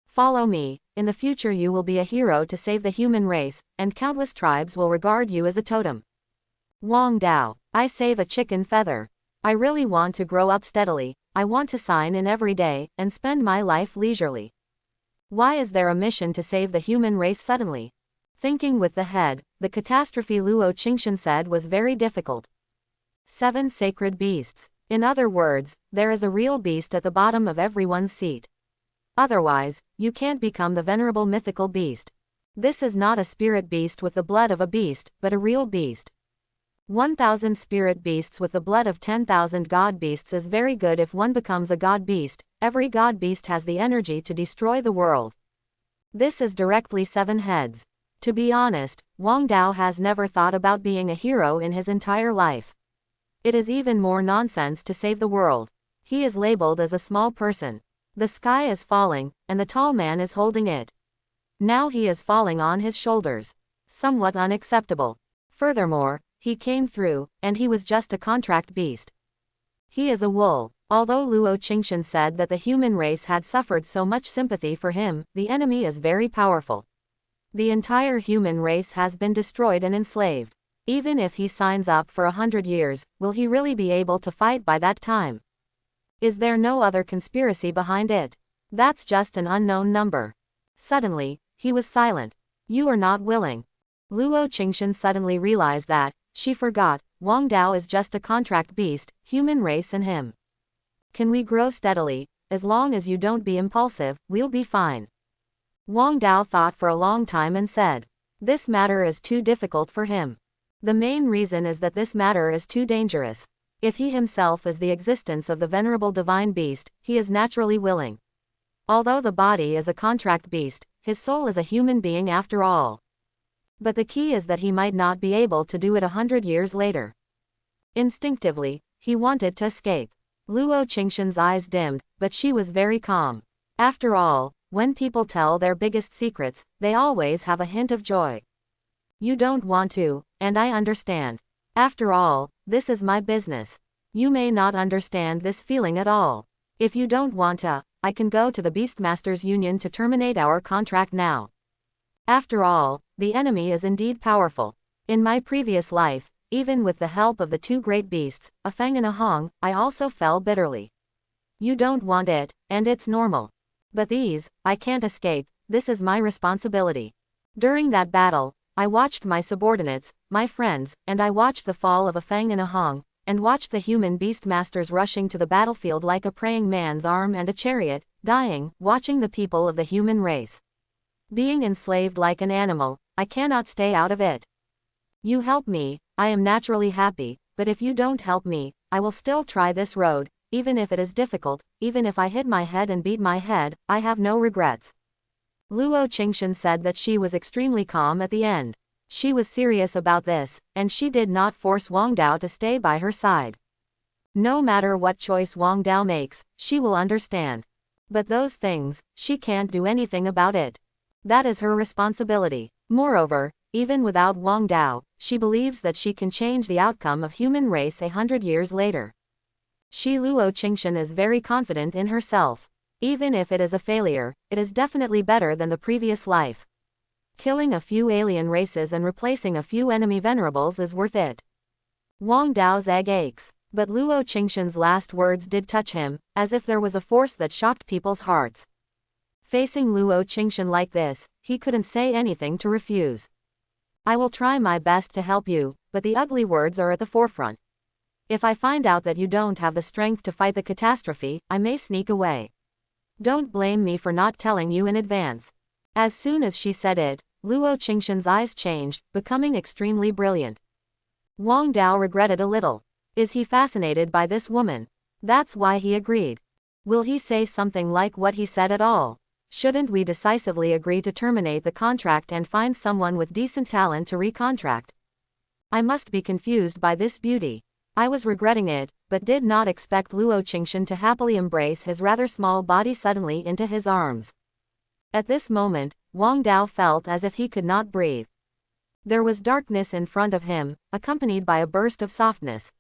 Follow me. In the future you will be a hero to save the human race, and countless tribes will regard you as a totem. Wang Dao, I save a chicken feather. I really want to grow up steadily. I want to sign in every day, and spend my life leisurely. Why is there a mission to save the human race suddenly? Thinking with the head, the catastrophe Luo Qingshan said was very difficult. 7 sacred beasts. In other words, there is a real beast at the bottom of everyone's seat. Otherwise, you can't become the venerable mythical beast. This is not a spirit beast with the blood of a beast, but a real beast. 1,000 spirit beasts with the blood of 10,000 god beasts is very good if one becomes a god beast. Every god beast has the energy to destroy the world. This is directly 7 heads. To be honest, Wong Dao has never thought about being a hero in his entire life. It is even more nonsense to save the world. He is labeled as a small person. The sky is falling, and the tall man is holding it. Now he is falling on his shoulders. Somewhat unacceptable. Furthermore, he came through, and he was just a contract beast. He is a wool. Although Luo Qingshan said that the human race had suffered so much sympathy for him, the enemy is very powerful. The entire human race has been destroyed and enslaved. Even if he signs up for 100 years, will he really be able to fight by that time? Is there no other conspiracy behind it? That's just an unknown number. Suddenly, he was silent. You are not willing. Luo Qingshan suddenly realized that she forgot Wong Dao is just a contract beast, human race and him. Can we grow steadily? As long as you don't be impulsive, we'll be fine. Wong Dao thought for a long time and said, this matter is too difficult for him. The main reason is that this matter is too dangerous. If he himself is the existence of the venerable divine beast, he is naturally willing. Although the body is a contract beast, his soul is a human being after all. But the key is that he might not be able to do it 100 years later. Instinctively, he wanted to escape. Luo Qingshan's eyes dimmed, but she was very calm. After all, when people tell their biggest secrets, they always have a hint of joy. You don't want to, and I understand. After all, this is my business. You may not understand this feeling at all. If you don't want to, I can go to the Beastmasters Union to terminate our contract now. After all, the enemy is indeed powerful. In my previous life, even with the help of the two great beasts, a Feng and a Hong, I also fell bitterly. You don't want it, and it's normal. But these, I can't escape, this is my responsibility. During that battle, I watched my subordinates, my friends, and I watched the fall of a Feng and a Hong, and watched the human beast masters rushing to the battlefield like a praying man's arm and a chariot, dying, watching the people of the human race being enslaved like an animal. I cannot stay out of it. You help me, I am naturally happy, but if you don't help me, I will still try this road. Even if it is difficult, even if I hit my head and beat my head, I have no regrets. Luo Qingshan said that she was extremely calm at the end. She was serious about this, and she did not force Wong Dao to stay by her side. No matter what choice Wong Dao makes, she will understand. But those things, she can't do anything about it. That is her responsibility. Moreover, even without Wong Dao, she believes that she can change the outcome of human race 100 years later. She Luo Qingshan is very confident in herself. Even if it is a failure, it is definitely better than the previous life. Killing a few alien races and replacing a few enemy venerables is worth it. Wong Dao's egg aches. But Luo Qingshan's last words did touch him, as if there was a force that shocked people's hearts. Facing Luo Qingshan like this, he couldn't say anything to refuse. I will try my best to help you, but the ugly words are at the forefront. If I find out that you don't have the strength to fight the catastrophe, I may sneak away. Don't blame me for not telling you in advance. As soon as she said it, Luo Qingshan's eyes changed, becoming extremely brilliant. Wong Dao regretted a little. Is he fascinated by this woman? That's why he agreed. Will he say something like what he said at all? Shouldn't we decisively agree to terminate the contract and find someone with decent talent to recontract? I must be confused by this beauty. I was regretting it, but did not expect Luo Qingshan to happily embrace his rather small body suddenly into his arms. At this moment, Wong Dao felt as if he could not breathe. There was darkness in front of him, accompanied by a burst of softness.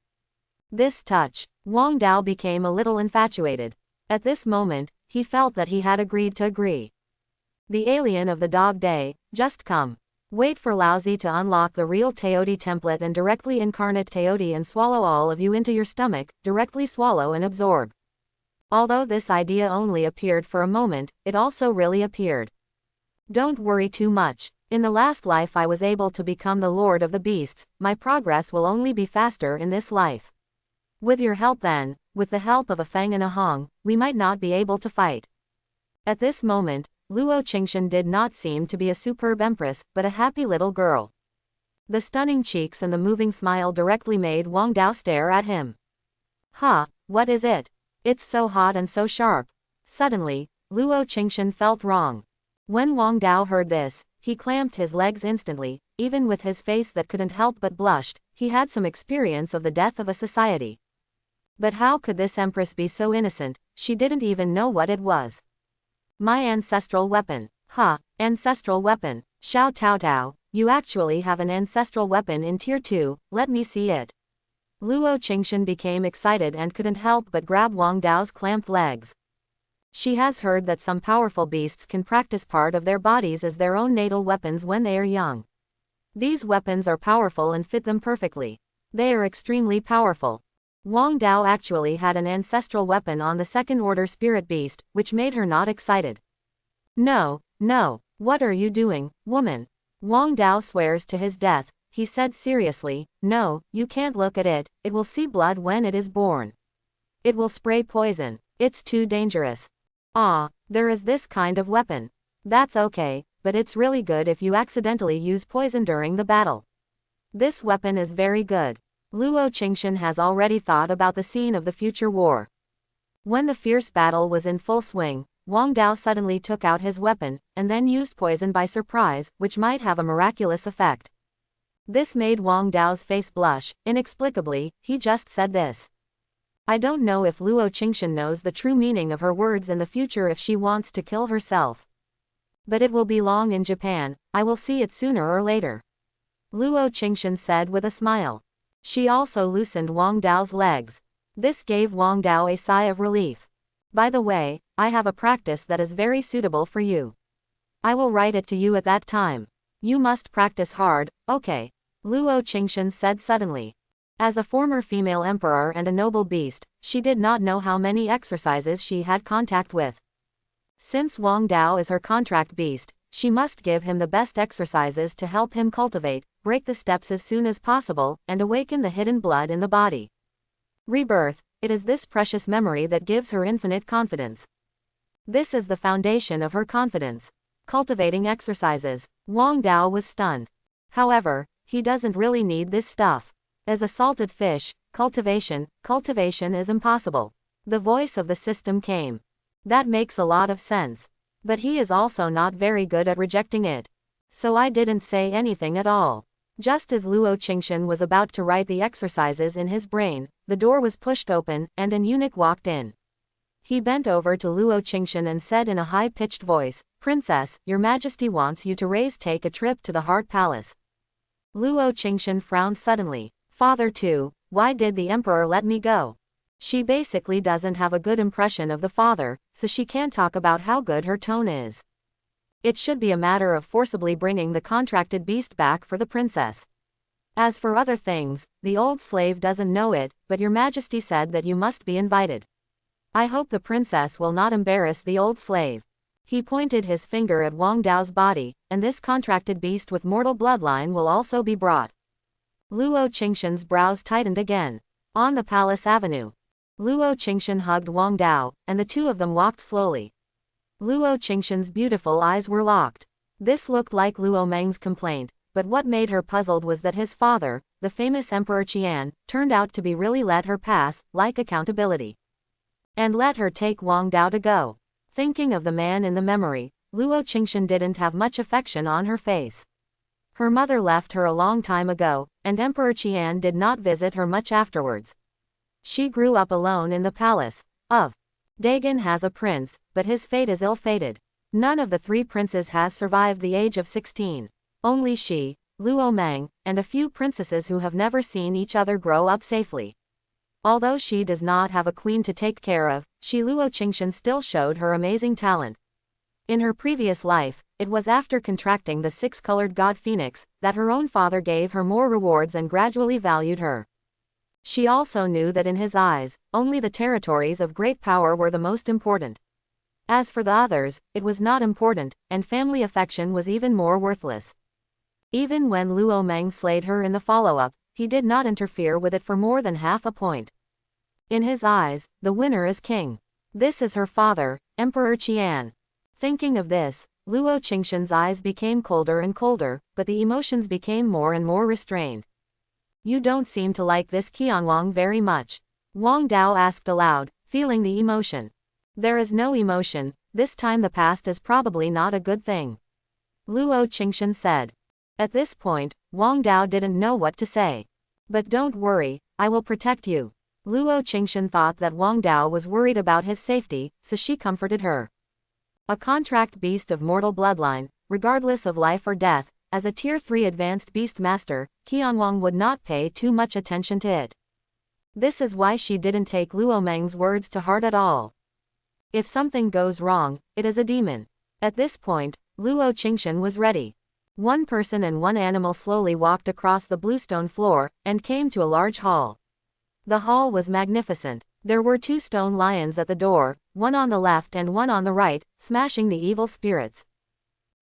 This touch, Wong Dao became a little infatuated. At this moment, he felt that he had agreed to agree. The alien of the dog day, just come. Wait for Laozi to unlock the real Teodi template and directly incarnate Teodi and swallow all of you into your stomach, directly swallow and absorb. Although this idea only appeared for a moment, it also really appeared. Don't worry too much. In the last life I was able to become the Lord of the Beasts, my progress will only be faster in this life. With your help then, with the help of a Feng and a Hong, we might not be able to fight. At this moment, Luo Qingshan did not seem to be a superb empress, but a happy little girl. The stunning cheeks and the moving smile directly made Wong Dao stare at him. Huh, what is it? It's so hot and so sharp. Suddenly, Luo Qingshan felt wrong. When Wong Dao heard this, he clamped his legs instantly, even with his face that couldn't help but blushed. He had some experience of the death of a society. But how could this Empress be so innocent? She didn't even know what it was. My ancestral weapon. Ha, ancestral weapon. Xiao Tao Tao, you actually have an ancestral weapon in Tier 2, let me see it. Luo Qingshan became excited and couldn't help but grab Wang Dao's clamped legs. She has heard that some powerful beasts can practice part of their bodies as their own natal weapons when they are young. These weapons are powerful and fit them perfectly. They are extremely powerful. Wang Dao actually had an ancestral weapon on the second-order spirit beast, which made her not excited. No, no, what are you doing, woman? Wang Dao swears to his death, he said seriously, no, you can't look at it, it will see blood when it is born. It will spray poison, it's too dangerous. Ah, there is this kind of weapon. That's okay, but it's really good if you accidentally use poison during the battle. This weapon is very good. Luo Qingshan has already thought about the scene of the future war. When the fierce battle was in full swing, Wang Dao suddenly took out his weapon, and then used poison by surprise, which might have a miraculous effect. This made Wang Dao's face blush. Inexplicably, he just said this. I don't know if Luo Qingshan knows the true meaning of her words in the future if she wants to kill herself. But it will be long in Japan, I will see it sooner or later. Luo Qingshan said with a smile. She also loosened Wang Dao's legs. This gave Wang Dao a sigh of relief. By the way, I have a practice that is very suitable for you. I will write it to you at that time. You must practice hard, okay? Luo Qingshan said suddenly. As a former female emperor and a noble beast, she did not know how many exercises she had contact with. Since Wang Dao is her contract beast, she must give him the best exercises to help him cultivate, break the steps as soon as possible, and awaken the hidden blood in the body. Rebirth, it is this precious memory that gives her infinite confidence. This is the foundation of her confidence. Cultivating exercises. Wang Dao was stunned. However, he doesn't really need this stuff. As a salted fish, cultivation is impossible. The voice of the system came. That makes a lot of sense. But he is also not very good at rejecting it. So I didn't say anything at all. Just as Luo Qingshan was about to write the exercises in his brain, the door was pushed open, and an eunuch walked in. He bent over to Luo Qingshan and said in a high-pitched voice, Princess, your majesty wants you to take a trip to the Heart Palace. Luo Qingshan frowned suddenly. Father too, why did the emperor let me go? She basically doesn't have a good impression of the father, so she can't talk about how good her tone is. It should be a matter of forcibly bringing the contracted beast back for the princess. As for other things, the old slave doesn't know it, but your majesty said that you must be invited. I hope the princess will not embarrass the old slave. He pointed his finger at Wang Dao's body, and this contracted beast with mortal bloodline will also be brought. Luo Qingshan's brows tightened again. On the palace avenue. Luo Qingshan hugged Wang Dao, and the two of them walked slowly. Luo Qingshan's beautiful eyes were locked. This looked like Luo Meng's complaint, but what made her puzzled was that his father, the famous Emperor Qian, turned out to be really let her pass, like accountability. And let her take Wang Dao to go. Thinking of the man in the memory, Luo Qingshan didn't have much affection on her face. Her mother left her a long time ago, and Emperor Qian did not visit her much afterwards. She grew up alone in the palace of Dagon has a prince, but his fate is ill-fated. None of the three princes has survived the age of 16. Only she, Luo Meng, and a few princesses who have never seen each other grow up safely. Although she does not have a queen to take care of, Luo Qingshan still showed her amazing talent. In her previous life, it was after contracting the six-colored god Phoenix, that her own father gave her more rewards and gradually valued her. She also knew that in his eyes, only the territories of great power were the most important. As for the others, it was not important, and family affection was even more worthless. Even when Luo Meng slayed her in the follow-up, he did not interfere with it for more than half a point. In his eyes, the winner is king. This is her father, Emperor Qian. Thinking of this, Luo Qingshan's eyes became colder and colder, but the emotions became more and more restrained. You don't seem to like this Qianwang very much. Wang Dao asked aloud, feeling the emotion. There is no emotion, this time the past is probably not a good thing. Luo Qingshan said. At this point, Wang Dao didn't know what to say. But don't worry, I will protect you. Luo Qingshan thought that Wang Dao was worried about his safety, so she comforted her. A contract beast of mortal bloodline, regardless of life or death, as a Tier 3 advanced beast master, Qianwang would not pay too much attention to it. This is why she didn't take Luo Meng's words to heart at all. If something goes wrong, it is a demon. At this point, Luo Qingshan was ready. One person and one animal slowly walked across the bluestone floor, and came to a large hall. The hall was magnificent. There were 2 stone lions at the door, one on the left and one on the right, smashing the evil spirits.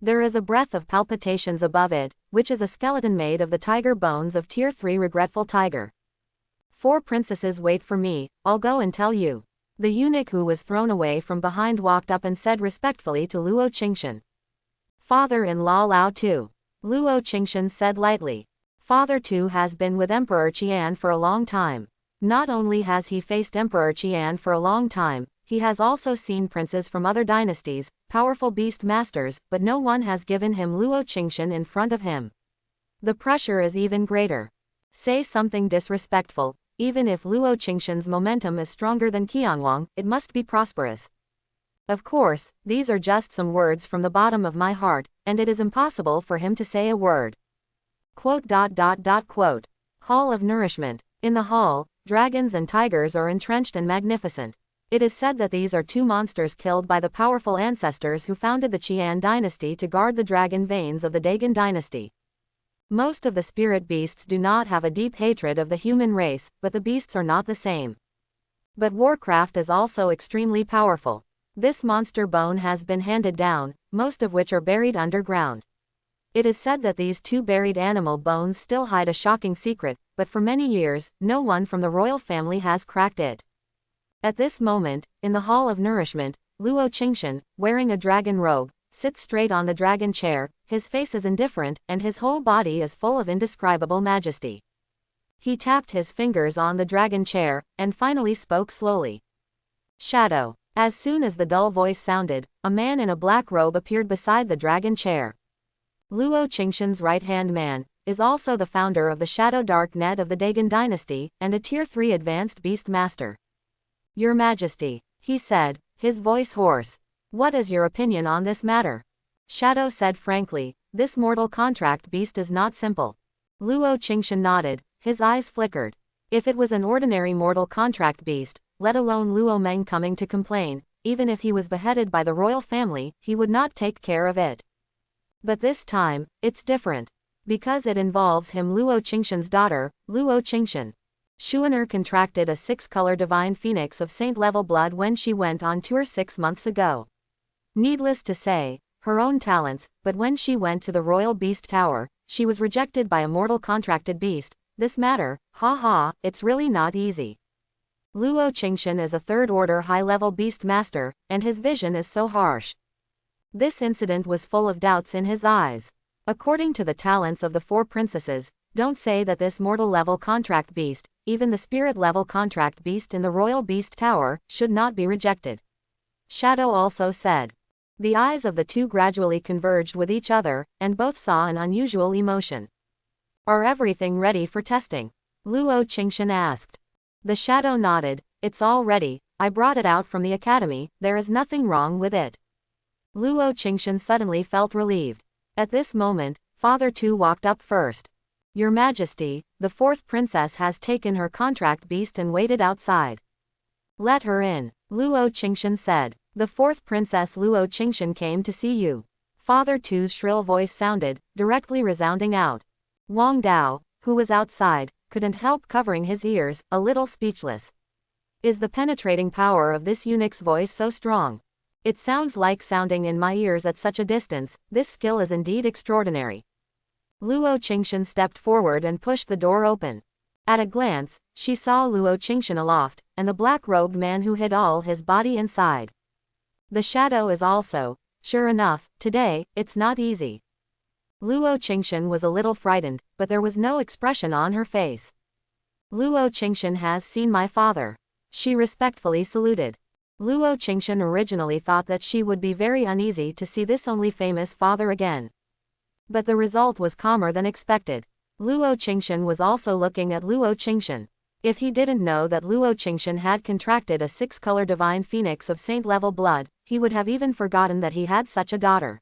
There is a breath of palpitations above it, which is a skeleton made of the tiger bones of Tier 3 regretful tiger. 4 princesses wait for me, I'll go and tell you. The eunuch who was thrown away from behind walked up and said respectfully to Luo Qingshan. Father-in-law Lao Tu. Luo Qingshan said lightly. Father Tu has been with Emperor Qian for a long time. Not only has he faced Emperor Qian for a long time, he has also seen princes from other dynasties, powerful beast masters, but no one has given him Luo Qingshan in front of him. The pressure is even greater. Say something disrespectful, even if Luo Qingshan's momentum is stronger than Qianwang, it must be prosperous. Of course, these are just some words from the bottom of my heart, and it is impossible for him to say a word. Quote. Hall of Nourishment. In the hall, dragons and tigers are entrenched and magnificent. It is said that these are 2 monsters killed by the powerful ancestors who founded the Qian dynasty to guard the dragon veins of the Dagon dynasty. Most of the spirit beasts do not have a deep hatred of the human race, but the beasts are not the same. But Warcraft is also extremely powerful. This monster bone has been handed down, most of which are buried underground. It is said that these 2 buried animal bones still hide a shocking secret, but for many years, no one from the royal family has cracked it. At this moment, in the Hall of Nourishment, Luo Qingshan, wearing a dragon robe, sits straight on the dragon chair, his face is indifferent, and his whole body is full of indescribable majesty. He tapped his fingers on the dragon chair, and finally spoke slowly. Shadow. As soon as the dull voice sounded, a man in a black robe appeared beside the dragon chair. Luo Qingshan's right-hand man is also the founder of the Shadow Dark Net of the Dagon dynasty, and a Tier 3 advanced beast master. Your Majesty, he said, his voice hoarse. What is your opinion on this matter? Shadow said frankly, this mortal contract beast is not simple. Luo Qingshan nodded, his eyes flickered. If it was an ordinary mortal contract beast, let alone Luo Meng coming to complain, even if he was beheaded by the royal family, he would not take care of it. But this time, it's different. Because it involves him, Luo Qingshan's daughter, Luo Qingshan. Shuaner contracted a 6-color divine phoenix of saint-level blood when she went on tour 6 months ago. Needless to say, her own talents, but when she went to the Royal Beast Tower, she was rejected by a mortal contracted beast. This matter, it's really not easy. Luo Qingshan is a 3rd-order high-level beast master, and his vision is so harsh. This incident was full of doubts in his eyes. According to the talents of the 4 princesses, don't say that this mortal-level contract beast, even the spirit-level contract beast in the Royal Beast Tower, should not be rejected. Shadow also said. The eyes of the 2 gradually converged with each other, and both saw an unusual emotion. Are everything ready for testing? Luo Qingshan asked. The shadow nodded, it's all ready, I brought it out from the academy, there is nothing wrong with it. Luo Qingshan suddenly felt relieved. At this moment, Father Tu walked up first. Your Majesty, the 4th princess has taken her contract beast and waited outside. Let her in, Luo Qingshan said. The 4th princess Luo Qingshan came to see you. Father Tu's shrill voice sounded, directly resounding out. Wong Dao, who was outside, couldn't help covering his ears, a little speechless. Is the penetrating power of this eunuch's voice so strong? It sounds like sounding in my ears at such a distance, this skill is indeed extraordinary. Luo Qingshan stepped forward and pushed the door open. At a glance, she saw Luo Qingshan aloft, and the black-robed man who hid all his body inside. The shadow is also, sure enough, today, it's not easy. Luo Qingshan was a little frightened, but there was no expression on her face. Luo Qingshan has seen my father. She respectfully saluted. Luo Qingshan originally thought that she would be very uneasy to see this only famous father again. But the result was calmer than expected. Luo Qingshan was also looking at Luo Qingshan. If he didn't know that Luo Qingshan had contracted a 6-color divine phoenix of saint-level blood, he would have even forgotten that he had such a daughter.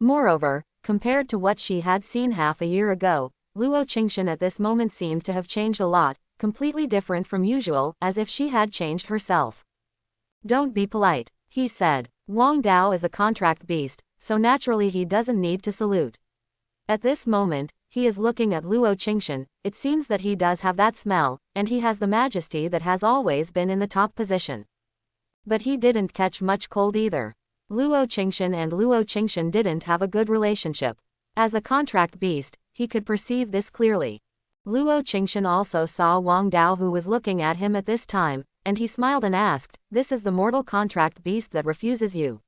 Moreover, compared to what she had seen half a year ago, Luo Qingshan at this moment seemed to have changed a lot, completely different from usual, as if she had changed herself. "Don't be polite," he said. "Wong Dao is a contract beast, so naturally he doesn't need to salute." At this moment, he is looking at Luo Qingshan. It seems that he does have that smell, and he has the majesty that has always been in the top position. But he didn't catch much cold either. Luo Qingshan and Luo Qingshan didn't have a good relationship. As a contract beast, he could perceive this clearly. Luo Qingshan also saw Wong Dao, who was looking at him at this time, and he smiled and asked, "This is the mortal contract beast that refuses you?"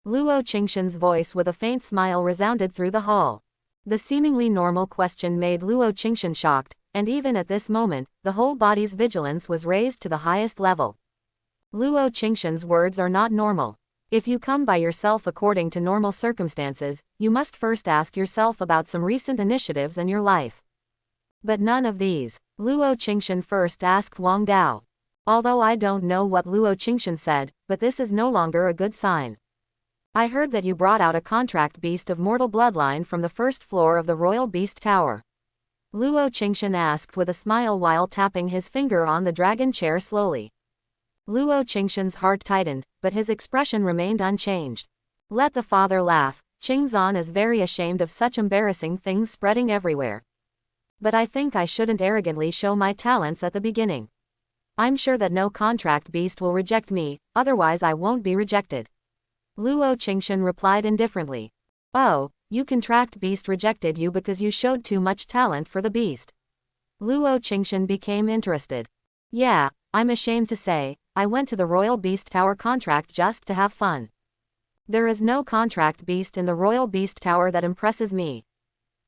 Luo Qingshan's voice with a faint smile resounded through the hall. The seemingly normal question made Luo Qingshan shocked, and even at this moment, the whole body's vigilance was raised to the highest level. Luo Qingshan's words are not normal. If you come by yourself according to normal circumstances, you must first ask yourself about some recent initiatives in your life. But none of these. Luo Qingshan first asked Wong Dao. "Although I don't know what Luo Qingshan said, but this is no longer a good sign. I heard that you brought out a contract beast of mortal bloodline from the first floor of the Royal Beast Tower." Luo Qingshan asked with a smile while tapping his finger on the dragon chair slowly. Luo Qingshan's heart tightened, but his expression remained unchanged. Let the father laugh. Qingzan is very ashamed of such embarrassing things spreading everywhere. But I think I shouldn't arrogantly show my talents at the beginning. I'm sure that no contract beast will reject me, otherwise I won't be rejected. Luo Qingshan replied indifferently. "Oh, you contract beast rejected you because you showed too much talent for the beast." Luo Qingshan became interested. "Yeah, I'm ashamed to say, I went to the Royal Beast Tower contract just to have fun. There is no contract beast in the Royal Beast Tower that impresses me.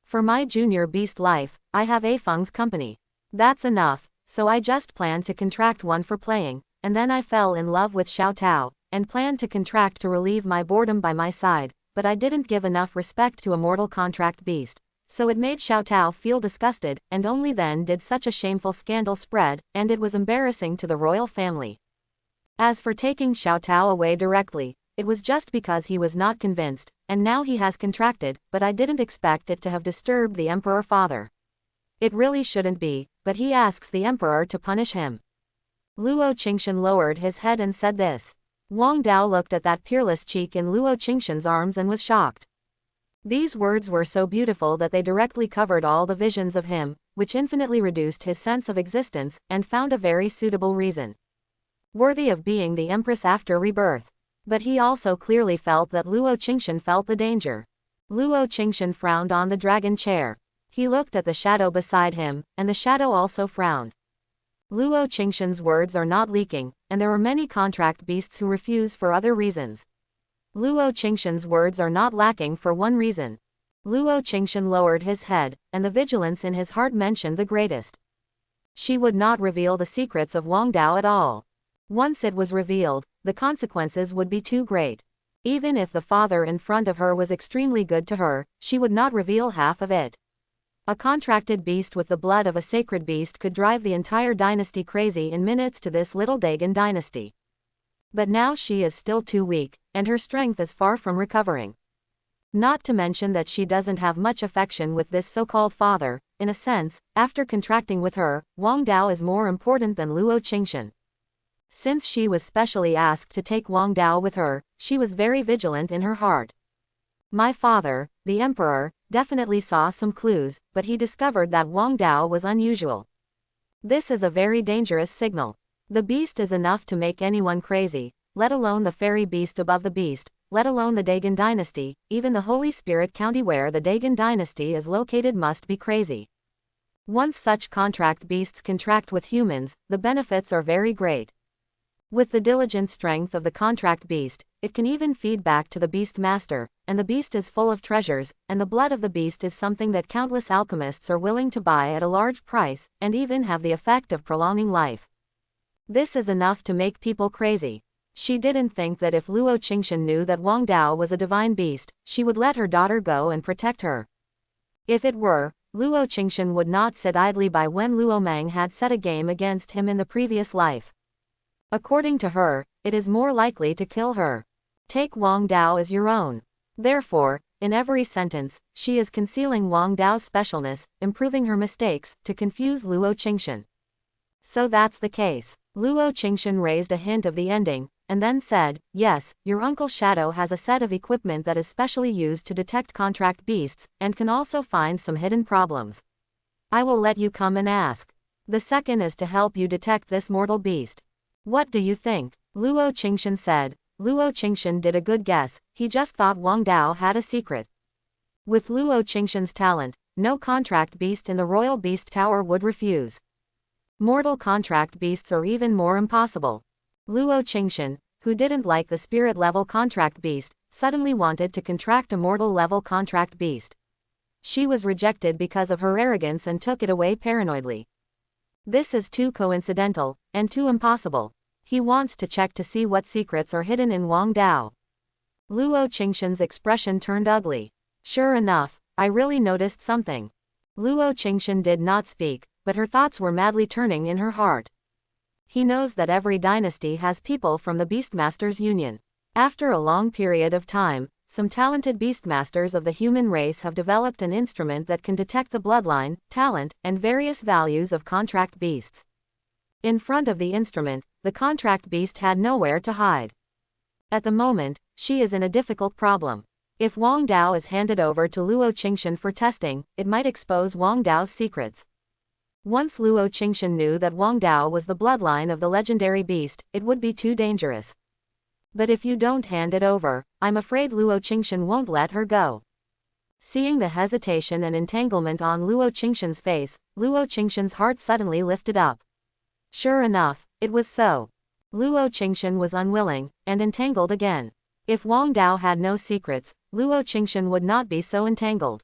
For my junior beast life, I have A Feng's company. That's enough, so I just planned to contract one for playing, and then I fell in love with Xiao Tao, and planned to contract to relieve my boredom by my side, but I didn't give enough respect to a mortal contract beast, so it made Xiao Tao feel disgusted, and only then did such a shameful scandal spread, and it was embarrassing to the royal family. As for taking Xiao Tao away directly, it was just because he was not convinced, and now he has contracted, but I didn't expect it to have disturbed the emperor father. It really shouldn't be, but he asks the emperor to punish him." Luo Qingshan lowered his head and said this. Wong Dao looked at that peerless cheek in Luo Qingshan's arms and was shocked. These words were so beautiful that they directly covered all the visions of him, which infinitely reduced his sense of existence, and found a very suitable reason. Worthy of being the Empress after rebirth. But he also clearly felt that Luo Qingshan felt the danger. Luo Qingshan frowned on the dragon chair. He looked at the shadow beside him, and the shadow also frowned. Luo Qingshan's words are not leaking, and there are many contract beasts who refuse for other reasons. Luo Qingshan's words are not lacking for one reason. Luo Qingshan lowered his head, and the vigilance in his heart mentioned the greatest. She would not reveal the secrets of Wong Dao at all. Once it was revealed, the consequences would be too great. Even if the father in front of her was extremely good to her, she would not reveal half of it. A contracted beast with the blood of a sacred beast could drive the entire dynasty crazy in minutes to this little Dagon dynasty. But now she is still too weak, and her strength is far from recovering. Not to mention that she doesn't have much affection with this so-called father. In a sense, after contracting with her, Wong Dao is more important than Luo Qingshan. Since she was specially asked to take Wong Dao with her, she was very vigilant in her heart. My father, the emperor, definitely saw some clues, but he discovered that Wong Dao was unusual. This is a very dangerous signal. The beast is enough to make anyone crazy, let alone the fairy beast above the beast, let alone the Dagon dynasty. Even the Holy Spirit County where the Dagon dynasty is located must be crazy. Once such contract beasts contract with humans, the benefits are very great. With the diligent strength of the contract beast, it can even feed back to the beast master, and the beast is full of treasures, and the blood of the beast is something that countless alchemists are willing to buy at a large price, and even have the effect of prolonging life. This is enough to make people crazy. She didn't think that if Luo Qingshan knew that Wang Dao was a divine beast, she would let her daughter go and protect her. If it were, Luo Qingshan would not sit idly by when Luo Meng had set a game against him in the previous life. According to her, it is more likely to kill her. Take Wang Dao as your own. Therefore, in every sentence, she is concealing Wang Dao's specialness, improving her mistakes, to confuse Luo Qingshan. So that's the case. Luo Qingshan raised a hint of the ending, and then said, yes, your Uncle Shadow has a set of equipment that is specially used to detect contract beasts, and can also find some hidden problems. I will let you come and ask. The second is to help you detect this mortal beast. What do you think? Luo Qingshan said. Luo Qingshan did a good guess, he just thought Wang Dao had a secret. With Luo Qingshan's talent, no contract beast in the Royal Beast Tower would refuse. Mortal contract beasts are even more impossible. Luo Qingshan, who didn't like the spirit-level contract beast, suddenly wanted to contract a mortal-level contract beast. She was rejected because of her arrogance and took it away paranoidly. This is too coincidental, and too impossible. He wants to check to see what secrets are hidden in Wang Dao. Luo Qingshan's expression turned ugly. Sure enough, I really noticed something. Luo Qingshan did not speak, but her thoughts were madly turning in her heart. He knows that every dynasty has people from the Beastmasters Union. After a long period of time, some talented beastmasters of the human race have developed an instrument that can detect the bloodline, talent, and various values of contract beasts. In front of the instrument, the contract beast had nowhere to hide. At the moment, she is in a difficult problem. If Wang Dao is handed over to Luo Qingshan for testing, it might expose Wang Dao's secrets. Once Luo Qingshan knew that Wang Dao was the bloodline of the legendary beast, it would be too dangerous. But if you don't hand it over, I'm afraid Luo Qingshan won't let her go. Seeing the hesitation and entanglement on Luo Qingshan's face, Luo Qingshan's heart suddenly lifted up. Sure enough, it was so. Luo Qingshan was unwilling, and entangled again. If Wang Dao had no secrets, Luo Qingshan would not be so entangled.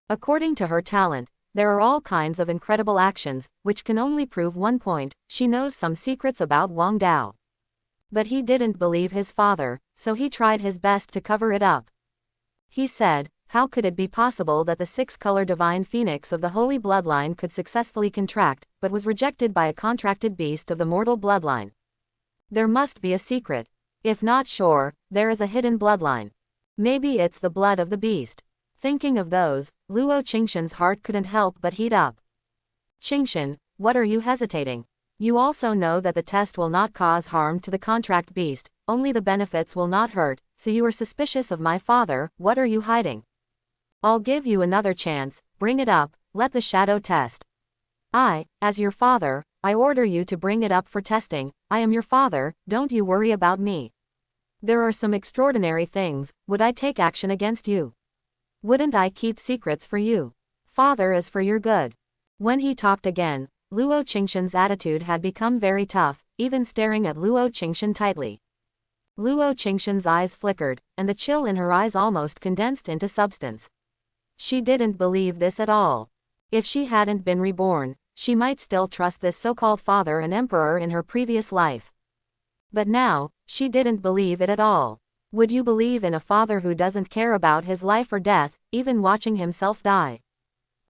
According to her talent, there are all kinds of incredible actions, which can only prove one point: she knows some secrets about Wang Dao. But he didn't believe his father, so he tried his best to cover it up. He said, how could it be possible that the six-color divine phoenix of the holy bloodline could successfully contract, but was rejected by a contracted beast of the mortal bloodline? There must be a secret. If not sure, there is a hidden bloodline. Maybe it's the blood of the beast. Thinking of those, Luo Qingshan's heart couldn't help but heat up. Qingshan, what are you hesitating? You also know that the test will not cause harm to the contract beast, only the benefits will not hurt, so you are suspicious of my father. What are you hiding? I'll give you another chance, bring it up, let the shadow test. As your father, I order you to bring it up for testing. I am your father, don't you worry about me. There are some extraordinary things, would I take action against you? Wouldn't I keep secrets for you? Father is for your good. When he talked again, Luo Qingshan's attitude had become very tough, even staring at Luo Qingshan tightly. Luo Qingshan's eyes flickered, and the chill in her eyes almost condensed into substance. She didn't believe this at all. If she hadn't been reborn, she might still trust this so-called father and emperor in her previous life. But now, she didn't believe it at all. Would you believe in a father who doesn't care about his life or death, even watching himself die?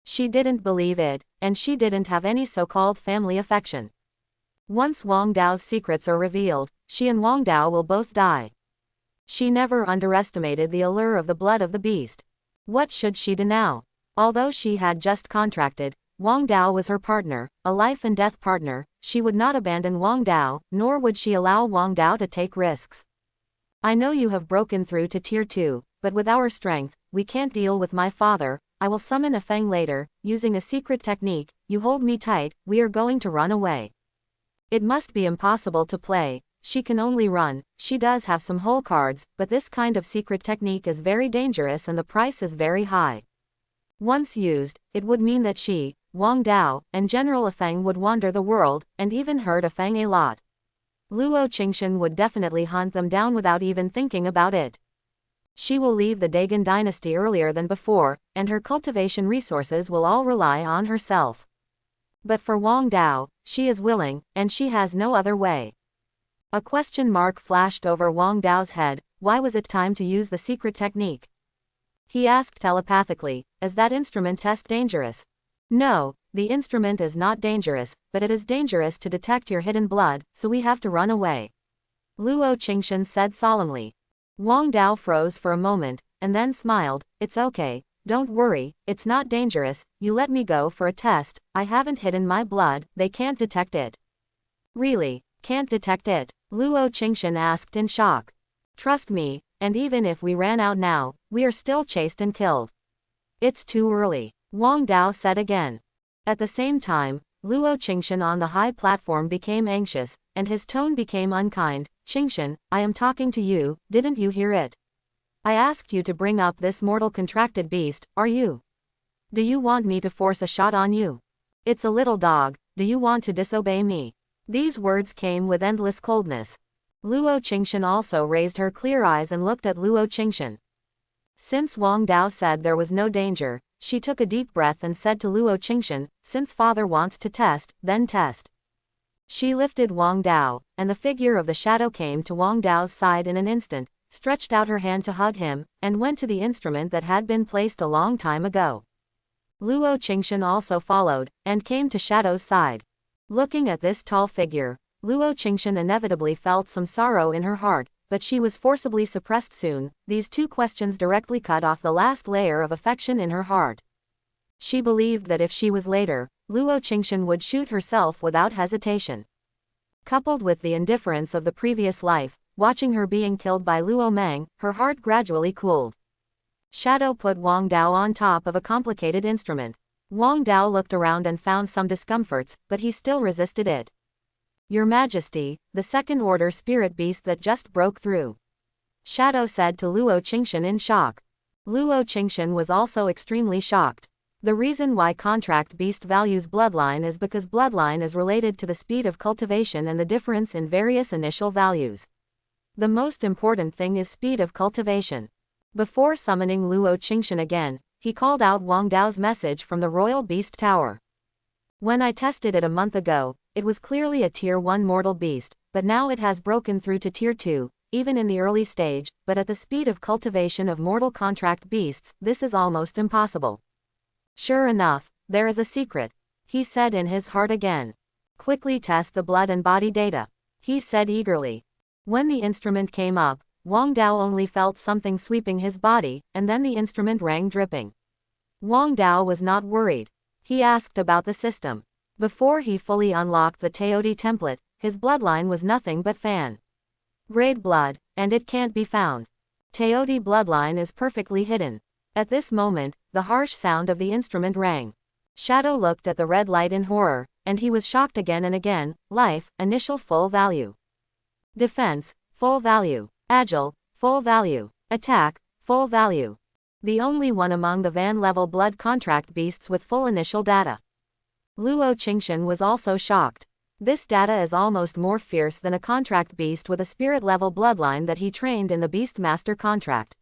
She didn't believe it, and she didn't have any so-called family affection. Once Wang Dao's secrets are revealed, she and Wang Dao will both die. She never underestimated the allure of the blood of the beast. What should she do now? Although she had just contracted, Wang Dao was her partner, a life and death partner. She would not abandon Wang Dao, nor would she allow Wang Dao to take risks. I know you have broken through to Tier 2, but with our strength, we can't deal with my father. I will summon a Feng later, using a secret technique. You hold me tight, we are going to run away. It must be impossible to play. She can only run. She does have some whole cards, but this kind of secret technique is very dangerous and the price is very high. Once used, it would mean that she, Wang Dao, and General Feng would wander the world, and even hurt Feng a lot. Luo Qingshan would definitely hunt them down without even thinking about it. She will leave the Dagon dynasty earlier than before, and her cultivation resources will all rely on herself. But for Wang Dao, she is willing, and she has no other way. A question mark flashed over Wang Dao's head. Why was it time to use the secret technique? He asked telepathically, is that instrument test dangerous? No, the instrument is not dangerous, but it is dangerous to detect your hidden blood, so we have to run away. Luo Qingshan said solemnly. Wang Dao froze for a moment, and then smiled. It's okay, don't worry, it's not dangerous, you let me go for a test, I haven't hidden my blood, they can't detect it. Really, can't detect it? Luo Qingshan asked in shock. Trust me, and even if we ran out now, we are still chased and killed. It's too early, Wang Dao said again. At the same time, Luo Qingshan on the high platform became anxious, and his tone became unkind. Qingshan, I am talking to you, didn't you hear it? I asked you to bring up this mortal contracted beast, are you? Do you want me to force a shot on you? It's a little dog, do you want to disobey me? These words came with endless coldness. Luo Qingshan also raised her clear eyes and looked at Luo Qingshan. Since Wang Dao said there was no danger, she took a deep breath and said to Luo Qingshan, since father wants to test, then test. She lifted Wang Dao, and the figure of the shadow came to Wang Dao's side in an instant, stretched out her hand to hug him, and went to the instrument that had been placed a long time ago. Luo Qingshan also followed, and came to Shadow's side. Looking at this tall figure, Luo Qingshan inevitably felt some sorrow in her heart, but she was forcibly suppressed soon. These two questions directly cut off the last layer of affection in her heart. She believed that if she was later, Luo Qingshan would shoot herself without hesitation. Coupled with the indifference of the previous life, watching her being killed by Luo Meng, her heart gradually cooled. Shadow put Wang Dao on top of a complicated instrument. Wang Dao looked around and found some discomforts, but he still resisted it. Your Majesty, the second-order spirit beast that just broke through. Shadow said to Luo Qingshan in shock. Luo Qingshan was also extremely shocked. The reason why contract beast values bloodline is because bloodline is related to the speed of cultivation and the difference in various initial values. The most important thing is speed of cultivation. Before summoning Luo Qingshan again, he called out Wang Dao's message from the Royal Beast Tower. When I tested it a month ago, it was clearly a Tier 1 mortal beast, but now it has broken through to Tier 2, even in the early stage, but at the speed of cultivation of mortal contract beasts, this is almost impossible. Sure enough, there is a secret, he said in his heart again. Quickly test the blood and body data, he said eagerly. When the instrument came up, Wang Dao only felt something sweeping his body, and then the instrument rang dripping. Wang Dao was not worried. He asked about the system. Before he fully unlocked the Teodi template, his bloodline was nothing but fan grade blood, and it can't be found. Teodi bloodline is perfectly hidden. At this moment, the harsh sound of the instrument rang. Shadow looked at the red light in horror, and he was shocked again and again. Life, initial full value. Defense, full value. Agile, full value. Attack, full value. The only one among the van-level blood contract beasts with full initial data. Luo Qingshan was also shocked. This data is almost more fierce than a contract beast with a spirit-level bloodline that he trained in the Beastmaster contract.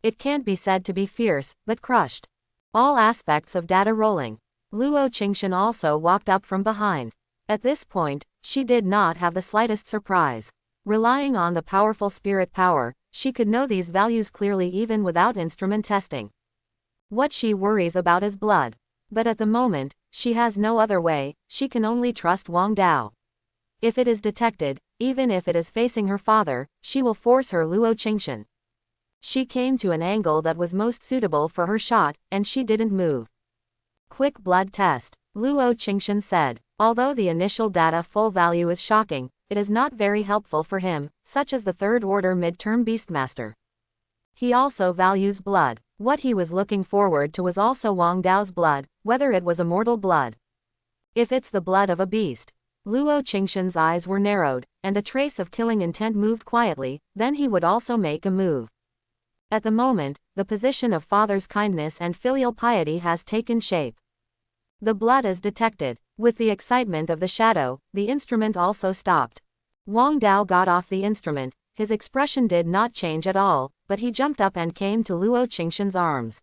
It can't be said to be fierce, but crushed. All aspects of data rolling. Luo Qingshan also walked up from behind. At this point, she did not have the slightest surprise. Relying on the powerful spirit power, she could know these values clearly even without instrument testing. What she worries about is blood. But at the moment, she has no other way, she can only trust Wang Dao. If it is detected, even if it is facing her father, she will force her Luo Qingshan. She came to an angle that was most suitable for her shot, and she didn't move. Quick blood test, Luo Qingshan said. Although the initial data full value is shocking, it is not very helpful for him, such as the third-order mid-term Beastmaster. He also values blood. What he was looking forward to was also Wang Dao's blood, whether it was a mortal blood. If it's the blood of a beast. Luo Qingshan's eyes were narrowed, and a trace of killing intent moved quietly, then he would also make a move. At the moment, the position of father's kindness and filial piety has taken shape. The blood is detected. With the excitement of the shadow, the instrument also stopped. Wang Dao got off the instrument, his expression did not change at all, but he jumped up and came to Luo Qingshan's arms.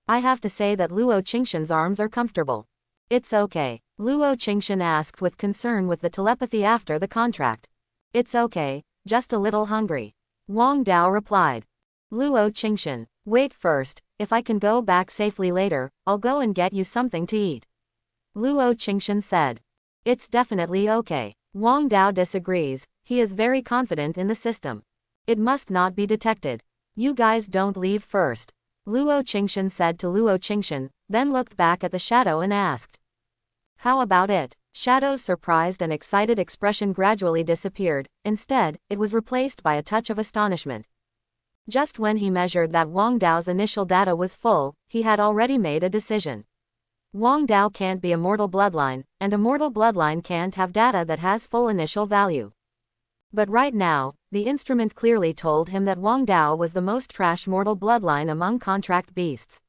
I have to say that Luo Qingshan's arms are comfortable. It's okay, Luo Qingshan asked with concern with the telepathy after the contract. It's okay, just a little hungry. Wang Dao replied. Luo Qingshan, wait first, if I can go back safely later, I'll go and get you something to eat. Luo Qingshan said. It's definitely okay. Wang Dao disagrees, he is very confident in the system. It must not be detected. You guys don't leave first. Luo Qingshan said to Luo Qingshan, then looked back at the shadow and asked. How about it? Shadow's surprised and excited expression gradually disappeared, instead, it was replaced by a touch of astonishment. Just when he measured that Wang Dao's initial data was full, he had already made a decision. Wang Dao can't be a mortal bloodline, and a mortal bloodline can't have data that has full initial value. But right now, the instrument clearly told him that Wang Dao was the most trash mortal bloodline among contract beasts.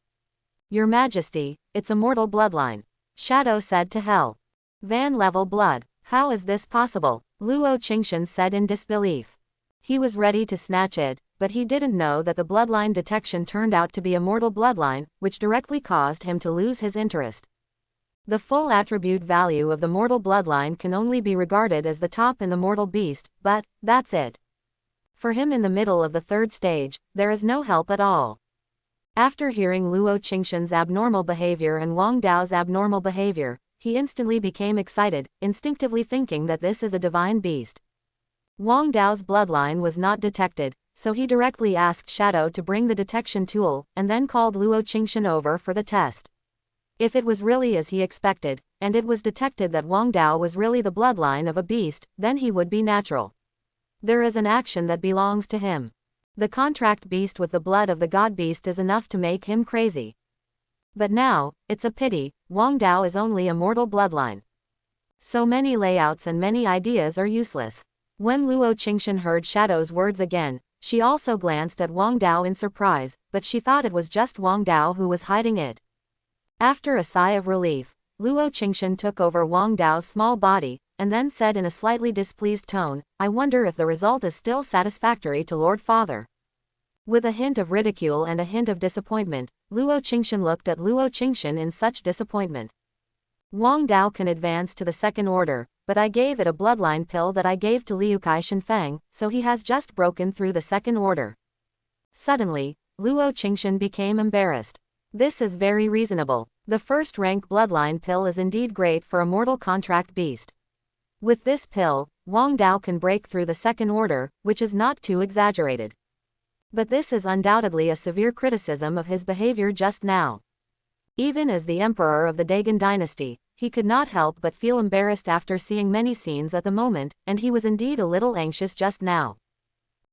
Your Majesty, it's a mortal bloodline. Shadow said to Hell. Van level blood, how is this possible? Luo Qingshan said in disbelief. He was ready to snatch it, but he didn't know that the bloodline detection turned out to be a mortal bloodline, which directly caused him to lose his interest. The full attribute value of the mortal bloodline can only be regarded as the top in the mortal beast, but that's it. For him in the middle of the third stage, there is no help at all. After hearing Luo Qingshan's abnormal behavior and Wang Dao's abnormal behavior, he instantly became excited, instinctively thinking that this is a divine beast. Wang Dao's bloodline was not detected, so he directly asked Shadow to bring the detection tool, and then called Luo Qingshan over for the test. If it was really as he expected, and it was detected that Wang Dao was really the bloodline of a beast, then he would be natural. There is an action that belongs to him. The contract beast with the blood of the god beast is enough to make him crazy. But now, it's a pity, Wang Dao is only a mortal bloodline. So many layouts and many ideas are useless. When Luo Qingshan heard Shadow's words again, she also glanced at Wang Dao in surprise, but she thought it was just Wang Dao who was hiding it. After a sigh of relief, Luo Qingshan took over Wang Dao's small body, and then said in a slightly displeased tone, I wonder if the result is still satisfactory to Lord Father. With a hint of ridicule and a hint of disappointment, Luo Qingshan looked at Luo Qingshan in such disappointment. Wang Dao can advance to the second order, but I gave it a bloodline pill that I gave to Liukai Shenfeng, so he has just broken through the second order. Suddenly, Luo Qingshan became embarrassed. This is very reasonable. The first rank bloodline pill is indeed great for a mortal contract beast. With this pill, Wang Dao can break through the second order, which is not too exaggerated. But this is undoubtedly a severe criticism of his behavior just now. Even as the emperor of the Dagon dynasty, he could not help but feel embarrassed after seeing many scenes at the moment, and he was indeed a little anxious just now.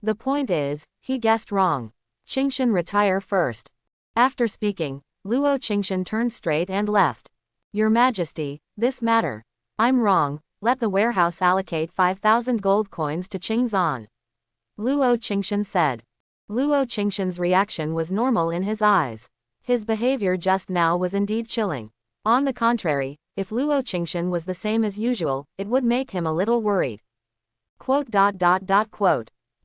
The point is, he guessed wrong. Qingshan retire first. After speaking, Luo Qingshan turned straight and left. Your Majesty, this matter. I'm wrong, let the warehouse allocate 5,000 gold coins to Qingzan. Luo Qingshan said. Luo Qingshan's reaction was normal in his eyes. His behavior just now was indeed chilling. On the contrary, if Luo Qingshan was the same as usual, it would make him a little worried.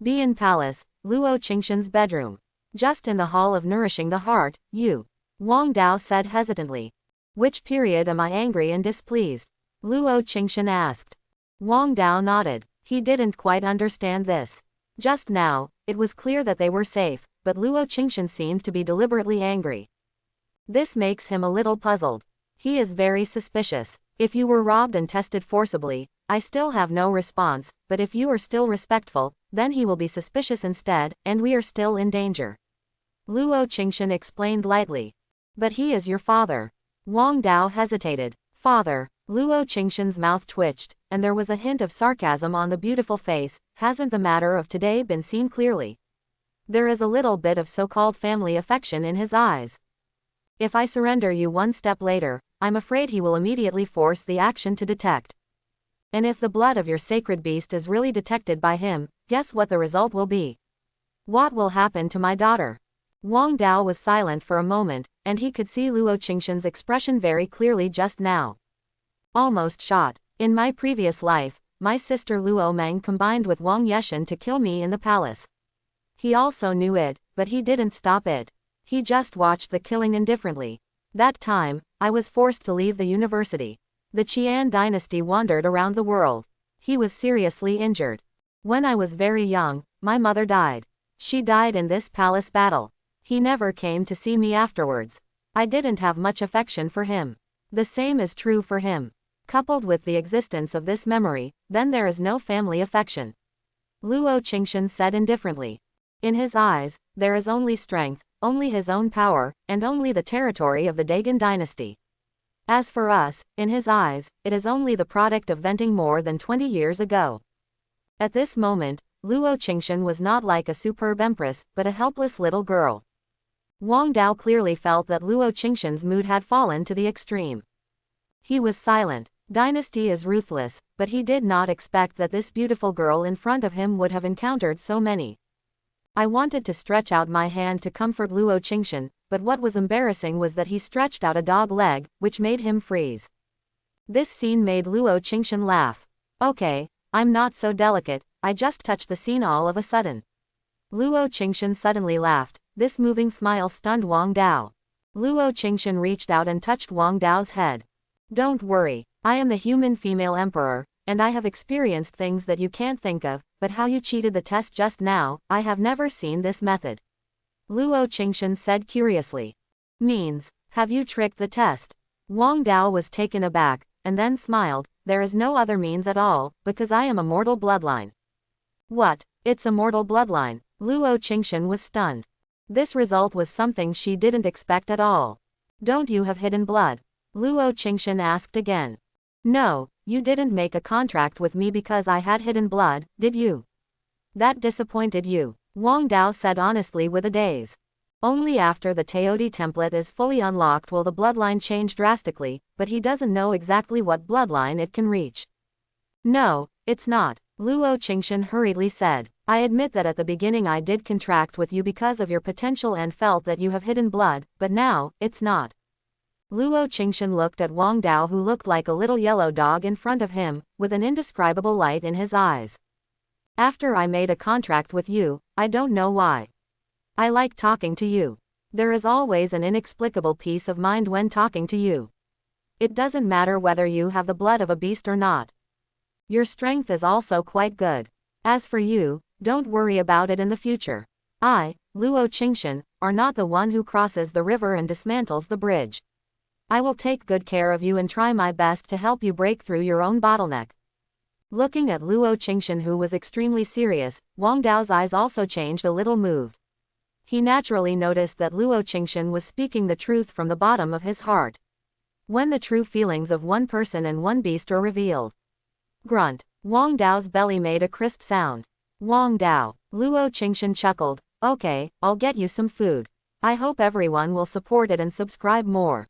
Be palace, Luo Qingshan's bedroom. Just in the hall of nourishing the heart, you. Wang Dao said hesitantly. Which period am I angry and displeased? Luo Qingshan asked. Wang Dao nodded. He didn't quite understand this. Just now, it was clear that they were safe, but Luo Qingshan seemed to be deliberately angry. This makes him a little puzzled. He is very suspicious. If you were robbed and tested forcibly, I still have no response, but if you are still respectful, then he will be suspicious instead, and we are still in danger. Luo Qingshan explained lightly. But he is your father. Wang Dao hesitated. Father. Luo Qingshan's mouth twitched, and there was a hint of sarcasm on the beautiful face. Hasn't the matter of today been seen clearly? There is a little bit of so-called family affection in his eyes. If I surrender you one step later, I'm afraid he will immediately force the action to detect. And if the blood of your sacred beast is really detected by him, guess what the result will be? What will happen to my daughter? Wang Dao was silent for a moment, and he could see Luo Qingshan's expression very clearly just now. Almost shot. In my previous life, my sister Luo Meng combined with Wang Yeshan to kill me in the palace. He also knew it, but he didn't stop it. He just watched the killing indifferently. That time, I was forced to leave the university. The Qian dynasty wandered around the world. He was seriously injured. When I was very young, my mother died. She died in this palace battle. He never came to see me afterwards. I didn't have much affection for him. The same is true for him. Coupled with the existence of this memory, then there is no family affection. Luo Qingxian said indifferently. In his eyes, there is only strength, only his own power, and only the territory of the Dagon dynasty. As for us, in his eyes, it is only the product of venting more than 20 years ago. At this moment, Luo Qingxian was not like a superb empress, but a helpless little girl. Wang Dao clearly felt that Luo Qingxian's mood had fallen to the extreme. He was silent. Dynasty is ruthless, but he did not expect that this beautiful girl in front of him would have encountered so many. I wanted to stretch out my hand to comfort Luo Qingxian, but what was embarrassing was that he stretched out a dog leg, which made him freeze. This scene made Luo Qingxian laugh. Okay, I'm not so delicate, I just touched the scene all of a sudden. Luo Qingxian suddenly laughed. This moving smile stunned Wang Dao. Luo Qingxian reached out and touched Wang Dao's head. Don't worry, I am the human female emperor, and I have experienced things that you can't think of, but how you cheated the test just now, I have never seen this method. Luo Qingxian said curiously. Means, have you tricked the test? Wang Dao was taken aback, and then smiled. There is no other means at all, because I am a mortal bloodline. What? It's a mortal bloodline? Luo Qingxian was stunned. This result was something she didn't expect at all. Don't you have hidden blood? Luo Qingxian asked again. No, you didn't make a contract with me because I had hidden blood, did you? That disappointed you, Wang Dao said honestly with a daze. Only after the Teodi template is fully unlocked will the bloodline change drastically, but he doesn't know exactly what bloodline it can reach. No, it's not, Luo Qingxian hurriedly said. I admit that at the beginning I did contract with you because of your potential and felt that you have hidden blood, but now, it's not. Luo Qingxian looked at Wang Dao, who looked like a little yellow dog in front of him, with an indescribable light in his eyes. After I made a contract with you, I don't know why. I like talking to you. There is always an inexplicable peace of mind when talking to you. It doesn't matter whether you have the blood of a beast or not. Your strength is also quite good. As for you, don't worry about it in the future. I, Luo Qingxian, are not the one who crosses the river and dismantles the bridge. I will take good care of you and try my best to help you break through your own bottleneck. Looking at Luo Qingxian, who was extremely serious, Wang Dao's eyes also changed a little, moved. He naturally noticed that Luo Qingxian was speaking the truth from the bottom of his heart. When the true feelings of one person and one beast are revealed. Grunt. Wang Dao's belly made a crisp sound. Wang Dao. Luo Qingxian chuckled. Okay, I'll get you some food. I hope everyone will support it and subscribe more.